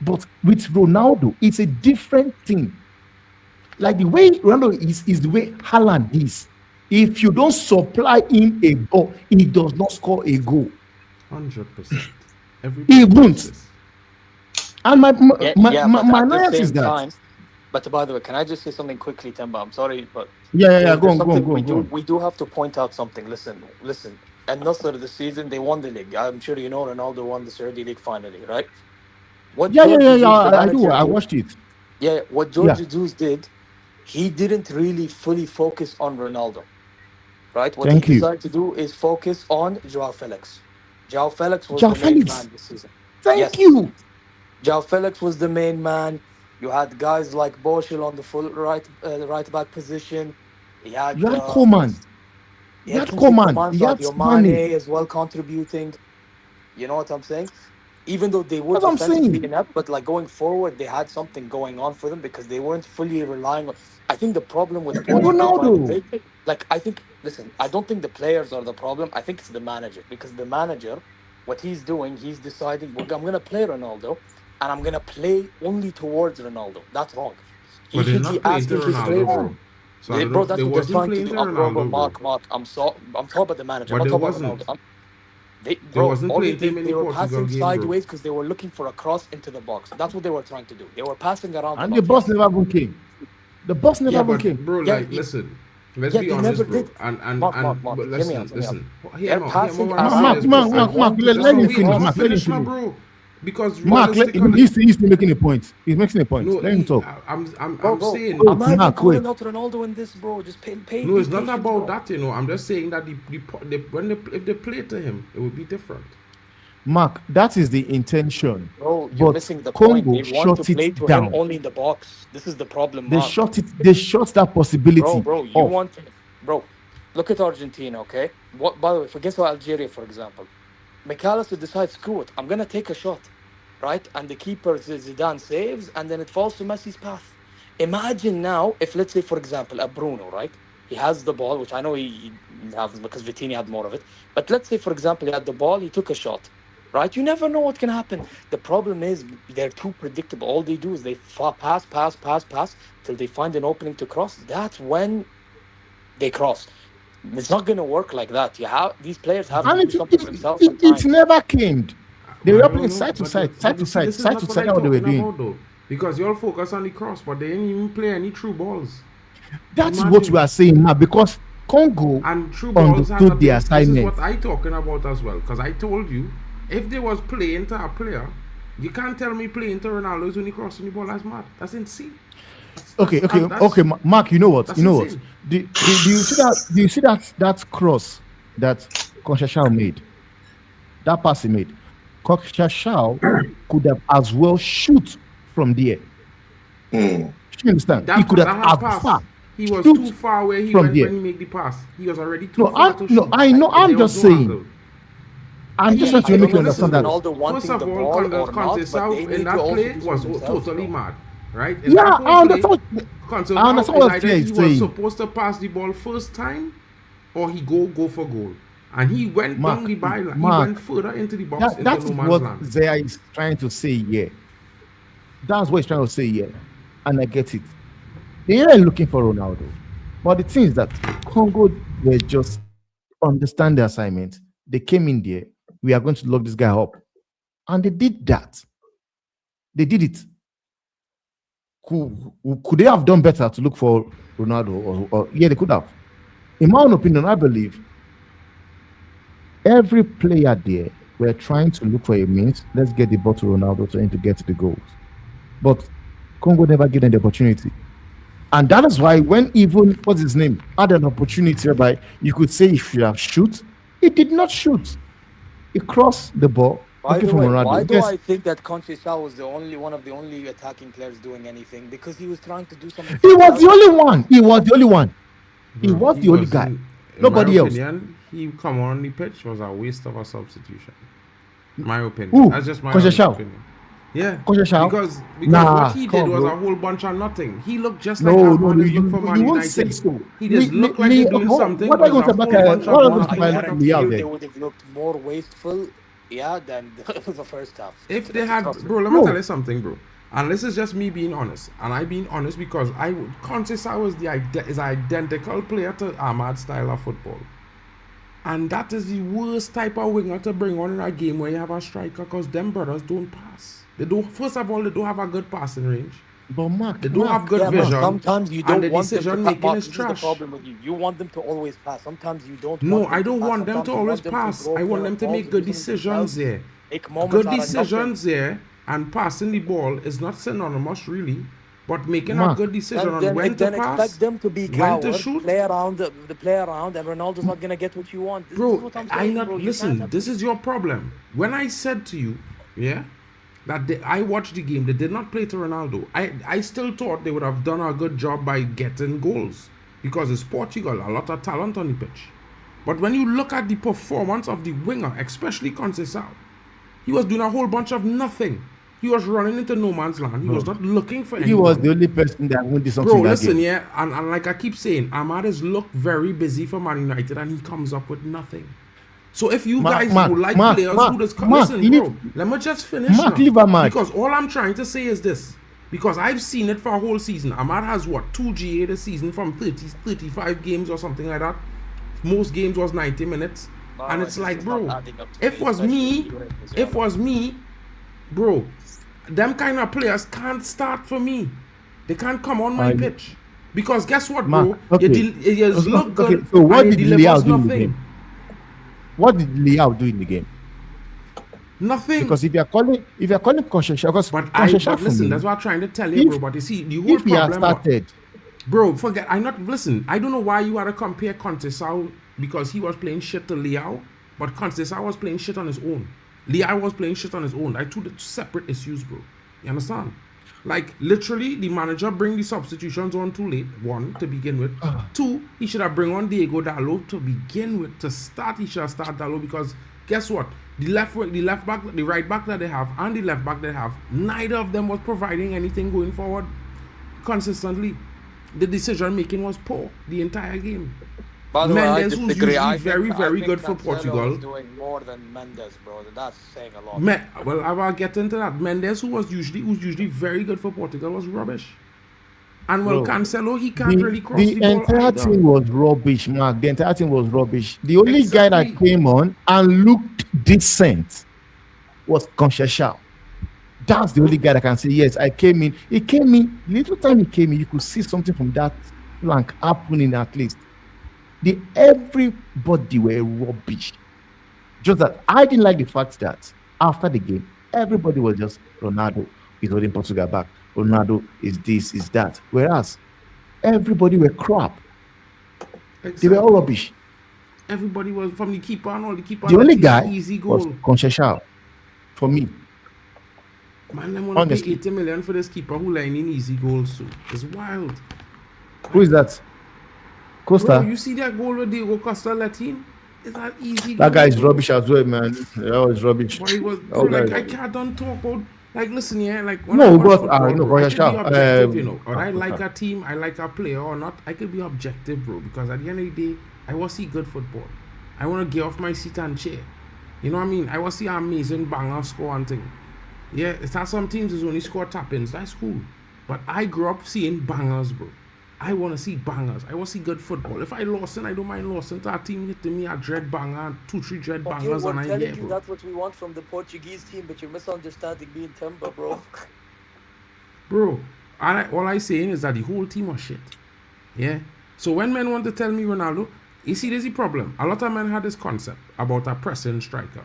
But with Ronaldo, it's a different thing. Like the way Ronaldo is the way Haaland is. If you don't supply him a ball, he does not score a goal. 100%. He won't. And my annoyance is that. But by the way, can I just say something quickly, Temba? I'm sorry, but yeah. Go on. We do have to point out something. Listen. And Nasser this season, they won the league. I'm sure you know Ronaldo won the Saudi league finally, right? What I do. I watched it. Yeah, what George Jesus did, he didn't really fully focus on Ronaldo, right? What he decided to do is focus on Joao Felix. Joao Felix was the main man this season. Thank you. Joao Felix was the main man. You had guys like Boschel on the full right back position. You had Coman. You had Coman. You had Mane as well contributing. You know what I'm saying? Even though they were defensively inept, but like going forward, they had something going on for them because they weren't fully relying on. I think the problem with Ronaldo, listen, I don't think the players are the problem. I think it's the manager, because the manager, what he's doing, he's deciding, well, I'm going to play Ronaldo and I'm going to play only towards Ronaldo. That's wrong. He should be asking his players. Bro, that's what they're trying to do. Mark, I'm talking about the manager. I'm not talking about Ronaldo. They were passing sideways because they were looking for a cross into the box. That's what they were trying to do. They were passing around. And the boss never even came. The boss never even came. Bro, listen. Let's be honest, bro. Mark, listen. They're passing Mark, let me finish. Bro. Because Mark, he's making a point. He's making a point. Let him talk. I'm saying. I'm not even calling out Ronaldo in this, bro. Just pay. No, it's not about that, you know. I'm just saying that if they play to him, it would be different. Mark, that is the intention. Bro, you're missing the point. They want to play to him only in the box. This is the problem, Mark. They shot that possibility. Bro, look at Argentina, okay? By the way, forget about Algeria, for example. McAllister decides, screw it, I'm going to take a shot, right? And the keeper, Zidane, saves, and then it falls to Messi's path. Imagine now if, let's say, for example, a Bruno, right? He has the ball, which I know he has because Vitinha had more of it. But let's say, for example, he had the ball, he took a shot, right? You never know what can happen. The problem is they're too predictable. All they do is they pass till they find an opening to cross. That's when they cross. It's not going to work like that. These players have to do something for themselves. It never came. They were playing side to side. How they were doing. Because you all focus on the cross, but they didn't even play any true balls. That's what we are saying now, because Congo and true balls understood the assignment. This is what I'm talking about as well. Because I told you, if they was playing to a player, you can't tell me playing to Ronaldo is only crossing the ball. That's mad. That's insane. Okay, Mark. You know what? Do you see that cross that Conchachao made? That pass he made. Conchachao could have as well shoot from there. You understand? He could have far. He was too far where he went when he made the pass. He was already too far to shoot. No, I know. I'm just saying. I'm just trying to make you understand that. First of all, Conchachao in that play was totally mad. Right? I understand what he was supposed to pass the ball first time, or he go for goal, and he went down the byline. He went further into the box. That's what Zaya is trying to say here. That's what he's trying to say here, and I get it. They are looking for Ronaldo, but the thing is that Congo were just understand the assignment. They came in there. We are going to lock this guy up, and they did that. They did it. Could they have done better to look for Ronaldo? Or yeah, they could have. In my own opinion, I believe every player there were trying to look for a means. Let's get the ball to Ronaldo trying to get to the goals. But Congo never gave them the opportunity. And that is why when even, what's his name, had an opportunity whereby you could say he should have shoot, he did not shoot. He crossed the ball By Okay, the from way, Ronaldo. why do Yes. I think that Conceição was the only one of the only attacking players doing anything? Because he was trying to do something. He was the only one. He was the only one. He Bro, was the only guy. wasn't- In Nobody my else. opinion, he come on the pitch was a waste of a substitution. My opinion. Who? That's just my Conceição? opinion. Yeah. Conceição? Because Nah, what he did come on, was bro. a whole bunch of nothing. He looked just No, like no, Ahmad you, looked for Man you won't United. say so. He just looked like he's doing something. What are you but going to it's a say whole about bunch of what are you nothing. going to I say guarantee about you Liao they then? would have looked more wasteful, yeah, than the first half. If they That's had, trust me. bro, let me Bro. tell you something, bro. And this is just me being honest. And I being honest because Conceição is identical player to Ahmad's style of football. And that is the worst type of winger to bring on in a game where you have a striker because them brothers don't pass. They don't. First of all, they don't have a good passing range. But Mark, They don't have good Yeah, but vision. sometimes you and don't the want them to decision pass. making is This is the trash. problem with you. You want them to always pass. Sometimes you don't. No, want them I to don't pass. want them to Sometimes you always want them to pass. go I want clear them to balls make and good do something decisions else. there. Make moments Good out of nothing. decisions there, and passing the ball is not synonymous really, but making a Mark. good decision And on then, when to expect pass, them to be when to cowards, shoot. play around, play around, and Ronaldo's not gonna get what you want. This is Bro, what I'm I saying, not bro. You can't listen. have This is your problem. When I said to you, yeah, that I watched the game, they did not play to Ronaldo. I still thought they would have done a good job by getting goals because it's Portugal, a lot of talent on the pitch. But when you look at the performance of the winger, especially Conceição, he was doing a whole bunch of nothing. He was running into no man's land. He was not looking for anyone. he was the only person that won this something Bro, that listen, game. yeah, and like I keep saying, Ahmad has looked very busy for Man United and he comes up with nothing. So if you Mark, guys Mark, would like Mark, players Mark, who just Mark, listen, leave- bro, let me just finish Mark, now. leave Ahmad. Because all I'm trying to say is this. Because I've seen it for a whole season. Ahmad has what, 2 GA this season from 35 games or something like that. Most games was 90 minutes. And it's this like, is not bro, adding up to if me, was me, especially during this if era. was me, bro, them kind of players can't start for me. They can't come on my I- pitch. Because guess what, Mark, bro? okay. You look Okay, good so what and did you delivers Liao do in the nothing. game? What did Liao do in the game? Nothing. Because if you're calling Conceição, because But Conceição for listen, me, that's what I'm trying to tell you, if- bro. But you see, the whole if he had problem, started, bro, forget. Listen, I don't know why you had to compare Conceição because he was playing shit to Liao, but Conceição was playing shit on his own. Liao was playing shit on his own. Like two separate issues, bro. You understand? Like literally, the manager bring the substitutions on too late. One, to begin with. Two, he should have bring on Diego Dalot to begin with. To start, he should have started Dalot because guess what? The left back, the right back that they have, and the left back they have, neither of them was providing anything going forward consistently. The decision making was poor the entire game. By the way, I Mendes, who's disagree. usually I very, think, very I good think for Cancelo Portugal. is doing more than Mendes, bro. That's saying a lot. Well, I will get into that. Mendes, who's usually very good for Portugal, was rubbish. And well, Bro, Cancelo, he can't really cross the the ball entire either. team was rubbish, Mark. The entire team was rubbish. The only guy that Exactly. came on and looked decent was Conceição. That's the only guy that can say, yes, I came in. He came in, little time he came in, you could see something from that flank happening at least. Everybody were rubbish. Just that I didn't like the fact that after the game, everybody was just Ronaldo is holding Portugal back. Ronaldo is this, is that. Whereas everybody were crap. They were all rubbish. Everybody was from the keeper and all the keeper. The only that guy easy was goal. Conceição for me. Man, them want to pay Honestly. 80 million for this keeper who line in easy goals too. It's wild. Who is that? Bro, Costa. you see that goal with Diego Costa let in? It's that easy. That goal, guy is bro. rubbish as well, man. That was rubbish. But he was, That bro, guy like, is I can't talk about, like, listen, yeah, like, No, I watch but, football, no, bro, I could be Conceição, objective, you know, or I like a team, I like a player or not, I could be objective, bro, because at the end of the day, I want to see good football. I want to get off my seat and chair. You know what I mean? I want to see an amazing banger score and thing. Yeah, it's not some teams is only score tap-ins, that's cool. But I grew up seeing bangers, bro. I want to see bangers. I want to see good football. If I lost, I don't mind losing to a team hitting me a dread banger, 2-3 dread Okay, bangers, we're and I'm telling here, you bro. that's what we want from the Portuguese team, but you're misunderstanding me and Timber, bro. Bro, all I saying is that the whole team was shit. Yeah. So when men want to tell me Ronaldo, you see, there's a problem. A lot of men had this concept about a pressing striker.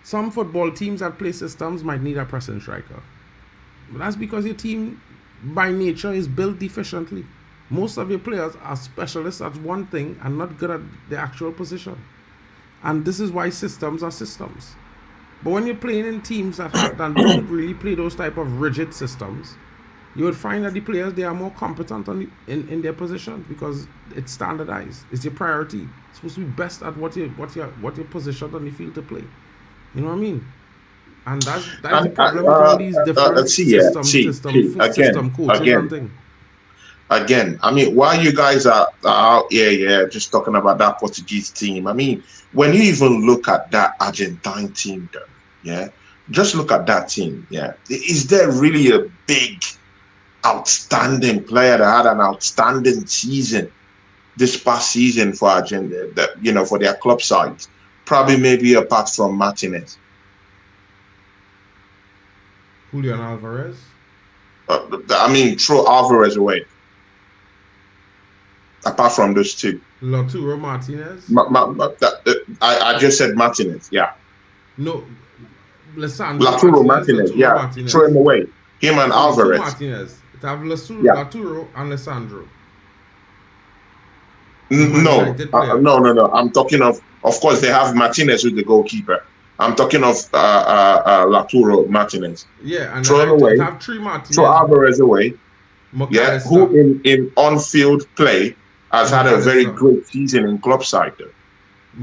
Some football teams that play systems might need a pressing striker. But that's because your team, by nature, is built deficiently. Most of your players are specialists at one thing and not good at the actual position. And this is why systems are systems. But when you're playing in teams that don't really play those type of rigid systems, you would find that the players, they are more competent in their positions because it's standardized. It's your priority. It's supposed to be best at what you're positioned on the field to play. You know what I mean? And that's the problem with all these different system coaches and things. Again, I mean, while you guys are out here, just talking about that Portuguese team, I mean, when you even look at that Argentine team, though, yeah, just look at that team, yeah. Is there really a big, outstanding player that had an outstanding season this past season for Argentina, for their club side? Probably, maybe apart from Martinez. Julian Alvarez? I mean, throw Alvarez away. Apart from those two. Lautaro Martinez? I just said Martinez, yeah. No, Lisandro Lautaro Martinez, yeah. Martinez. Throw him away. Him and Alvarez. Martinez. It have Lautaro and Lisandro. No. I'm talking of course, they have Martinez who's the goalkeeper. I'm talking of Lautaro Martinez. Yeah, and throw him away. Have three Martinez. Throw Alvarez away. Yeah, McAllister. who in on-field play has had a very great season in club side though.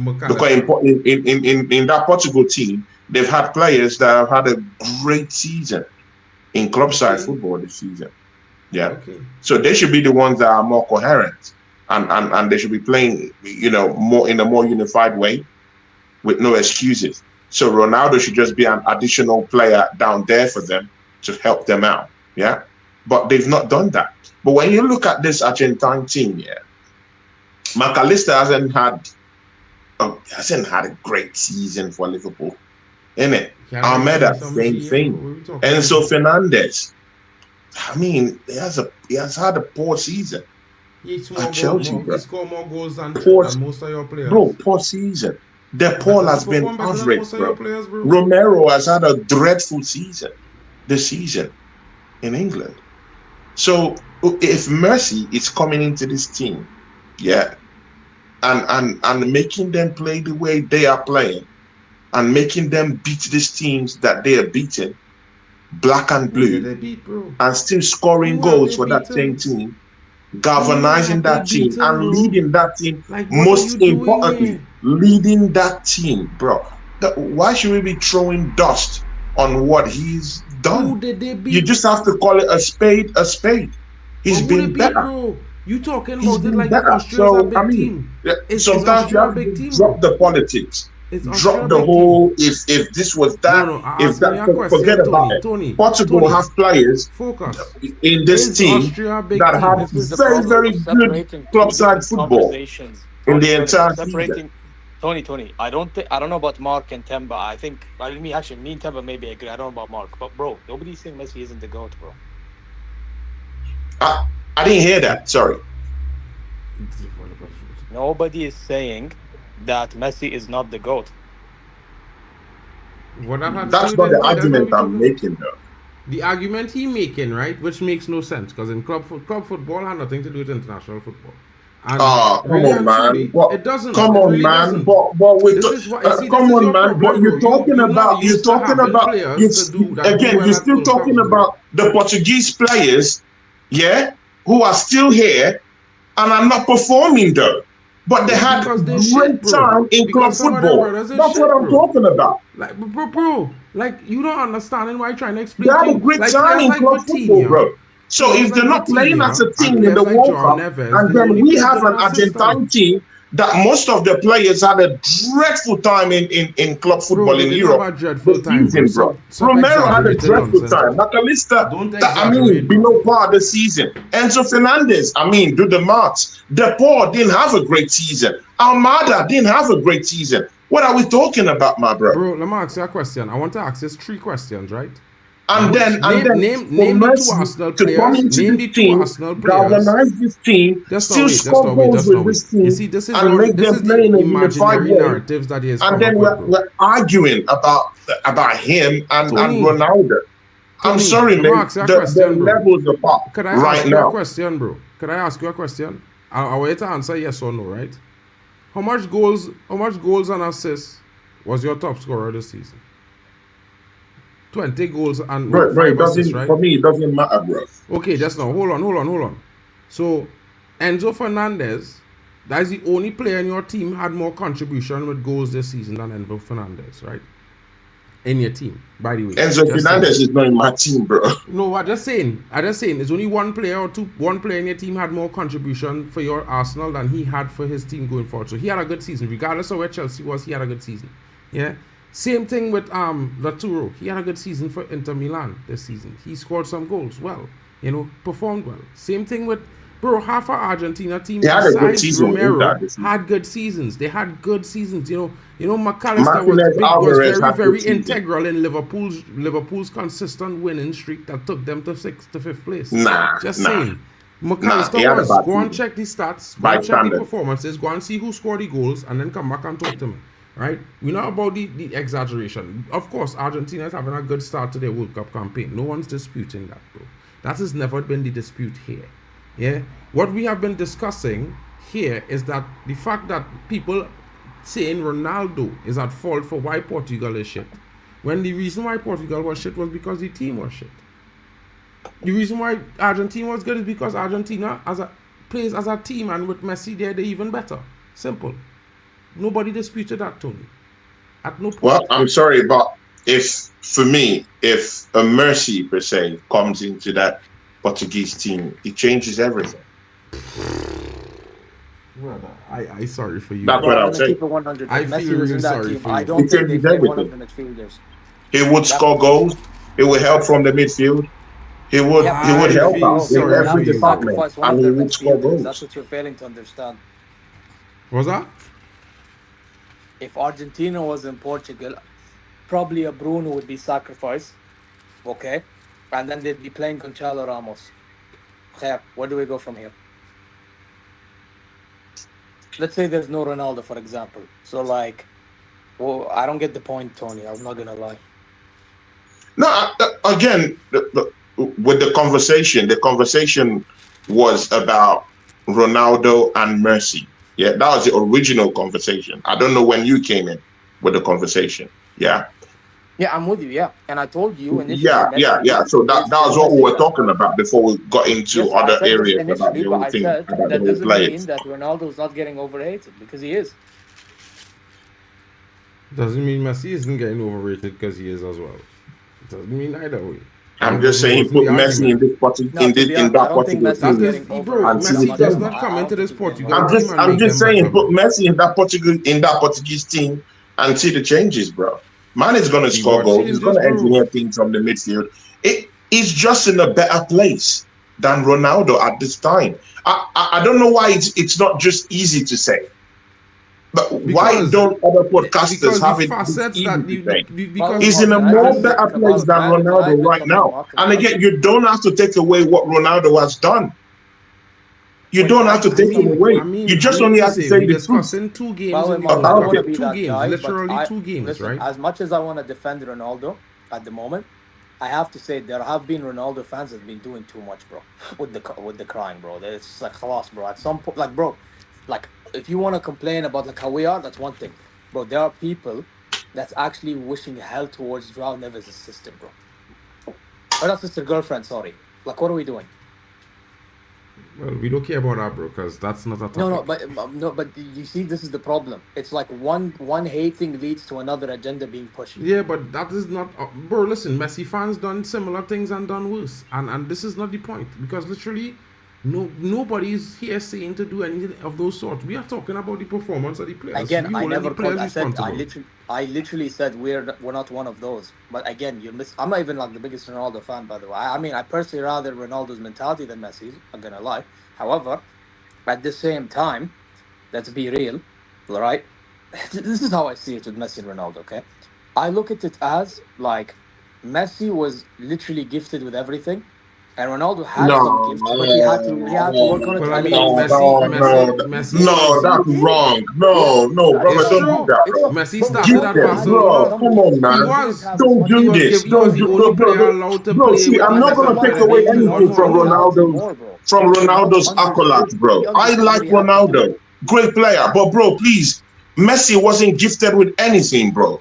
Because in that Portugal team, they've had players that have had a great season in club side football this season. Yeah. Okay. So they should be the ones that are more coherent and they should be playing, more in a more unified way with no excuses. So Ronaldo should just be an additional player down there for them to help them out. Yeah. But they've not done that. But when you look at this Argentine team, yeah, McAllister hasn't had a great season for Liverpool, innit? Almeida, same thing. Enzo Fernandez, I mean, he has had a poor season. At Chelsea, he scored more goals than most of your players. Bro, poor season. De Paul has been average, bro. Romero has had a dreadful season this season in England. So if Mercy is coming into this team, yeah, and making them play the way they are playing, and making them beat these teams that they are beating, black and blue, and still scoring goals for that same team, galvanizing that team and leading that team, most importantly, leading that team, bro. Why should we be throwing dust on what he's done? You just have to call it a spade a spade. He's been better. Bro? You talking about it like Australia's a big team. Sometimes you have to drop the politics. Drop the whole if this was that, if that, forget about it. Portugal have players in this team that have very, very good club side football in the entire season. Tony, I don't know about Mark and Temba. I think me and Temba maybe agree. I don't know about Mark, but bro, nobody's saying Messi isn't the GOAT, bro. I didn't hear that. Sorry. Nobody is saying that Messi is not the GOAT. That's not the argument I'm making, though. The argument he making, right, which makes no sense, because in club football had nothing to do with international football. Come on, man. It doesn't. Come on, man. But come on, man. But you're talking about you're still talking about the Portuguese players, yeah, who are still here and are not performing though. But they had great time in club football. That's what I'm talking about. Like, bro, like you don't understand why I'm trying to explain. They had a great time in club football, bro. So if they're not playing as a team in the World Cup, and then we have an Argentine team that most of the players had a dreadful time in club football in Europe. Romero had a dreadful time. McAllister, below par this season. Enzo Fernandez, do the maths. De Paul didn't have a great season. Almada didn't have a great season. What are we talking about, my bro? Bro, let me ask you a question. I want to ask you 3 questions, right? And then name the 2 Arsenal players. Name the 2 Arsenal players. Galvanize this team. Still score goals with this team. You see, this is and make them play in a unified way. Narratives that he has and then we're arguing about him and Ronaldo. I'm sorry, man. The levels apart. Could I ask you a question, bro? Could I ask you a question? I'll wait to answer yes or no, right? How much goals and assists was your top scorer this season? 20 goals and Bro, it 5 doesn't, assists, right? for me, it doesn't matter, bro. Okay, just now. Hold on. So, Enzo Fernandez, that is the only player in your team had more contribution with goals this season than Enzo Fernandez, right? In your team, by the way. Enzo Fernandez is not in my team, bro. No, I'm just saying. There's only one player in your team had more contribution for your Arsenal than he had for his team going forward. So he had a good season, regardless of where Chelsea was. He had a good season. Yeah. Same thing with Laturo. He had a good season for Inter Milan this season. He scored some goals. Well, performed well. Same thing with half our Argentina team. He had a good besides season. Romero had good seasons. They had good seasons. McAllister Martinez, Alvarez was had very good season. integral in Liverpool's consistent winning streak that took them to 6th to 5th place. Just saying. McAllister he had a was. bad Go and season. check the stats. Go By and check the standard. performances. Go and see who scored the goals, and then come back and talk to me. Right? We know about the exaggeration. Of course, Argentina is having a good start to their World Cup campaign. No one's disputing that, bro. That has never been the dispute here. Yeah? What we have been discussing here is that the fact that people saying Ronaldo is at fault for why Portugal is shit, when the reason why Portugal was shit was because the team was shit. The reason why Argentina was good is because Argentina plays as a team, and with Messi there, they're even better. Simple. Nobody disputed that, Tony. At no point. Well, I'm sorry, but if a Mercy per se comes into that Portuguese team, it changes everything. Brother, I sorry for you. That's what I'm saying. Keep it 100. I Messi feel was in really that sorry team. for you. I don't It think they changes play one of the everything. midfielders. He would score goals. He would help from the midfield. He would I help feel out in sorry for every you. department, Sacrifice one and of he their would score midfielders. goals. That's what you're failing to understand. What's that? If Argentina was in Portugal, probably a Bruno would be sacrificed, okay? And then they'd be playing Gonçalo Ramos. Okay, where do we go from here? Let's say there's no Ronaldo, for example. So, I don't get the point, Tony. I'm not going to lie. No, again, with the conversation was about Ronaldo and Mercy. Yeah, that was the original conversation. I don't know when you came in with the conversation. Yeah. Yeah, I'm with you, yeah. And I told you initially. Yeah. So that was what we were talking about before we got into Yes, I other said this areas about initially, the but whole I thing, said about the that whole doesn't players. mean that Ronaldo's not getting overrated, because he is. Doesn't mean Messi isn't getting overrated because he is as well. It doesn't mean either way. I'm just saying, put Messi in this in that Portugal That's team. Messi does not come into this Portugal I'm team and just make them saying, better, put bro. Messi in that Portuguese team and see the changes, bro. Man is gonna See score what goals. He's changes, gonna bro. engineer things from the midfield. He's just in a better place than Ronaldo at this time. I don't know why it's not just easy to say. But why Because- don't other podcasters have the it facets easy that to say? because He's in a more better place than Ronaldo right now. And again, you don't have to take away what Ronaldo has done. You don't have to take it away. You just only have to say we're the truth. discussing 2 games Well, in the I World don't Cup. want to be 2 that games, guy, literally but 2 games, listen, right? as much as I want to defend Ronaldo at the moment, I have to say there have been Ronaldo fans that have been doing too much, bro, with the crying, bro. It's like khalas, bro. At some point, if you want to complain about how we are, that's one thing, bro. There are people that's actually wishing hell towards Joao Neves' sister, bro. Or not sister, girlfriend. Sorry. What are we doing? Well, we don't care about that, bro, because that's not a topic. But you see, this is the problem. It's like one hating leads to another agenda being pushed. Yeah, but that is not... bro, listen, Messi fans done similar things and done worse. And this is not the point. Because literally, nobody's here saying to do anything of those sorts. We are talking about the performance of the players. Again, You I hold never the called. players I literally said we're not one of those. But again, I'm not even like the biggest Ronaldo fan, by the way. I mean, I personally rather Ronaldo's mentality than Messi's. I'm gonna lie. However, at the same time, let's be real, all right? This is how I see it with Messi and Ronaldo. Okay, I look at it as like Messi was literally gifted with everything. AndRonaldo had some gifts, but he had to work on it. Well, I mean, Messi No, that's wrong. No, brother, It's don't true. do that, bro. Messi started at Bro, Barcelona. come on, man. He was. Don't do this. Don't do, bro. See, I'm not gonna take away anything from Ronaldo's accolades, bro. I like Ronaldo, great player, but bro, please, Messi wasn't gifted with anything, bro.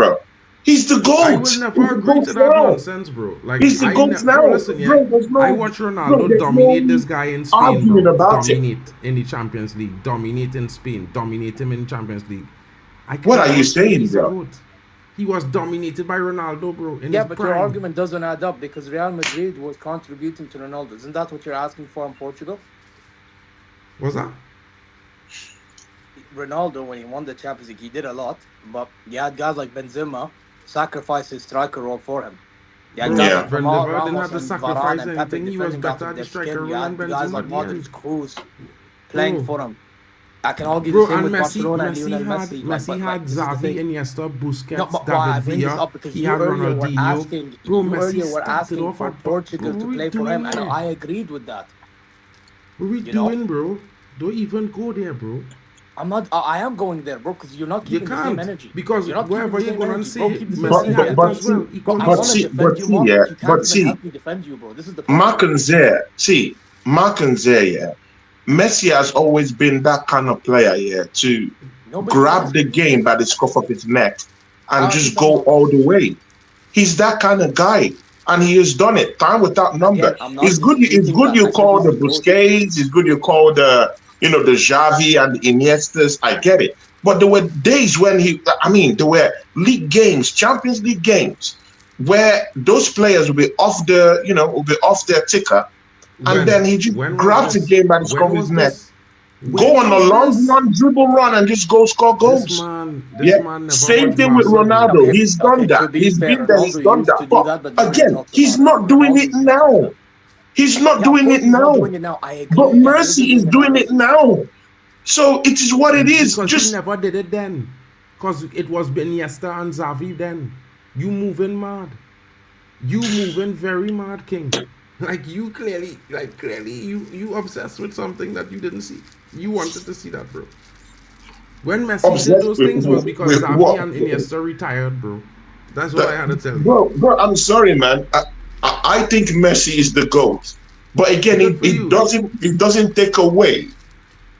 bro. He's the GOAT. I will never He's the agree GOAT to that now. nonsense, bro. Like, He's the I GOAT now. bro, listen, yeah. Bro, there's no, I watch bro, Ronaldo there's dominate no this guy in Spain, arguing bro. about it. Dominate in the Champions League. Dominate in Spain. Dominate him in Champions League. What are you saying, he's a bro? GOAT. He was dominated by Ronaldo, bro. In Yeah, his but prime. your argument doesn't add up because Real Madrid was contributing to Ronaldo. Isn't that what you're asking for in Portugal? What's that? Ronaldo, when he won the Champions League, he did a lot, but you had guys like Benzema sacrifice his striker role for him. You had guys Yeah. like Ramal, Benzema didn't Ramos have to and sacrifice Varane and Pepe anything. He was defending better out at of the their striker skin. You role had than guys like Benzema. Modric, Kroos playing Bro. for him. I can argue Bro, the same and with Messi, Barcelona and Messi Lionel had, Messi. Messi had this is the Xavi, thing. Iniesta, Busquets, No, but why I David bring this Villa. up because He you had earlier were Ronaldinho. asking, Bro, you Messi earlier were started asking off for at Portugal What to we play for doing him, and here? I agreed with that. What we You know? doing, bro? Don't even go there, bro. I'm not. I am going there, bro, because you're not You keeping the same can't, energy. because You're not keeping wherever the you're same gonna energy, say bro. it, Keep the same Messi energy. had it as well. But Equally. I but want to see- defend but you see, more. yeah, You but can't even see- help me defend you, bro. This is the problem. Mark and Zaire, see, Mark and Zaire, yeah. Messi has always been that kind of player, yeah, to Nobody grab is. the game by the scruff of his neck and How just is go that- all the way. He's that kind of guy, and he has done it time without number. Again, I'm not It's good. It's disputing good that you Messi call is the the GOAT. Busquets. It's good you call the the Xavi and the Iniestas. I get it, but there were days when there were league games, Champions League games, where those players will be off their ticker, and then he just When was grabs the this? game by the When scruff of was his neck, this? go When on a was long this? run, dribble run, and just go score goals. This man never Same watched thing with Barca, bro. Ronaldo. Okay, He's done okay, that. to be He's fair, been there. He's Ronaldo done used that. to do that, but nobody Again, talks he's about not it. doing Ronaldo it used to do now. that. He's not Yeah, of doing course it he's not now. doing it now. I agree. But and Mercy is everything doing about it now. So it is what it is. Because Just he never did it then. Because it was Iniesta and Xavi then. You moving mad. You moving very mad, King. Like you clearly, you obsessed with something that you didn't see. You wanted to see that, bro. When Messi Obsessed did those with- things was because with Xavi what? and Iniesta retired, bro. That's what I had to tell you. bro, I'm sorry, man. I think Messi is the GOAT. But again, Good for you. it doesn't take away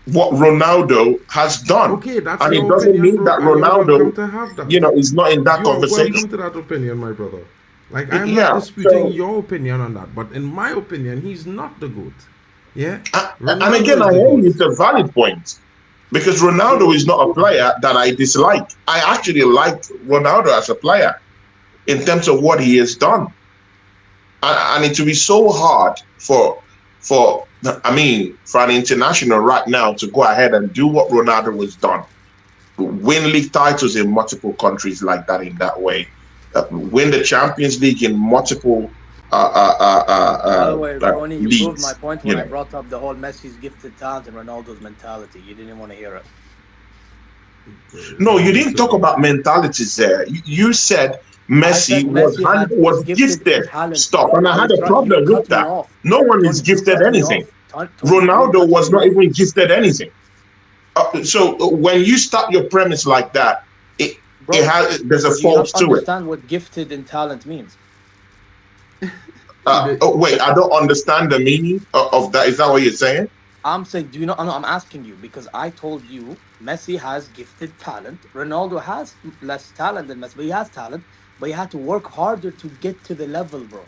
what Ronaldo has done. Okay, that's and your it doesn't opinion, mean bro, that and you're welcome to Ronaldo, have that. is not in that You're conversation. welcome to that opinion, my brother. Like, I'm Yeah, not disputing so- your opinion on that, but in my opinion, he's not the GOAT. Yeah? And Ronaldo again, is I the hear GOAT. it's a valid point. Because Ronaldo is not a player that I dislike. I actually like Ronaldo as a player in terms of what he has done. And it will be so hard for an international right now to go ahead and do what Ronaldo has done. Win league titles in multiple countries like that in that way. Win the Champions League in multiple By the way, Ronnie, you leagues, proved my point when you I know. brought up the whole Messi's gifted talent and Ronaldo's mentality. You didn't want to hear it. No, you didn't talk about mentalities there. You said Messi said Messi was gifted gifted talent. stuff, and I had a problem you with cut me that. off. No one is Tony, you gifted cut me anything. off. Tony, you Ronaldo cut was me not off. even gifted anything. So when you start your premise like that, Bro, there's a do you fault not to it. understand what gifted in talent means? Wait, I don't understand the meaning of that. Is that what you're saying? I'm saying, do you know? I'm asking you because I told you Messi has gifted talent. Ronaldo has less talent than Messi, but he has talent. But he had to work harder to get to the level, bro.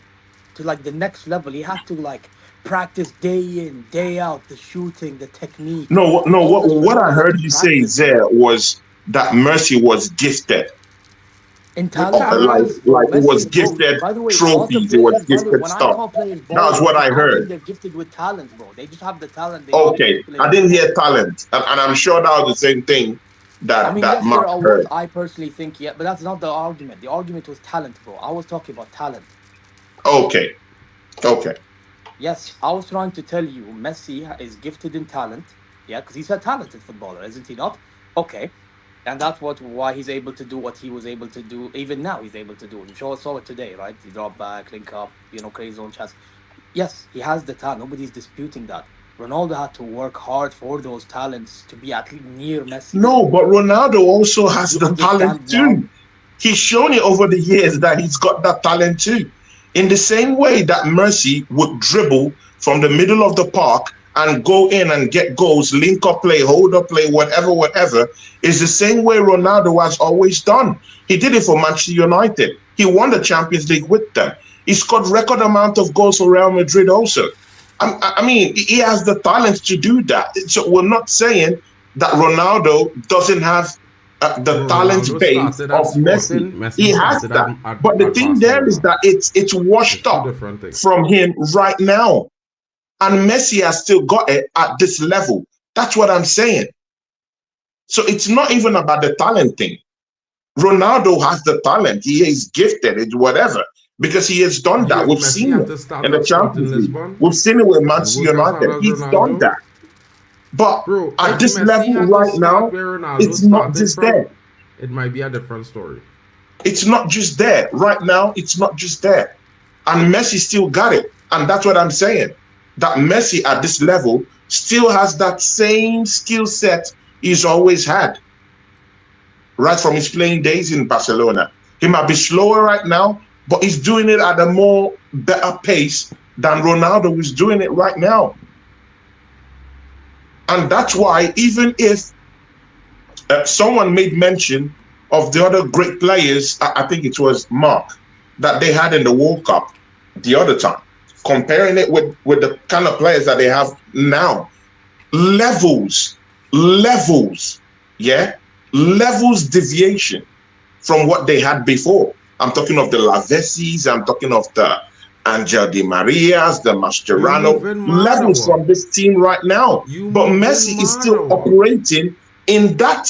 To like the next level. He had to like practice day in, day out, the shooting, the technique. No. What I heard you say practice. there was that Mercy was gifted. In talent, Like it was Messi, gifted by the way, all the trophies, it was players, by the way, gifted when I stuff. call players That's what I think heard. they're gifted with talent, bro. They just have the talent. They Okay, play. I didn't hear talent, and I'm sure that was the same thing that I mean, that yes, Mark there are heard. awards I personally think, yeah, but that's not the argument. The argument was talent, bro. I was talking about talent. Okay. Yes, I was trying to tell you, Messi is gifted in talent, yeah, because he's a talented footballer, isn't he not? Okay, and that's why he's able to do what he was able to do. Even now, he's able to do it. You saw it today, right? He dropped back, link up, crazy zone chance. Yes, he has the talent. Nobody's disputing that. Ronaldo had to work hard for those talents to be at least near Messi. No, but Ronaldo also has You the talent understand too. He's shown it over the years that he's got that talent too. In the same way that Mercy would dribble from the middle of the park and go in and get goals, link up play, hold up play, whatever, is the same way Ronaldo has always done. He did it for Manchester United. He won the Champions League with them. He scored record amount of goals for Real Madrid also. I mean, he has the talent to do that. So we're not saying that Ronaldo doesn't have the talent base of Messi. He has that. But the thing there is that it's washed up from him right now. And Messi has still got it at this level. That's what I'm saying. So it's not even about the talent thing. Ronaldo has the talent. He is gifted. It's whatever. Because he has done that. We've seen it in the Champions League. We've seen it with Manchester United. He's done that. But at this level right now, it's not just there. It might be a different story. It's not just there. Right now, it's not just there. And Messi still got it. And that's what I'm saying. That Messi at this level still has that same skill set he's always had. Right from his playing days in Barcelona. He might be slower right now, but he's doing it at a more better pace than Ronaldo is doing it right now. And that's why even if someone made mention of the other great players, I think it was Mark, that they had in the World Cup the other time, comparing it with the kind of players that they have now, levels, deviation from what they had before. I'm talking of the Lavezzi's, I'm talking of the Angel Di Marias, the Mascherano, levels from this team right now. But Messi is still operating in that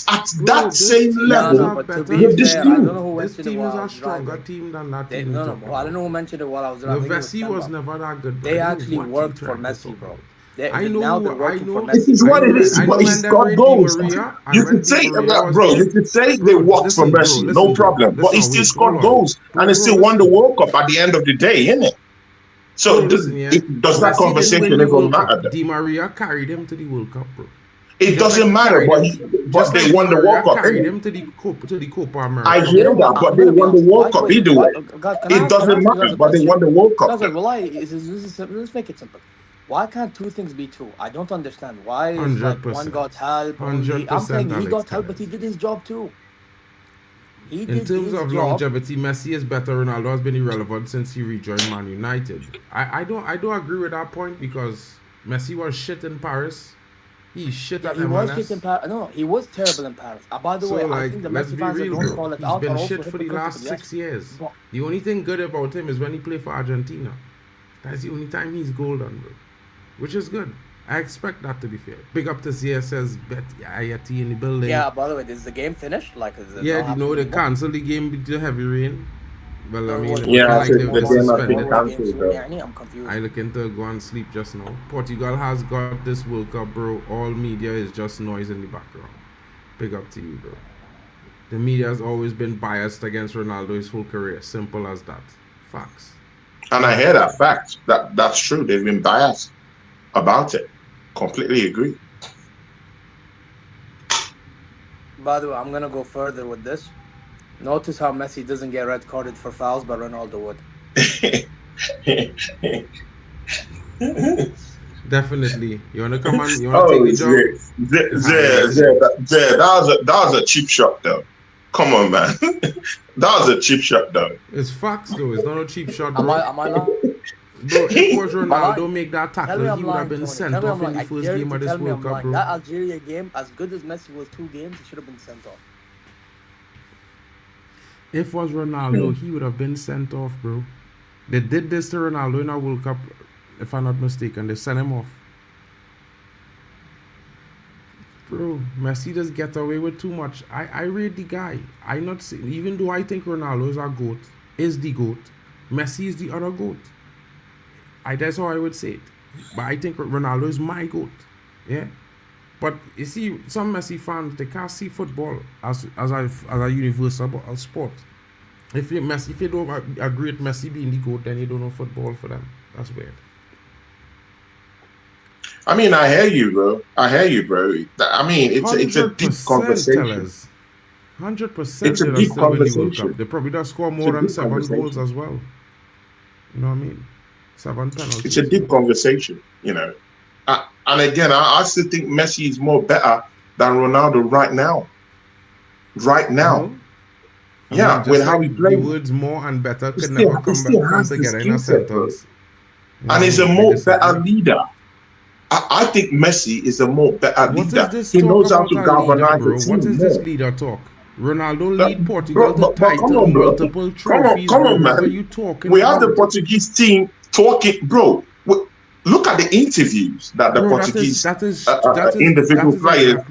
same level with this team. This team is a stronger team than that team. I don't know who mentioned it while I was driving. Messi was never that good. They actually worked for Messi, bro. I know. It is what it is, but he scored goals. You could say, bro, you could say they worked for Messi, no problem. But he still scored goals and he still won the World Cup at the end of the day, innit? So does that conversation even matter? Di Maria carried him to the World Cup, bro. It doesn't matter, but they won the World Cup. Carried him to the Copa America. I hear that, but they won the World Cup either way. It doesn't matter, but they won the World Cup. Let's make it simple. Why can't two things be true? I don't understand. Why is like one got help? I'm saying he got help, but he did his job too. In terms of longevity, Messi is better. Ronaldo has been irrelevant since he rejoined Man United. I don't agree with that point because Messi was shit in Paris. He's shit at MLS. He was shit in Paris. No, he was terrible in Paris. By the way, I think the Messi fans don't call it out. He's been shit for the last 6 years. The only thing good about him is when he played for Argentina. That's the only time he's golden, bro. Which is good. I expect that to be fair. Big up to CSS, IAT in the building. Yeah, by the way, is the game finished? Like, is it yeah, you know, they canceled the game due to heavy rain. Well, I mean, yeah, like the game has been cancelled, though. I'm confused. I look into go and sleep just now. Portugal has got this World Cup, bro. All media is just noise in the background. Big up to you, bro. The media has always been biased against Ronaldo his whole career. Simple as that. Facts. And I hear that fact. That's true. They've been biased about it. Completely agree. By the way, I'm gonna go further with this. Notice how Messi doesn't get red carded for fouls, but Ronaldo would. Definitely. You wanna come on? You wanna take the job? That was a cheap shot, though. Come on, man. That was a cheap shot, though. It's facts, though. It's not a cheap shot, bro. Am I lying? Bro, if it was Ronaldo make that tackle, he would have been sent off in the first game of this World Cup, bro. That Algeria game, as good as Messi was 2 games, he should have been sent off. If it was Ronaldo, he would have been sent off, bro. They did this to Ronaldo in a World Cup, if I'm not mistaken. They sent him off. Bro, Messi just get away with too much. I rate the guy. I not say, even though I think Ronaldo is a GOAT, is the GOAT, Messi is the other GOAT. That's how I would say it. But I think Ronaldo is my GOAT. Yeah. But you see, some Messi fans, they can't see football as a universal sport. If you don't agree with Messi being the GOAT, then you don't know football for them. That's weird. I mean, I hear you, bro. I mean, it's a deep conversation. 100%. It's a deep conversation. They probably just score more than 7 goals as well. You know what I mean? 7 penalties. It's a deep conversation, you know. And again, I still think Messi is more better than Ronaldo right now. Right now. Yeah, with how he plays. The words more and better could never come together in a sentence. And he's a more better leader. I think Messi is a more better leader. He knows how to galvanize the team. What is this leader talk? Ronaldo lead Portugal to title multiple trophies. Come on, man. What are you talking we about? have the Portuguese team talking, bro. Look at the interviews that the Portuguese individual players,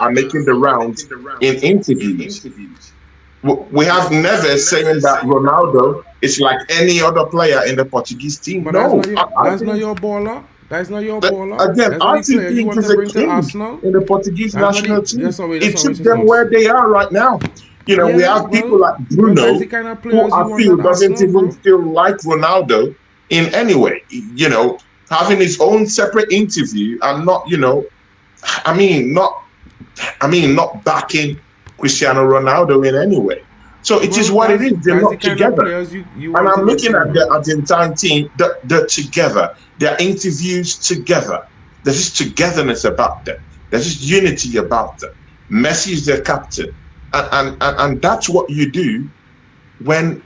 are making the rounds in interviews. We have never saying that Ronaldo is like any other player in the Portuguese team. But no, that's not your baller. That's not your baller. Again, I think he's a king in the Portuguese national team. It took them where they are right now. You know, we have people like Bruno, who I feel doesn't even feel like Ronaldo in any way. You know, having his own separate interview and not, you know, not backing Cristiano Ronaldo in any way. So it is what it is. They're not together. And I'm looking at the Argentine team. They're together. Their interviews together. There's just togetherness about them. There's just unity about them. Messi is their captain, and that's what you do when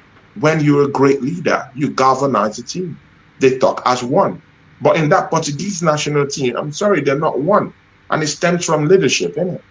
you're a great leader. You galvanize a team. They talk as one. But in that Portuguese national team, I'm sorry, they're not one, and it stems from leadership, isn't it?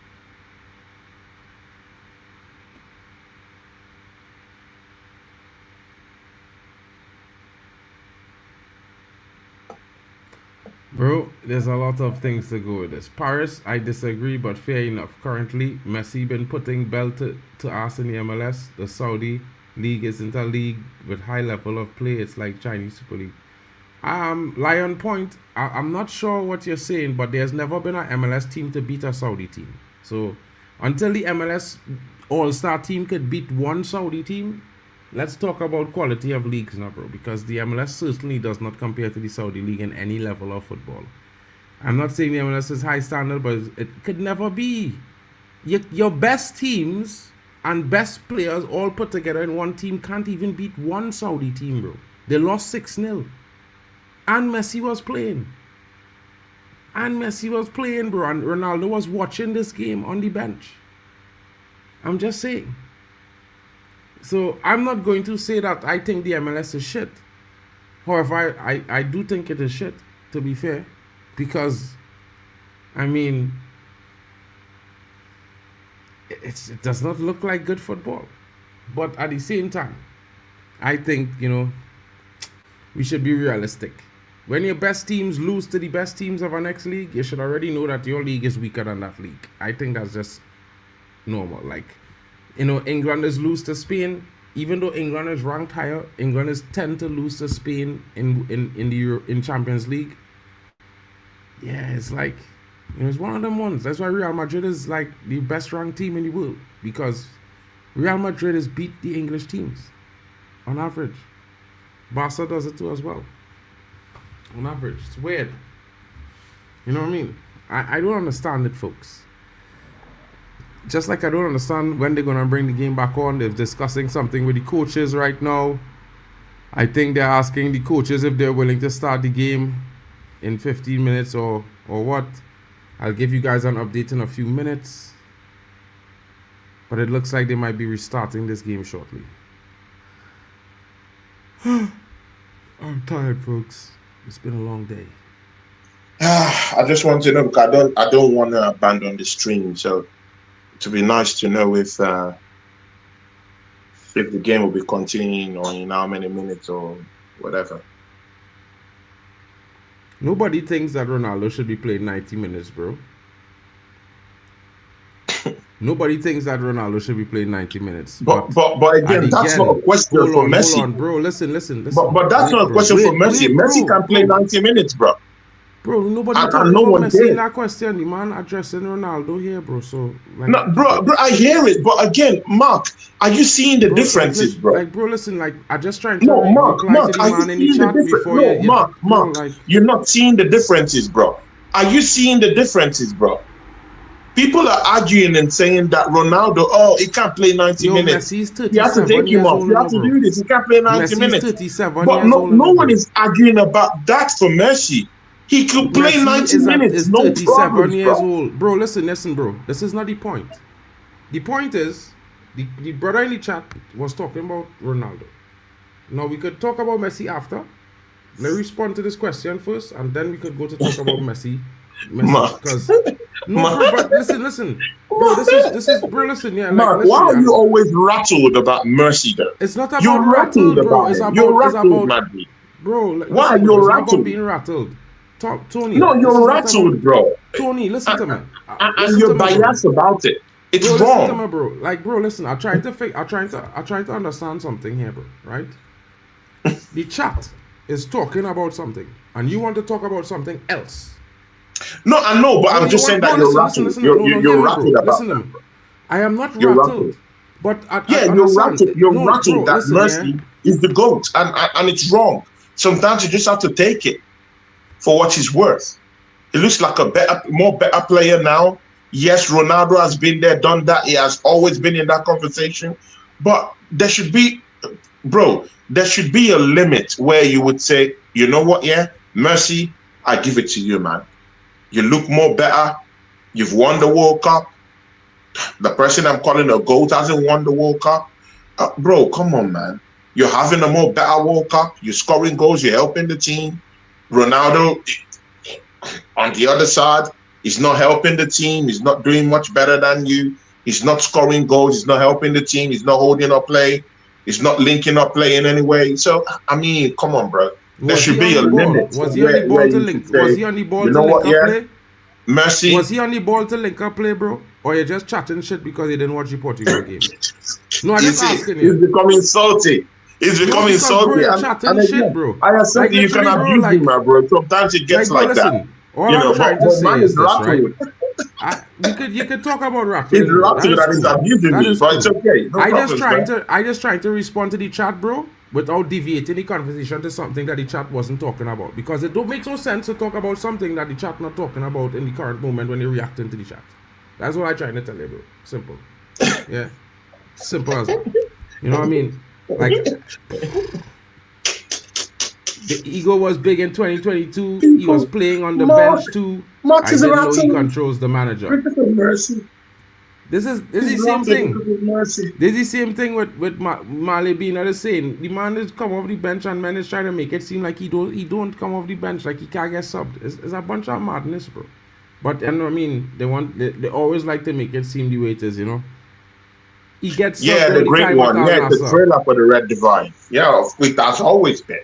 Bro, there's a lot of things to go with this. Paris, I disagree, but fair enough. Currently, Messi been putting belt to ass in the MLS. The Saudi League isn't a league with high level of play. It's like Chinese Super League. Lion Point, I'm not sure what you're saying, but there's never been an MLS team to beat a Saudi team. So until the MLS All-Star team could beat one Saudi team, let's talk about quality of leagues now, bro, because the MLS certainly does not compare to the Saudi League in any level of football. I'm not saying the MLS is high standard, but it could never be. Your best teams and best players all put together in one team can't even beat one Saudi team, bro. They lost 6-0. And Messi was playing. Bro. And Ronaldo was watching this game on the bench. I'm just saying. So I'm not going to say that I think the MLS is shit. However, I do think it is shit, to be fair. Because, I mean, it does not look like good football. But at the same time, I think, you know, we should be realistic. When your best teams lose to the best teams of our next league, you should already know that your league is weaker than that league. I think that's just normal. Like, you know, England is lose to Spain. Even though England is ranked higher, England is tend to lose to Spain in Champions League. Yeah, it's like, you know, it's one of them ones. That's why Real Madrid is like the best ranked team in the world, because Real Madrid has beat the English teams on average. Barca does it too as well. On average. It's weird. You know what I mean? I don't understand it, folks. Just like I don't understand when they're going to bring the game back on. They're discussing something with the coaches right now. I think they're asking the coaches if they're willing to start the game in 15 minutes or what. I'll give you guys an update in a few minutes. But it looks like they might be restarting this game shortly. I'm tired, folks. It's been a long day. I just want to know, because I don't want to abandon the stream. So it would be nice to know if the game will be continuing or in how many minutes or whatever. Nobody thinks that Ronaldo should be playing 90 minutes, bro. Nobody thinks that Ronaldo should be playing 90 minutes. But again, that's not a question for Messi. Hold on, bro. Listen. But that's not a question for Messi. Messi can play 90 minutes, bro. Bro, nobody talking about Messi in that question. The man addressing Ronaldo here, bro. So, like, no, bro, I hear it. But again, Mark, are you seeing the differences, bro? Like, bro, listen, like, I just trying to Mark, are you seeing the differences? No, Mark, you're not seeing the differences, bro. Are you seeing the differences, bro? People are arguing and saying that Ronaldo, he can't play 90 minutes. Messi's You have to 37 take him years off. old You now, have to bro. do this. He can't play 90 Messi's minutes. 37 But years no, old no now, one bro. is arguing about that for Messi. He could play Messi 90 minutes, is no 37 problems, years bro. old. Bro, listen, bro. This is not the point. The point is, the brother in the chat was talking about Ronaldo. Now, we could talk about Messi after. Let me respond to this question first, and then we could go to talk about Messi. Because no, bro, but listen, bro. This is, bro. Listen, yeah, Mark, listen, why are you always rattled about Mercy, though? It's not about You're rattled, bro. about It's it. about, You're it's rattled, about, man. bro. Why are Listen, you bro, it's not rattled? about being rattled. Tony. No, this you're is not rattled, about, bro. Tony, listen to me. And Listen you're to me, bro. biased about it. It's Bro, wrong. listen to me, bro. Like, bro, listen. I'm trying to understand something here, bro. Right? The chat is talking about something, and you want to talk about something else. No, I know, but I'm just saying that you're rattled. You're rattled about listen that. to me. I am not You're rattled. rattled. But I you're understand. rattled. You're No, rattled bro, that listen, Mercy is the GOAT, and it's wrong. Sometimes you just have to take it for what it's worth. He looks like a more better player now. Yes, Ronaldo has been there, done that. He has always been in that conversation. But there should be, bro, there should be a limit where you would say, you know what, yeah, Mercy, I give it to you, man. You look more better. You've won the World Cup. The person I'm calling a GOAT hasn't won the World Cup. Bro, come on, man. You're having a more better World Cup. You're scoring goals. You're helping the team. Ronaldo, on the other side, he's not helping the team. He's not doing much better than you. He's not scoring goals. He's not helping the team. He's not holding up play. He's not linking up play in any way. So, I mean, come on, bro. There should be a limit. Was he on the ball to link? Was he on the ball to link up play? Mercy. Was he on the ball to link up play, bro? Or you're just chatting shit because you didn't watch the Portugal game? No, I'm just asking you. He's becoming salty. He's becoming salty. Bro, you're chatting shit, bro. I accept you can abuse him, my bro. Sometimes it gets like that. All I'm trying to say is this, right? You could talk about rattled. He's rattled and he's abusing me, but it's okay. No I just trying to respond to the chat, bro, without deviating the conversation to something that the chat wasn't talking about. Because it don't make no sense to talk about something that the chat not talking about in the current moment when you're reacting to the chat. That's what I'm trying to tell you, bro. Simple. Yeah. Simple as that. You know what I mean? Like, the ego was big in 2022. He was playing on the bench too. I didn't know he controls the manager. This is the same thing. This is the same thing with Mali being the same. The man is come off the bench and man is trying to make it seem like he don't come off the bench, like he can't get subbed. It's a bunch of madness, bro. But you know what I mean, they always like to make it seem the way it is, you know. He gets the great one. Yeah, the trailer for the Red Divide. Yeah, that's always been.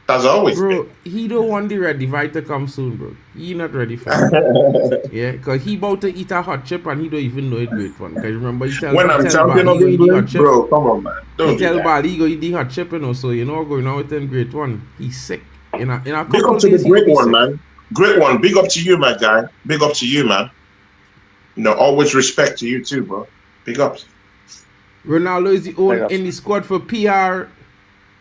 That's always bro, been. He don't want the Red Divide to come soon, bro. He not ready for it. Yeah, because he about to eat a hot chip and he don't even know it's great one. Because remember, he tell when I'm champion of England, bro, come on, man. Don't tell Bali he go eat the hot chip, you know, so you know going on with him great one. He's sick. In a big up to the great one, man. Great one. Big up to you, my guy. Big up to you, man. You know, always respect to you too, bro. Big ups. Ronaldo is the only in the squad for PR.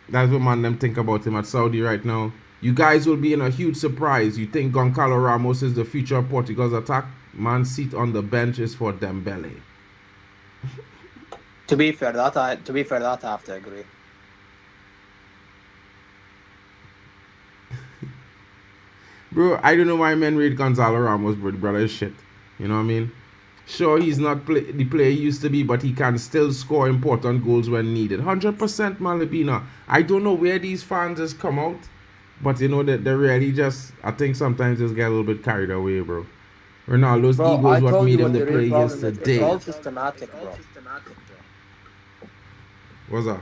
That's what man them think about him at Saudi right now. You guys will be in a huge surprise. You think Goncalo Ramos is the future of Portugal's attack? Man's seat on the bench is for Dembele. To be fair, that I have to agree. Bro, I don't know why men rate Gonzalo Ramos, bro. The brother is shit. You know what I mean? Sure, he's not the player he used to be, but he can still score important goals when needed. 100% Malibina. I don't know where these fans just come out, but you know that they really just, I think sometimes just get a little bit carried away, bro. Ronaldo's ego is what made him the player yesterday. It's all systematic, bro. What's that?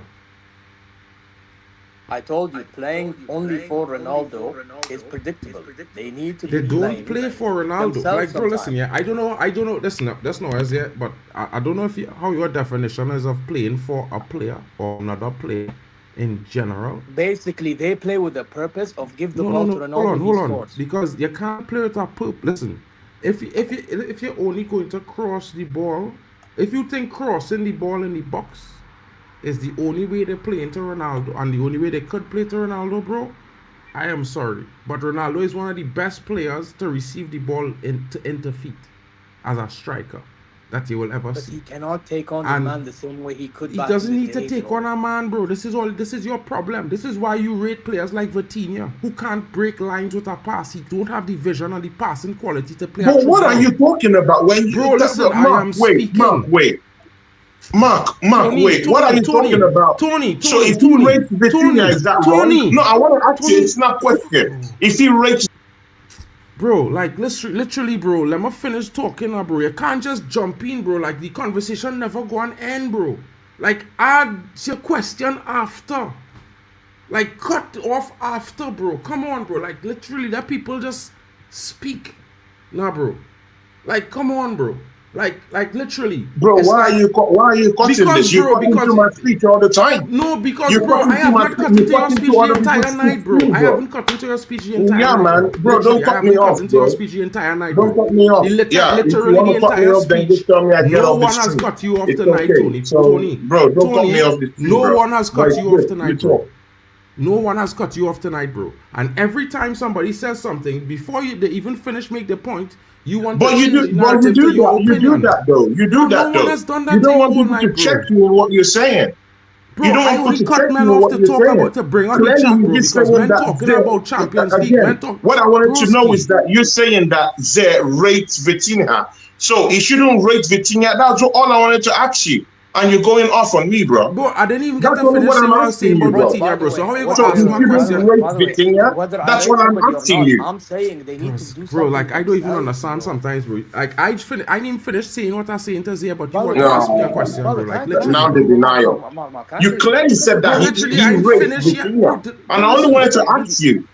I told you, playing only for Ronaldo is predictable. They need to They don't play for Ronaldo. Like, bro, listen, yeah, I don't know, that's no as yet, but I don't know how your definition is of playing for a player or another player in general. Basically, they play with the purpose of give the ball to Ronaldo. Hold on, because you can't play with a purpose. Listen, if you're only going to cross the ball, if you think crossing the ball in the box is the only way they play into Ronaldo and the only way they could play to Ronaldo, bro, I am sorry. But Ronaldo is one of the best players to receive the ball into feet. as a striker that you will ever But see. he cannot take on the And man the same way he could. He back doesn't in the need to day, take bro. on a man, bro. This is your problem. This is why you rate players like Vitinha, who can't break lines with a pass. He don't have the vision and the passing quality to play. But what are you talking about when you Bro, listen, I am speaking. Mark, Tony, wait. What are you talking about? Tony, So if he rates Vitinha, is that wrong? No, I want to ask you. It's not a question. If he rates, bro, like literally, bro, let me finish talking now, bro. You can't just jump in, bro. Like the conversation never go on end, bro. Like add your question after. Like cut off after, bro. Come on, bro. Like literally, that people just speak. Nah, bro. Like come on, bro. Like literally. Bro, why are you cutting this? You cut into my speech all the time. No, because bro, I have not cut into your speech the entire night, bro. I haven't cut into your speech the entire night. Yeah, man, bro, don't cut me off, into your speech the entire night. Don't cut me off. Literally the entire speech. No one has cut you off tonight, Tony. Tony, bro, don't cut me off this. No one has cut you off tonight, bro. No one has cut you off tonight, bro. And every time somebody says something, before they even finish make the point, you want to change the narrative to your opinion. You do that, though. You do that, though. No one has done that. You don't want people to check you on what you're saying. Bro, you don't I only cut men off to talk about, to bring up the chat, bro, because men talking about Champions League. What I wanted to know is that you're saying that Zé rates Vitinha. So he shouldn't rate Vitinha. That's all I wanted to ask you. And you're going off on me, bro. Bro, I didn't even get to finish what I was saying about Vitinha, bro. So how are you going to ask my question? That's what I'm asking you. I'm saying they need to do something. Bro, like, I don't even understand sometimes, bro. Like, I didn't even finish saying what I'm saying to Zé, but you want to ask me a question, bro. Like, literally. Now the denial. You clearly said that he rates Vitinha. And I only wanted to ask you.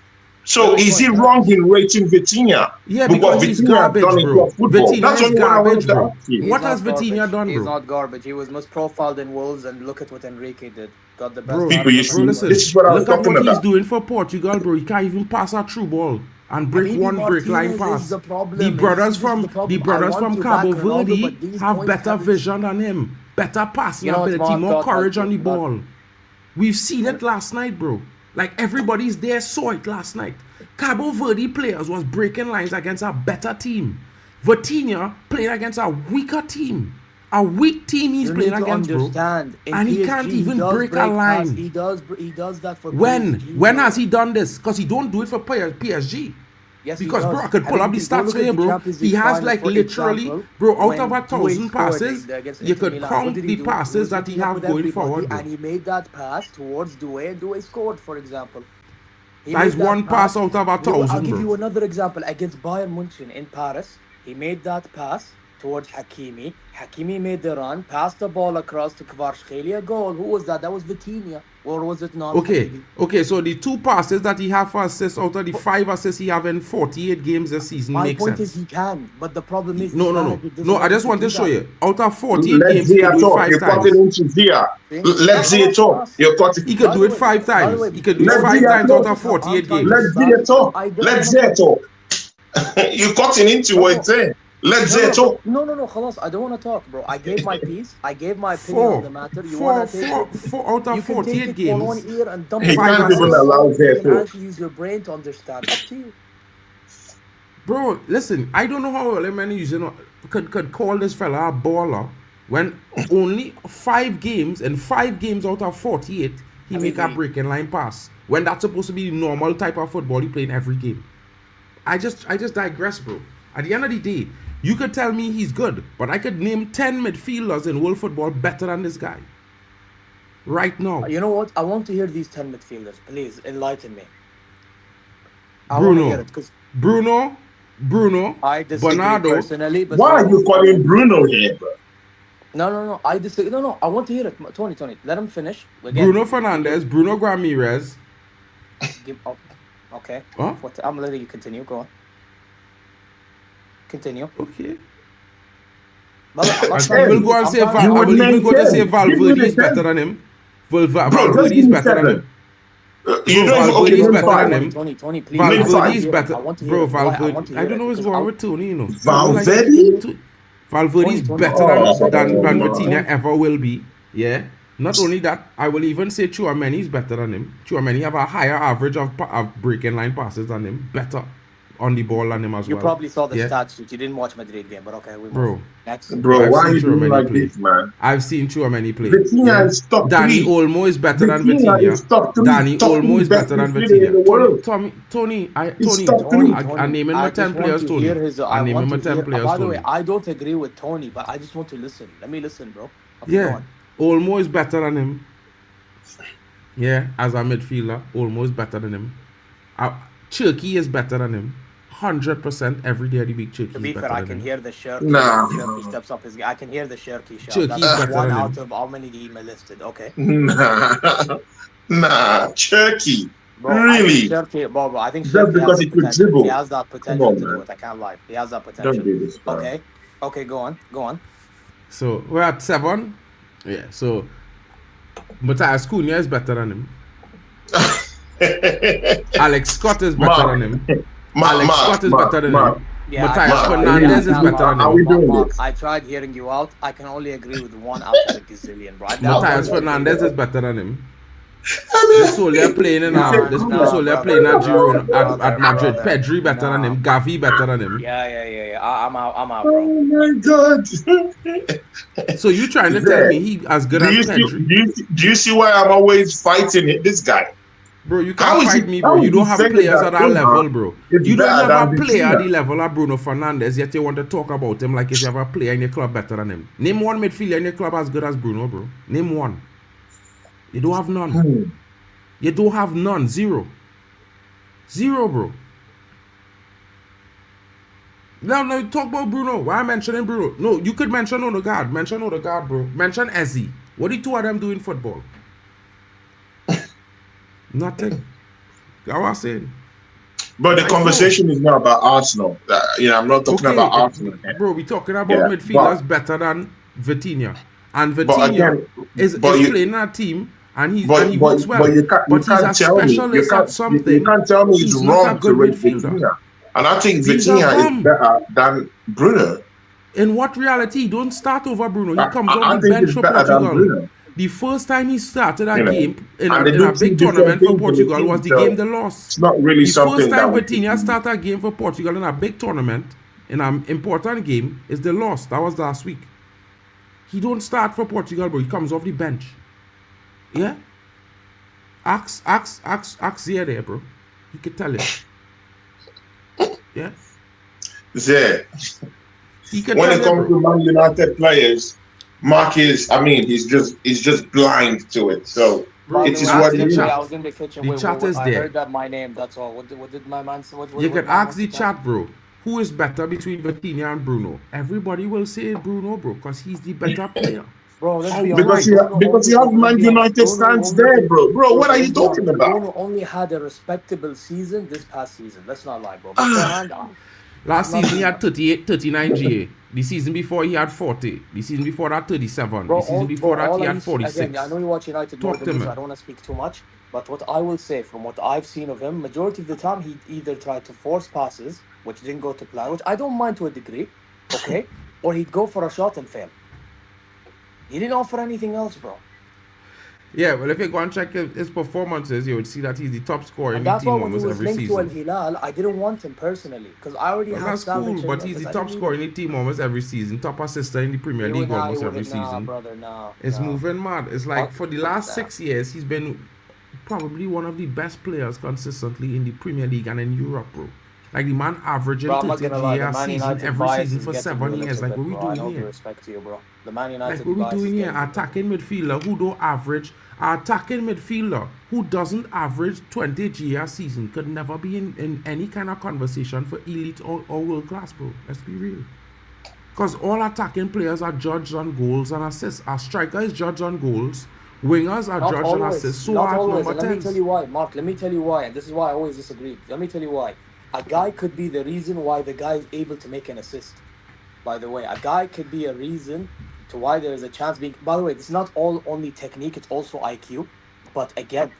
So is he wrong in rating Vitinha? Yeah, because he's garbage, bro. Vitinha is garbage, bro. What has Vitinha done, bro? He's not garbage. He was most profiled in Wolves, and look at what Enrique did. Got the best. Bro, listen, this is what I was talking about. Look at what he's doing for Portugal, bro. He can't even pass a through ball and break one break line pass. The brothers from Cabo Verde have better vision than him, better passing ability, more courage on the ball. We've seen it last night, bro. Like everybody's there saw it last night. Cabo Verde players was breaking lines against a better team. Vitinha playing against a weaker team. A weak team he's playing against, bro. And he can't even break a line. He does that for when? When has he done this? Because he don't do it for PSG. Yes, because, bro, I could pull up the stats for you, bro. He has, like, literally, bro, out of 1,000 passes, you could count the passes that he have going forward, bro. And he made that pass towards Doué, and Doué scored, for example. That is one pass out of 1,000, bro. I'll give you another example. Against Bayern Munich in Paris, he made that pass towards Hakimi. Hakimi made the run, passed the ball across to Kvaratskhelia, goal. Who was that? That was Vitinha. Or was it not? Okay, so the 2 passes that he have for assists out of the 5 assists he have in 48 games this season makes sense. My point is he can, but the problem is... No, I just want to show you. Out of 48 games, he can do it 5 times. Let's see it talk. He could do it 5 times. He could do it 5 times out of 48 games. Let's see it talk. Let's see it talk. You're cutting into what it's saying. Let's say talk. No, khalas, I don't want to talk, bro. I gave my piece. I gave my opinion on the matter. You want to take it? 4 out of 48 games. You can take it for 1 ear and dump it. You can actually use your brain to understand. Up to you. Bro, listen, I don't know how many could call this fella a baller when only 5 games and 5 games out of 48 he make a breaking line pass. When that's supposed to be the normal type of football he play in every game. I just digress, bro. At the end of the day, you could tell me he's good, but I could name 10 midfielders in world football better than this guy. Right now. You know what? I want to hear these 10 midfielders. Please, enlighten me. Bruno, I disagree personally. But why are you calling Bruno here, bro? No, I disagree. No, I want to hear it. Tony, let him finish. Bruno Fernandes, Bruno Ramirez. Okay. Huh? I'm letting you continue. Go on. Continue. Okay. I will go and say Valverde is better than him. Valverde is better than him. Valverde is better than him. Tony, please. Valverde is better. Bro, Valverde. I don't know what's wrong with Tony, you know. Valverde is better than Vitinha ever will be. Yeah. Not only that, I will even say Tchouaméni is better than him. Tchouaméni have a higher average of breaking line passes than him. Better. on the ball than him as You well. probably saw the Yeah. stats. You didn't watch Madrid game, but okay, we move. Bro. Next. Bro, I've why seen are you through doing many like play. this, man? I've seen through many play. Vitinha is top Danny 3. Olmo is better than Vitinha Vitinha. is top 3. Danny top Olmo 3 is best better than midfielder in the Vitinha. world. Tony, He's top Tony, 3. I name him I my 10 just want players, to Tony. hear his. I I name want him my to 10 hear. players, By the way, Tony. I don't agree with Tony, but I just want to listen. Let me listen, bro. Okay, go Yeah, on. Olmo is better than him. Yeah, as a midfielder, Olmo is better than him. Cherky is better than him. 100% every day of the week, Cherky To is be better fair, I than can him. hear the Shirky. Nah. Shirky steps up his. I can hear the Shirky shout. Cherky is That's better one than out him. of how many he listed. Okay. Nah, Turkey. Bro, I Really? think Shirky, bro, I think Just Shirky because has he the could potential. dribble. He has that Come potential on, to do man. it. I can't lie. He has that potential. Don't do this, man. Okay. Okay, go on. Go on. So we're at 7. Yeah, so Matthias Cunha is better than him. Alex Scott is better than him. Alex Scott is better than him. Yeah, Matthias I can't lie. Fernandez I is can't better lie. than Are we him. doing Mark, this? I tried hearing you out. I can only agree with one out of a gazillion, bro. Matthias Fernandez is better than him. I mean, This Soler playing in this Soler playing at Girona at Madrid. Pedri better than him. Gavi better than him. Yeah. I'm out, bro. oh my God. So you trying to tell me he as good do you as see, Pedri? do you see why I'm always fighting this guy? Bro, you How can't is fight he- me, how bro. is You don't he have saying players that at that Cunha level, bro. is You don't better have a than player at Vitinha? the level of Bruno Fernandes, yet you want to talk about him like if you have a player in your club better than him. Name one midfielder in your club as good as Bruno, bro. Name one. You don't have none. You don't have none. Zero. Zero, bro. Now talk about Bruno. Why am I mentioning Bruno? No, you could mention Odegaard. Mention Odegaard, bro. Mention Ezzy. What do the two of them do in football? Nothing. That's what I'm saying. But the Like, conversation is not about Arsenal. I'm not talking about Arsenal. Bro, we're talking about Yeah, midfielders better than Vitinha. And But Vitinha again, is but you- playing in a team and he But works well. but you can't But he's a tell me specialist at something. you can't tell me it's He's not a wrong to good rate midfielder. Vitinha. And I think He's a Vitinha bum. is better than Bruno. In what reality? He don't start over Bruno. He comes I off the think bench it's for better than Portugal. Bruno. The first time he started a You know, game in and they a do big two different tournament for things in the Portugal team, was the so game they lost. It's not really The something first time that Vitinha started a game for Portugal in a big tournament, in an important game, is the loss. That was last week. He don't start for Portugal, bro. He comes off the bench. Yeah? Ask there, bro. He could tell it. Yeah? Yeah. He could When tell it comes bro. to Man United players, Mark is he's just blind to it. So Bro, it is ask what the it is. chat. I was in the kitchen. The chat is I there. heard that my name. That's all. What did my man say? What You can my ask man the say? chat, bro. Who is better between Vitinha and Bruno? Everybody will say Bruno, bro, because he's the better player. Bro, let's be Because honest. because you have Man United stands there, bro. Bro, what are you talking about? Bruno only had a respectable season this past season. Let's not lie, bro. Beforehand, Last season he had 38, 39 GA. The season before he had 40. The season before that 37. bro, the season before that all he I had used- 46. Again, I know you watch United more Talk than to me, so me. I don't want to speak too much. But what I will say, from what I've seen of him, majority of the time he either tried to force passes, which didn't go to plan, which I don't mind to a degree, okay, or he'd go for a shot and fail. He didn't offer anything else, bro. Yeah, well, if you go and check his performances, you would see that he's the top scorer in And the that's team why when he almost was every linked to Al season. Hilal, I didn't want him personally because I already Well, have that's cool, Savage. but he's the top scorer in the team almost every season. Top assister in the Premier League almost every season. Brother, nah, It's nah. moving mad. It's like for the last Nah. 6 years, he's been probably one of the best players consistently in the Premier League and in Europe, bro. Like the man averaging Bro, I'm not 30 gonna lie, GA the a Man season United every bias season is for getting 7 me a years. little Like, bit, what we bro. I doing know the here? respect to you, bro. The Man United Like, what we bias is doing here? getting me. Attacking midfielder who don't average, attacking midfielder who doesn't average 20 GA a season could never be in any kind of conversation for elite or world class, bro. Let's be real. Because all attacking players are judged on goals and assists. Our striker is judged on goals. Wingers are Not judged on always. assists. So Not are always. number And let me 10s. tell you why, Mark. Let me tell you why. And this is why I always disagree. Let me tell you why. A guy could be the reason why the guy is able to make an assist. By the way, a guy could be a reason to why there is a chance being. By the way, it's not all only technique, it's also IQ. But again,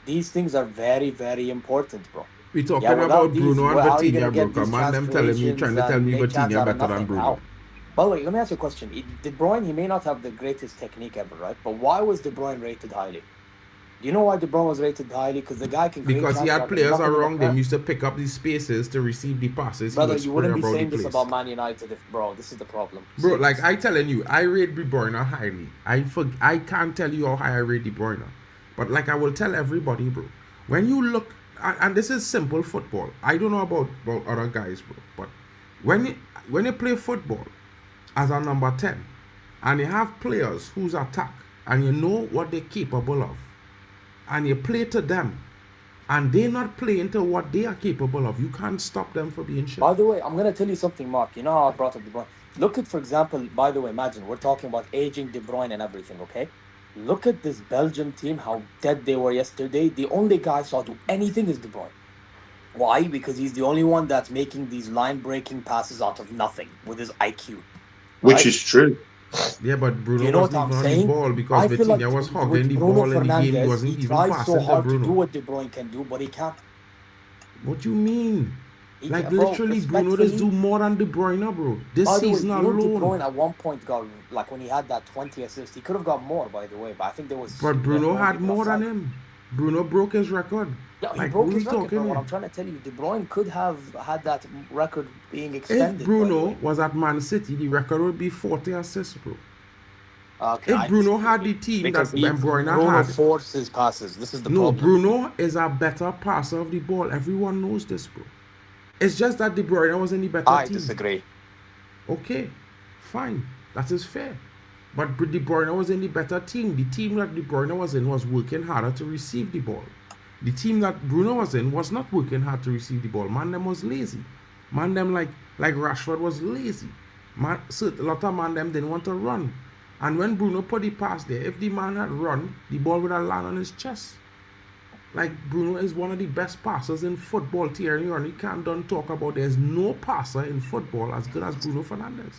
these things are very, very important, bro. We talking Yeah, without about these, Bruno and how are you Vitinha, gonna bro. get these Come on, them telling me, trying to tell me make chance Vitinha out of better than nothing? Bruno. How? By the way, let me ask you a question. De Bruyne, he may not have the greatest technique ever, right? But why was De Bruyne rated highly? Do you know why De Bruyne was rated highly? Because the guy can create Because he chances had out of players nothing in the around them Prem. used to pick up these spaces to receive the passes. Brother, he would you spray wouldn't be about saying the this place. about Man United if, bro, this is the problem. Bro, Serious. like I telling you, I rate De Bruyne highly. I can't tell you how high I rate De Bruyne. But like I will tell everybody, bro, when you look, and this is simple football. I don't know about other guys, bro, but when you play football as a number 10, and you have players who's attack, and you know what they're capable of, and you play to them, and they're not playing to what they are capable of, you can't stop them from being shit. By the way, I'm going to tell you something, Mark. You know how I brought up De Bruyne? Look at, for example, by the way, imagine we're talking about aging De Bruyne and everything, okay? Look at this Belgium team, how dead they were yesterday. The only guy I saw do anything is De Bruyne. Why? Because he's the only one that's making these line-breaking passes out of nothing with his IQ. Which right? is true. Yeah, but Bruno You know wasn't what I'm even on the saying? ball because I feel Vitinha like was hogging with the Bruno ball in the game. He Fernandes, wasn't he even tries passing so to hard to do Bruno. what De Bruyne can do, but he can't. What you mean? He Like can't, bro, literally, Bruno does do respectfully. more than De Bruyne, bro. This By the way, season you know De alone. Bruyne at one point got, like when he had that 20 assists, he could have got more, by the way, but I think there was But Bruno weren't had even more than offside. him. Bruno broke his record. Yeah, he Like, broke what are his we record, talking but what here? I'm trying to tell you, De Bruyne could have had that record being If extended, by the Bruno way. was at Man City, the record would be 40 assists, bro. Okay, If I Bruno had disagree. the team Because that Bruyne Bruno had, forces passes. This is the no, problem. Bruno is a better passer of the ball. Everyone knows this, bro. It's just that De Bruyne was in the better I team. disagree. Okay, fine. That is fair. But De Bruyne was in the better team. The team that De Bruyne was in was working harder to receive the ball. The team that Bruno was in was not working hard to receive the ball. Man, them was lazy. Man, them like Rashford was lazy. Man, so a lot of man them didn't want to run. And when Bruno put the pass there, if the man had run, the ball would have landed on his chest. Like Bruno is one of the best passers in football. Thierry Henry can't done talk about there's no passer in football as good as Bruno Fernandes.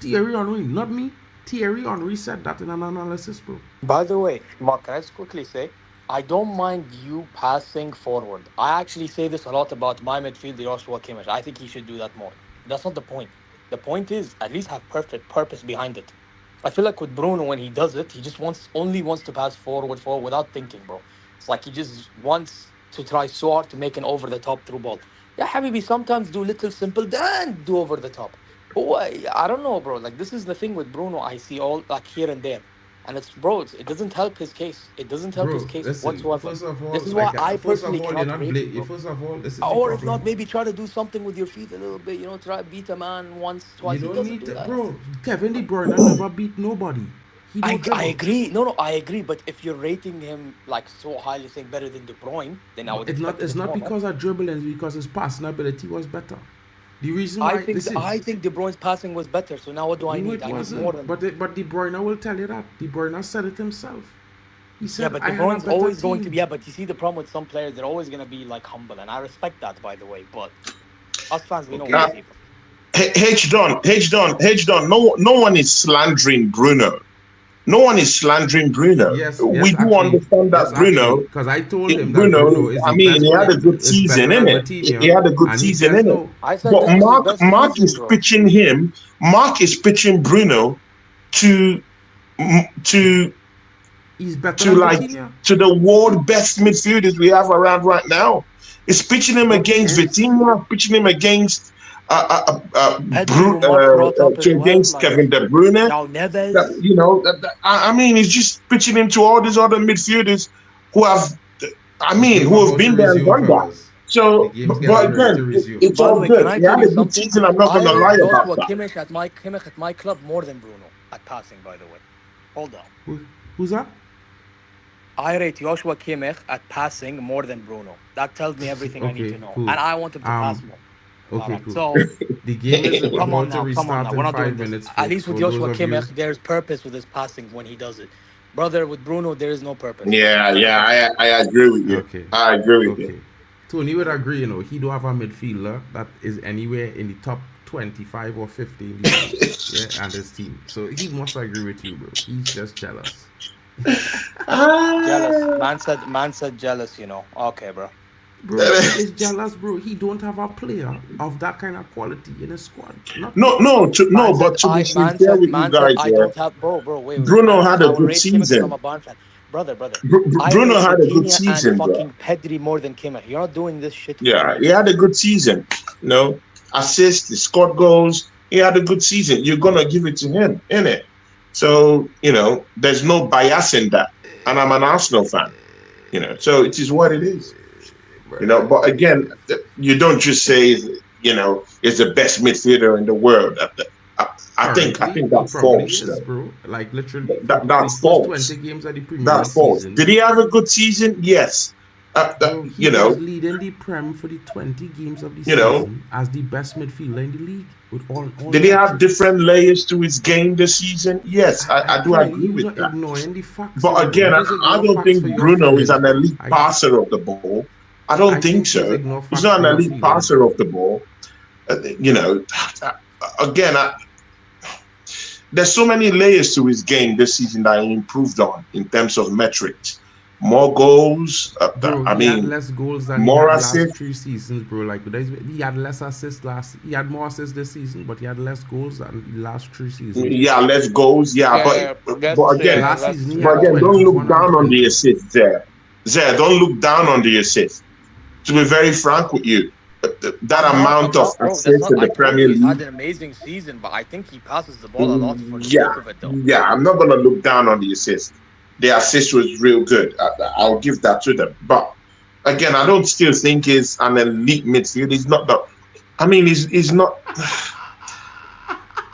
Thierry Henry, not me. Thierry Henry said that in an analysis, bro. By the way, Mark, can I just quickly say, I don't mind you passing forward. I actually say this a lot about my midfield, Joshua Kimmich. I think he should do that more. That's not the point. The point is at least have perfect purpose behind it. I feel like with Bruno, when he does it, he just only wants to pass forward without thinking, bro. It's like he just wants to try so hard to make an over-the-top through ball. Yeah, Habibi, sometimes do little simple, then do over the top. Oh, I don't know, bro. Like, this is the thing with Bruno. I see all, like, here and there. And it's, bro, it doesn't help his case. It doesn't help his Bro, case listen, whatsoever. first of all, This is why I first of personally all, you're cannot not rate him, bro. first of all, this is the Or if problem. not, maybe try to do something with your feet a little bit. You know, try beat a man once, You twice. He don't doesn't need do to, that. bro. Kevin De Bruyne never beat nobody. He don't I dribble. agree. No, I agree. But if you're rating him like so highly, saying better than De Bruyne, then I would It's not. expect It's it not more. No? because of dribbling. It's because his passing ability was better. The reason why I think De Bruyne's passing was better. So now what do I no, need? it I need wasn't. more than. But De Bruyne will tell you that. De Bruyne said it himself. He said, Yeah, but "I De had a Bruyne's better always team." going to be. Yeah, but you see the problem with some players, they're always going to be like humble, and I respect that, by the way. But us fans, we know Okay. what we see. H Don. No one is slandering Bruno. No one is slandering Bruno. Yes, We do actually, understand that Bruno. because I told him that Bruno, Bruno is I the mean, best he had player, a good is season, better than innit? Vitinha, He had a good and he season, says innit? no. I said But this was his best Mark season, is bro. pitching him. Mark is pitching Bruno to He's better than Vitinha. to the world best midfielders we have around right now. It's pitching him against Vitinha, pitching him against Pedri, Mark brought up as well, against like Kevin De Bruyne. João Neves. You know, I mean, it's just pitching him to all these other midfielders who have, who have been there and done that. So, but again, it's By the all way, good. can I He tell had you a good something? season. I'm not I going to rate lie about Joshua that. Kimmich at my club more than Bruno at passing, by the way. Hold on. Who's that? I rate Joshua Kimmich at passing more than Bruno. That tells me everything I need Okay, to know. cool. And I want him to pass more. Okay, Alright, cool. so The game is come on about to now, restart We're in not doing 5 this. minutes. At least with for those Joshua of you- Kimmich, there's purpose with his passing when he does it. Brother, with Bruno, there is no purpose. I agree with you. Okay. I agree with you. Tony would agree, he don't have a midfielder that is anywhere in the top 25 or 50 in the league, and his team. So he must agree with you, bro. He's just jealous. Jealous. Man said jealous, Okay, bro. Bro, he is jealous, bro. He don't have a player of that kind of quality in his squad. But to be sincere with you guys, I don't have, bro, wait. Bruno had a I will good rate Kimmich 'cause I'm season. a Bayern fan. brother. Bruno I rate had a good Vitinha season, and bro. fucking Pedri more than Kimmich. You're not doing this shit. Yeah, he had a good season. You know, assists, he scored goals. He had a good season. You're gonna give it to him, innit? So you know, there's no bias in that. And I'm an Arsenal fan. You know, so it is what it is. You know, but again, you don't just say, you know, it's the best midfielder in the world. I think that's false. Is, bro. Like literally, That's false. 20 games of the Premier That's false. season. Did he have a good season? Yes. Bro, he you know, was leading the Prem for the 20 games of the you know, season as the best midfielder in the league. With all did he have different layers to his game this season? Yes, I do agree with that. Ignoring the facts, but again, I don't think Bruno is an elite passer of the ball. I don't think so. He's not an elite passer of the ball. You know, again, there's so many layers to his game this season that he improved on in terms of metrics. More goals. Bro, I he mean, had less goals than more he had last assists. 3 seasons, bro. Like, he had less assists He had more assists this season, but he had less goals than the last 3 seasons. Yeah, less goals. Yeah, but again, don't look down on the assists there. Don't look down on the assists. To be very frank with you, that amount of assists in the Premier League. He had an amazing season, but I think he passes the ball a lot for the sake of it, though. Yeah, I'm not going to look down on the assist. The assist was real good. I'll give that to them. But again, I don't still think he's an elite midfielder. He's not the. I mean, he's not.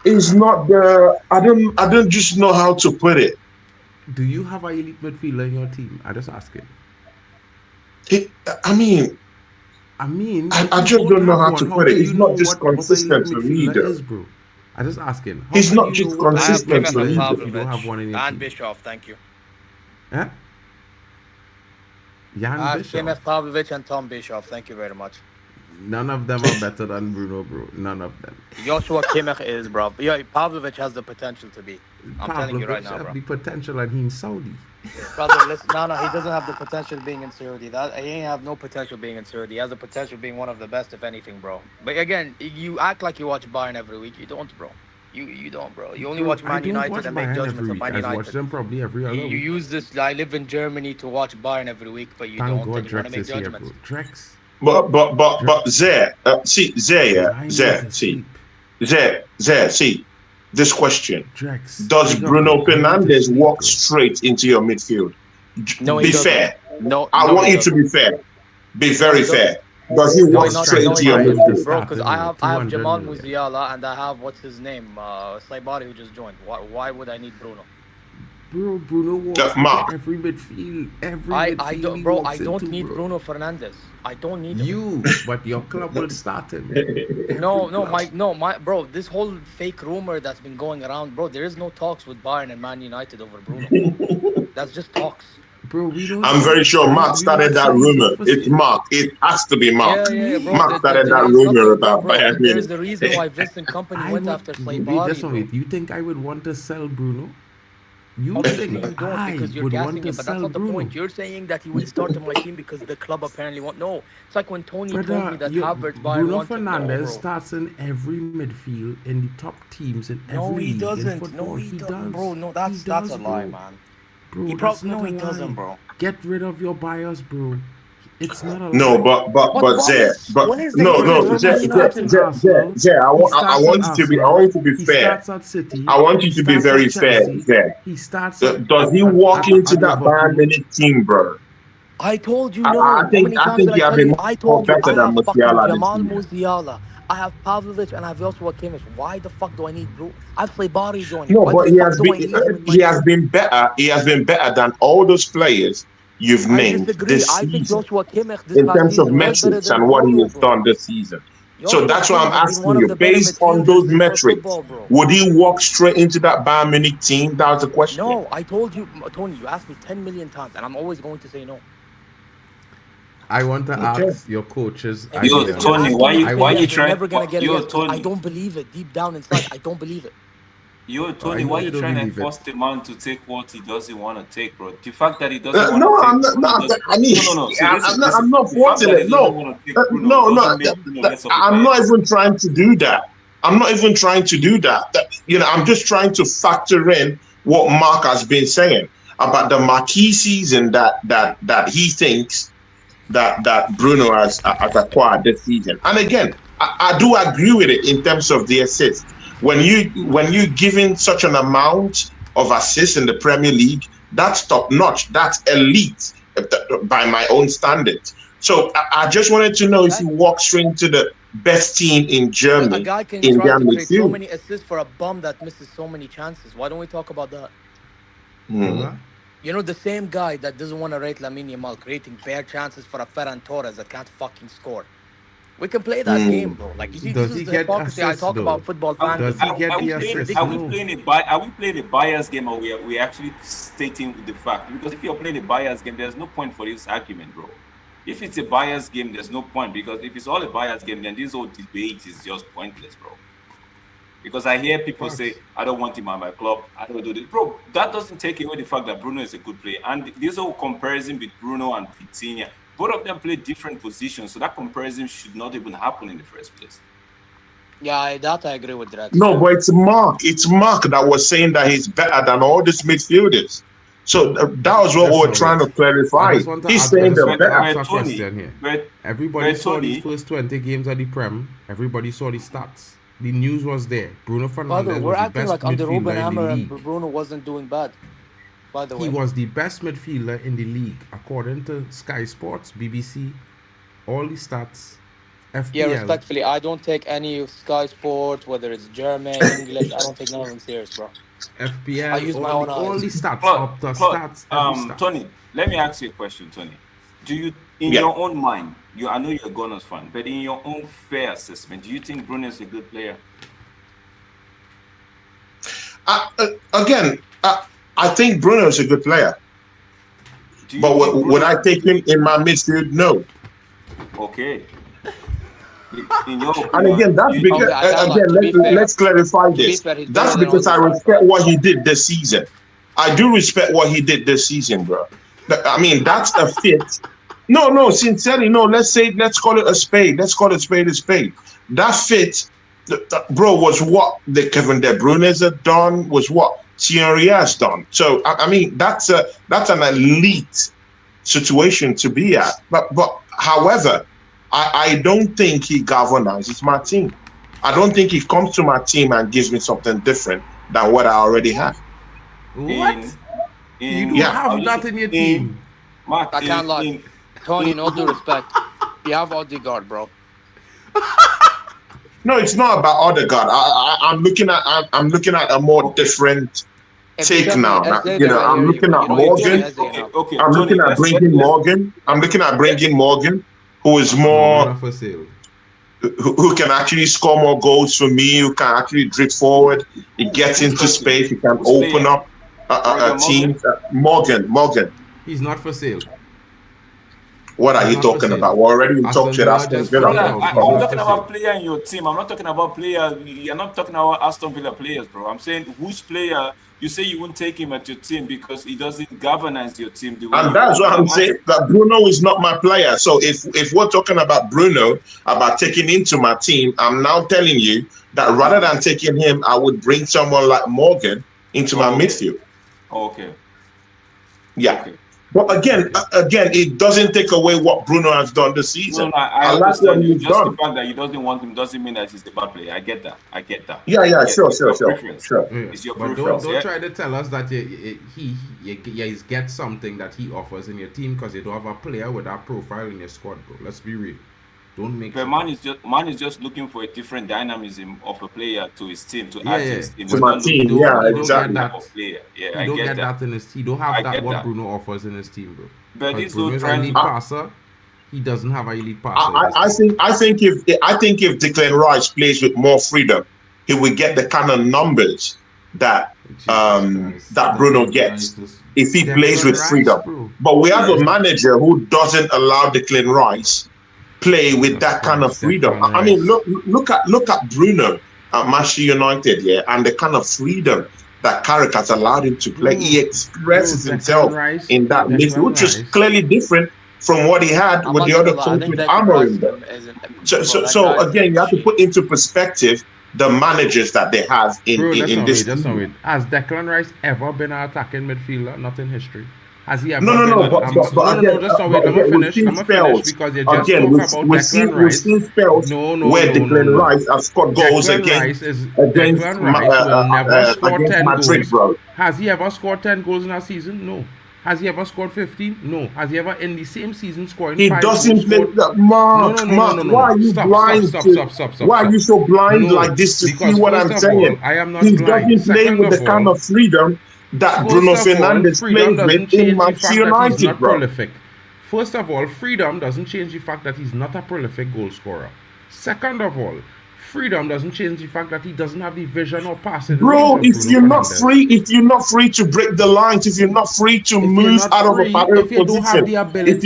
He's not the. I don't just know how to put it. Do you have an elite midfielder in your team? I just ask it. I mean, I just don't know how to put it. He's not just consistent for me, though. Bro. I just asking. He's not just consistent for me. You don't have one in your and team. Bischoff, thank you. Huh? Jan Bischoff. Kenneth Pavlovich and Tom Bischoff, thank you very much. None of them are better than Bruno, bro. None of them. Joshua Kimmich is, bro. Yeah, Pavlovich has the potential to be. I'm telling you right now, bro. The potential, and he's Saudi. Brother, listen, no, he doesn't have the potential being in Saudi. He ain't have no potential being in Saudi. He has the potential being one of the best, if anything, bro. But again, you act like you watch Bayern every week. You don't, bro. You don't, bro. You only watch Man United and make judgments on Man United. I watch them probably every other week. You use this. I live in Germany to watch Bayern every week, but you don't want to make judgments. Drex. But Zé, see this question. Drex. Does Bruno Fernandes walk straight into your midfield? No, be fair. No, I want you to be fair. Be very fair. Does he walk straight into your midfield? Bro, because I have Jamal Musiala and I have what's his name, Slaibari, who just joined. Why would I need Bruno? Bro, Bruno walks Mark. every midfield. I don't need Bruno Fernandes. I don't need him. But your club will start him. My bro, this whole fake rumor that's been going around, bro, there is no talks with Bayern and Man United over Bruno. That's just talks. Bro, I'm very sure Mark started that rumor. It's Mark. It has to be Mark. Yeah, bro. Mark started that rumor about Bayern. There's the reason why Vincent Company went after Slaibari. You think I would want to sell Bruno? You think you don't because you're gassing him, but that's not the point. You're saying that he would start on my team because the club apparently won't. No, it's like when Tony told me that Havertz Bayern Bruno Fernandes starts in every midfield in the top teams in every league. No, he doesn't. No, he doesn't, bro. No, that's a lie, man. Bro, he doesn't, bro. Get rid of your bias, bro. It's not a no, lie. but Zé, I want you to be fair. I want you to be very fair, Zé. He starts. Does he walk into that Bayern Munich team, bro? I told you no. I think he has been better than Musiala. Jamal Musiala. I have Pavlovich and I have Joshua Kimmich. Why the fuck do I need Bruno? I play Bari joining. No, but he has been better. He has been better than all those players you've named this season in terms of metrics and what he has done this season. So that's why I'm asking you, based on those metrics, would he walk straight into that Bayern Munich team? That was the question. No, I told you, Tony, you asked me 10 million times, and I'm always going to say no. I want to ask your coaches. Yo, Tony, why you trying? Never gonna get it. Tony, I don't believe it. Deep down inside, I don't believe it. Yo, Tony, why you trying to force the man to take what he doesn't want to take, bro? The fact that he doesn't want to take... I'm not forcing it. I'm not even trying to do that. I'm just trying to factor in what Mark has been saying. about the marquee season that he thinks that Bruno has acquired this season. And again, I do agree with it in terms of the assists. When you giving such an amount of assists in the Premier League, that's top notch. That's elite by my own standards. So I just wanted to know if he walks straight into the best team in Germany. A guy can in try their to create so midfield. many assists for a bum that misses so many chances. Why don't we talk about that? Mm. You know, the same guy that doesn't want to rate Lamine Yamal creating bare chances for a Ferran Torres that can't fucking score. We can play that game, bro. Like, you see, Does this he is the get hypocrisy I assists, talk though? about football Does fans. he get the assists? Are we playing a bias game, or we actually stating the fact? Because if you're playing a bias game, there's no point for this argument, bro. If it's a bias game, there's no point, because if it's all a bias game, then this whole debate is just pointless, bro. Because I hear people say, I don't want him at my club, I don't do this. Bro, that doesn't take away the fact that Bruno is a good player. And this whole comparison with Bruno and Vitinha, both of them play different positions, so that comparison should not even happen in the first place. Yeah, I agree with that. No, but it's Mark. It's Mark that was saying that he's better than all these midfielders. So that was what we were trying to clarify. He's saying they're better. Everybody saw the first 20 games of the Prem. Everybody saw the stats. The news was there. Bruno Fernandes We're was the acting best like under Ruben midfielder in the Hammer league. and Bruno wasn't doing bad. By the way, He was the best midfielder in the league, according to Sky Sports, BBC, all the stats, FPL. yeah, respectfully, I don't take any of Sky Sports, whether it's German, English. I don't take none of them serious, bro. FPL, I use my own all eyes. the stats, Claude, up the stats, every stat. Tony, let me ask you a question, Tony. Do you, in your own mind, I know you're a Gunners fan, but in your own fair assessment, do you think Bruno is a good player? I think Bruno is a good player. But would I take him in my midfield? No. Okay. In your opinion, And again, that's because let's clarify this. That's because I respect what he did this season. I do respect what he did this season, bro. I mean, that's a fit. No, sincerely, no. Let's call it a spade. Let's call it a spade. That fit, bro, was what the Kevin De Bruyne's have done. Was what Thierry has done. So I mean, that's an elite situation to be at. But however, I don't think he galvanizes my team. I don't think he comes to my team and gives me something different than what I already have. What? You don't have that in your team. Mark, I can't lie. Tony, no due respect. You have Odegaard, bro. No, it's not about Odegaard. I'm looking at a more different take now. You know, I'm looking at Morgan. I'm looking at bringing Morgan. I'm looking at bringing Morgan, who is more, who can actually score more goals for me, who can actually drift forward. He gets into space. He can open up a team. Morgan. He's not for sale. What are you talking about? We're already talked to Aston Villa. I'm talking about player in your team. I'm not talking about player. You're not talking about Aston Villa players, bro. I'm saying which player you say you won't take him at your team because he doesn't galvanize your team. And that's what I'm saying. That Bruno is not my player. So if we're talking about Bruno, about taking him to my team, I'm now telling you that rather than taking him, I would bring someone like Morgan into my midfield. Okay. Yeah. Okay. But again, it doesn't take away what Bruno has done this season. No, I understand you. Just the fact that he doesn't want him doesn't mean that he's the bad player. I get that. Yeah, sure. It's your preference. Don't try to tell us that he gets something that he offers in your team because you don't have a player with that profile in your squad, bro. Let's be real. Don't make. But man is just looking for a different dynamism of a player to his team to add his team. To my team, exactly. He don't get that in his team. He don't have that what Bruno offers in his team, bro. But he's Bruno's an elite passer. He doesn't have an elite passer. I think if Declan Rice plays with more freedom, he will get the kind of numbers that that Bruno gets if he plays with freedom. But we have a manager who doesn't allow Declan Rice play with that kind of freedom. I mean, look at Bruno at Manchester United, and the kind of freedom that Carrick has allowed him to play. He expresses himself in that midfield, which is clearly different from what he had with the other coach with Amorim. So again, you have to put into perspective the managers that they have in this. That's not it. Has Declan Rice ever been an attacking midfielder? Not in history. Has he ever No, been? but again, Just wait. Let me finish because you just talk about Declan Rice. We've seen spells where Declan Rice has scored goals against Declan Rice will never score 10 Madrid, goals. bro. Has he ever scored 10 goals in a season? No. Has he ever scored 15? No. Has he ever in the same season scoring 5 goals? He doesn't play. Mark, why are you blind? Why are you so blind like this to see what I'm saying? I am not he blind. doesn't play with the kind of freedom that Bruno Fernandes plays with in Manchester United, bro. Prolific. First of all, freedom doesn't change the fact that he's not a prolific goal scorer. Second of all, freedom doesn't change the fact that he doesn't have the vision or passing. Bro, if you're not free to break the lines, if you're not free to move out of a parallel position, if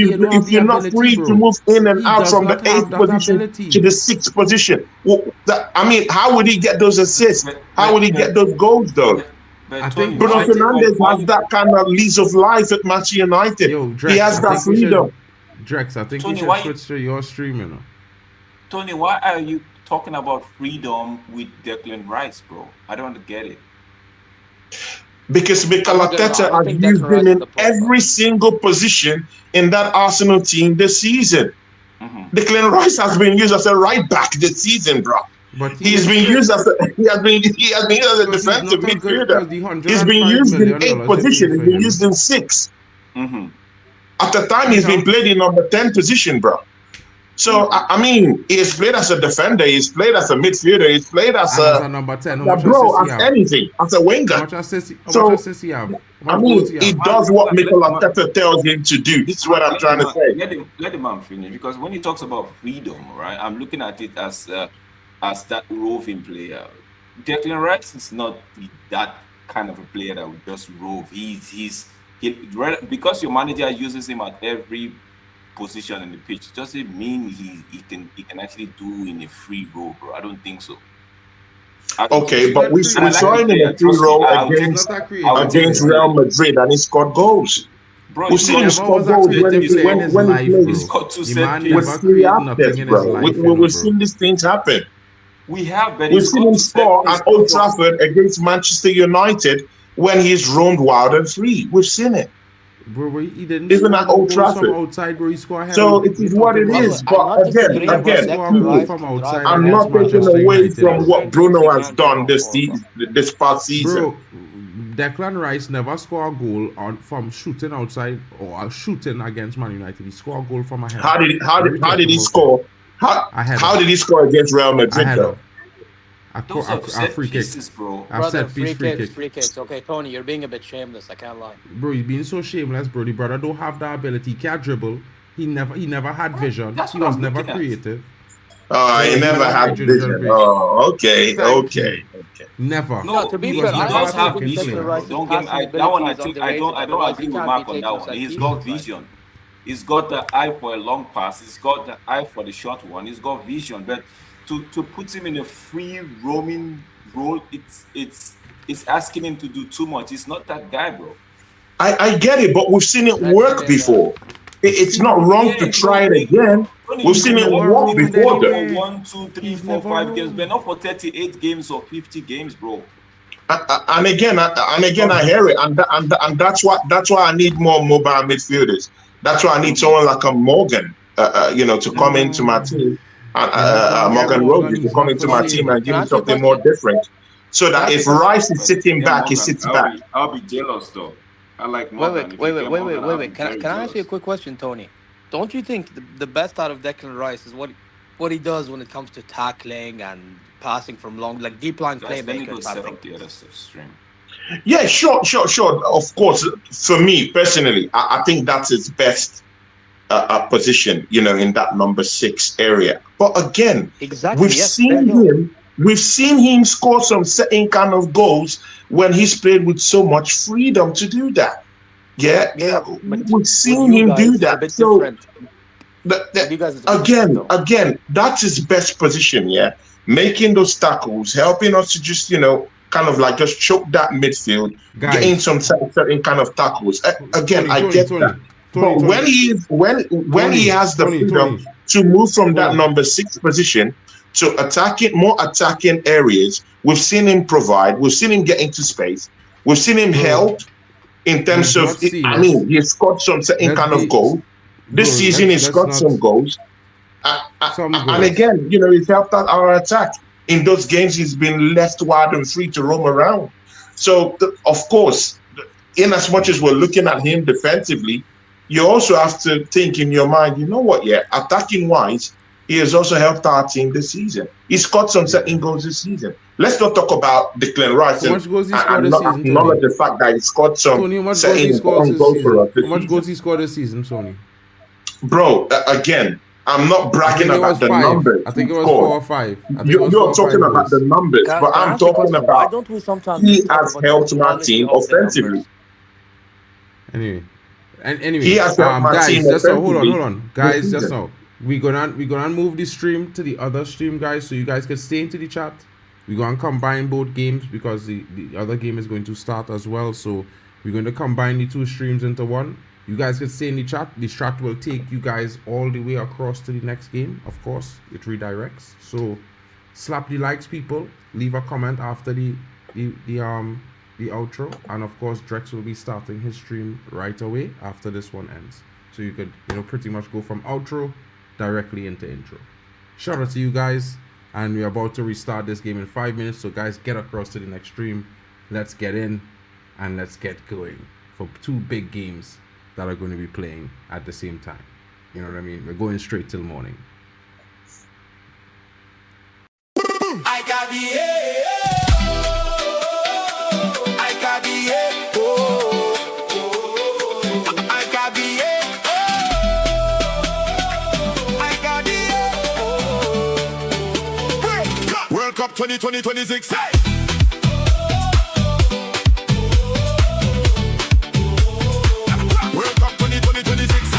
you're not free to move in and out from the 8th position to the 6th position, how would he get those assists? How would he get those goals, though? I think Bruno Fernandes has that kind of lease of life at Manchester United. He has that freedom. Drex, I think Tony, you should switch to your stream, you know. Tony, why are you talking about freedom with Declan Rice, bro? I don't get it. Because Mikel Arteta has used him in every single position in that Arsenal team this season. Declan Rice has been used as a right back this season, bro. But he's been used as a defensive midfielder. He's been used in 8th position. He's been used in 6. At the time, he's been played in number 10 position, bro. So he's played as a defender. He's played as a midfielder. He's played as a number 10. as anything, as a winger. He does what Mikel Arteta tells him to do. This is what I'm trying to say. Let the man finish, because when he talks about freedom, right? I'm looking at it as that roving player. Declan Rice is not that kind of a player that would just rove. Because your manager uses him at every position in the pitch, doesn't mean he can actually do in a free role, bro. I don't think so. Okay, but we saw him in a free role against Real Madrid, and he scored goals. Bro, we've seen him score goals when he plays. With 3 aspects, bro. We've seen these things happen. We've seen him score at Old Trafford against Manchester United when he's roamed wild and free. We've seen it. Bro, he didn't even at Old Trafford. Outside, bro, he scored so it is what it is. But again, I'm not taking away from what Bruno has done this past season. Bro, Declan Rice never scored a goal from shooting outside or shooting against Man United. He scored a goal from a header. How did he score? How did he score against Real Madrid, though? A free kick, bro. Free kicks. Okay, Tony, you're being a bit shameless. I can't lie. Bro, you're being so shameless, bro. The brother don't have that ability. He can't dribble. He never had vision. He was never creative. He never had vision. Oh, okay. Never. No, to be fair, he does have vision. Don't get that one. I don't agree with Mark on that one. He's got vision. He's got the eye for a long pass. He's got the eye for the short one. He's got vision, but to put him in a free roaming role, it's asking him to do too much. He's not that guy, bro. I get it, but we've seen it work before. It's not wrong to try it again. We've seen it work before, though. 1, 2, 3, 4, 5 games, but not for 38 games or 50 games, bro. And again, I hear it, and that's why I need more mobile midfielders. That's why I need someone like a Morgan, to come into my team. Morgan Roby to come into my team and give me something more different, so that if Rice is sitting back, he sits back. I'll be jealous though. I like Morgan. Wait. Can I ask you a quick question, Tony? Don't you think the best out of Declan Rice is what he does when it comes to tackling and passing from long, like deep line playmaker type thing? Yeah, sure. Of course, for me personally, I think that's his best position, in that number 6 area. But again, we've seen him score some certain kind of goals when he's played with so much freedom to do that. Yeah, we've seen him do that. So again, that's his best position. Yeah, making those tackles, helping us to just kind of like just choke that midfield, getting some certain kind of tackles. Again, I get that. But when he has the freedom to move from that number 6 position to more attacking areas. We've seen him provide. We've seen him get into space. We've seen him help in terms of. I mean, he scored some certain kind of goals. This season, he scored some goals. And again, you know, he's helped out our attack. In those games, he's been left wide and free to roam around. So, of course, in as much as we're looking at him defensively, you also have to think in your mind, you know what, attacking wise, he has also helped our team this season. He scored some certain goals this season. Let's not talk about Declan Rice and not acknowledge the fact that he scored some certain goals for us. How much goals he scored this season, Sony? Bro, again, I'm not bragging about the numbers. I think it was 4 or 5. You're talking about the numbers, but I'm talking about he has helped my team offensively. Anyway, he has helped my team offensively. Hold on, guys. Just now, we're gonna move the stream to the other stream, guys, so you guys can stay into the chat. We're gonna combine both games because the other game is going to start as well. So we're going to combine the 2 streams into one. You guys can stay in the chat. The chat will take you guys all the way across to the next game. Of course, it redirects. So slap the likes, people. Leave a comment after the outro, and of course Drex will be starting his stream right away after this one ends. So you could, you know, pretty much go from outro directly into intro. Shout out to you guys, and we're about to restart this game in 5 minutes. So guys, get across to the next stream. Let's get in and let's get going for 2 big games that are going to be playing at the same time. You know what I mean? We're going straight till morning. I got the World Cup 2026. Hey! World Cup 2026.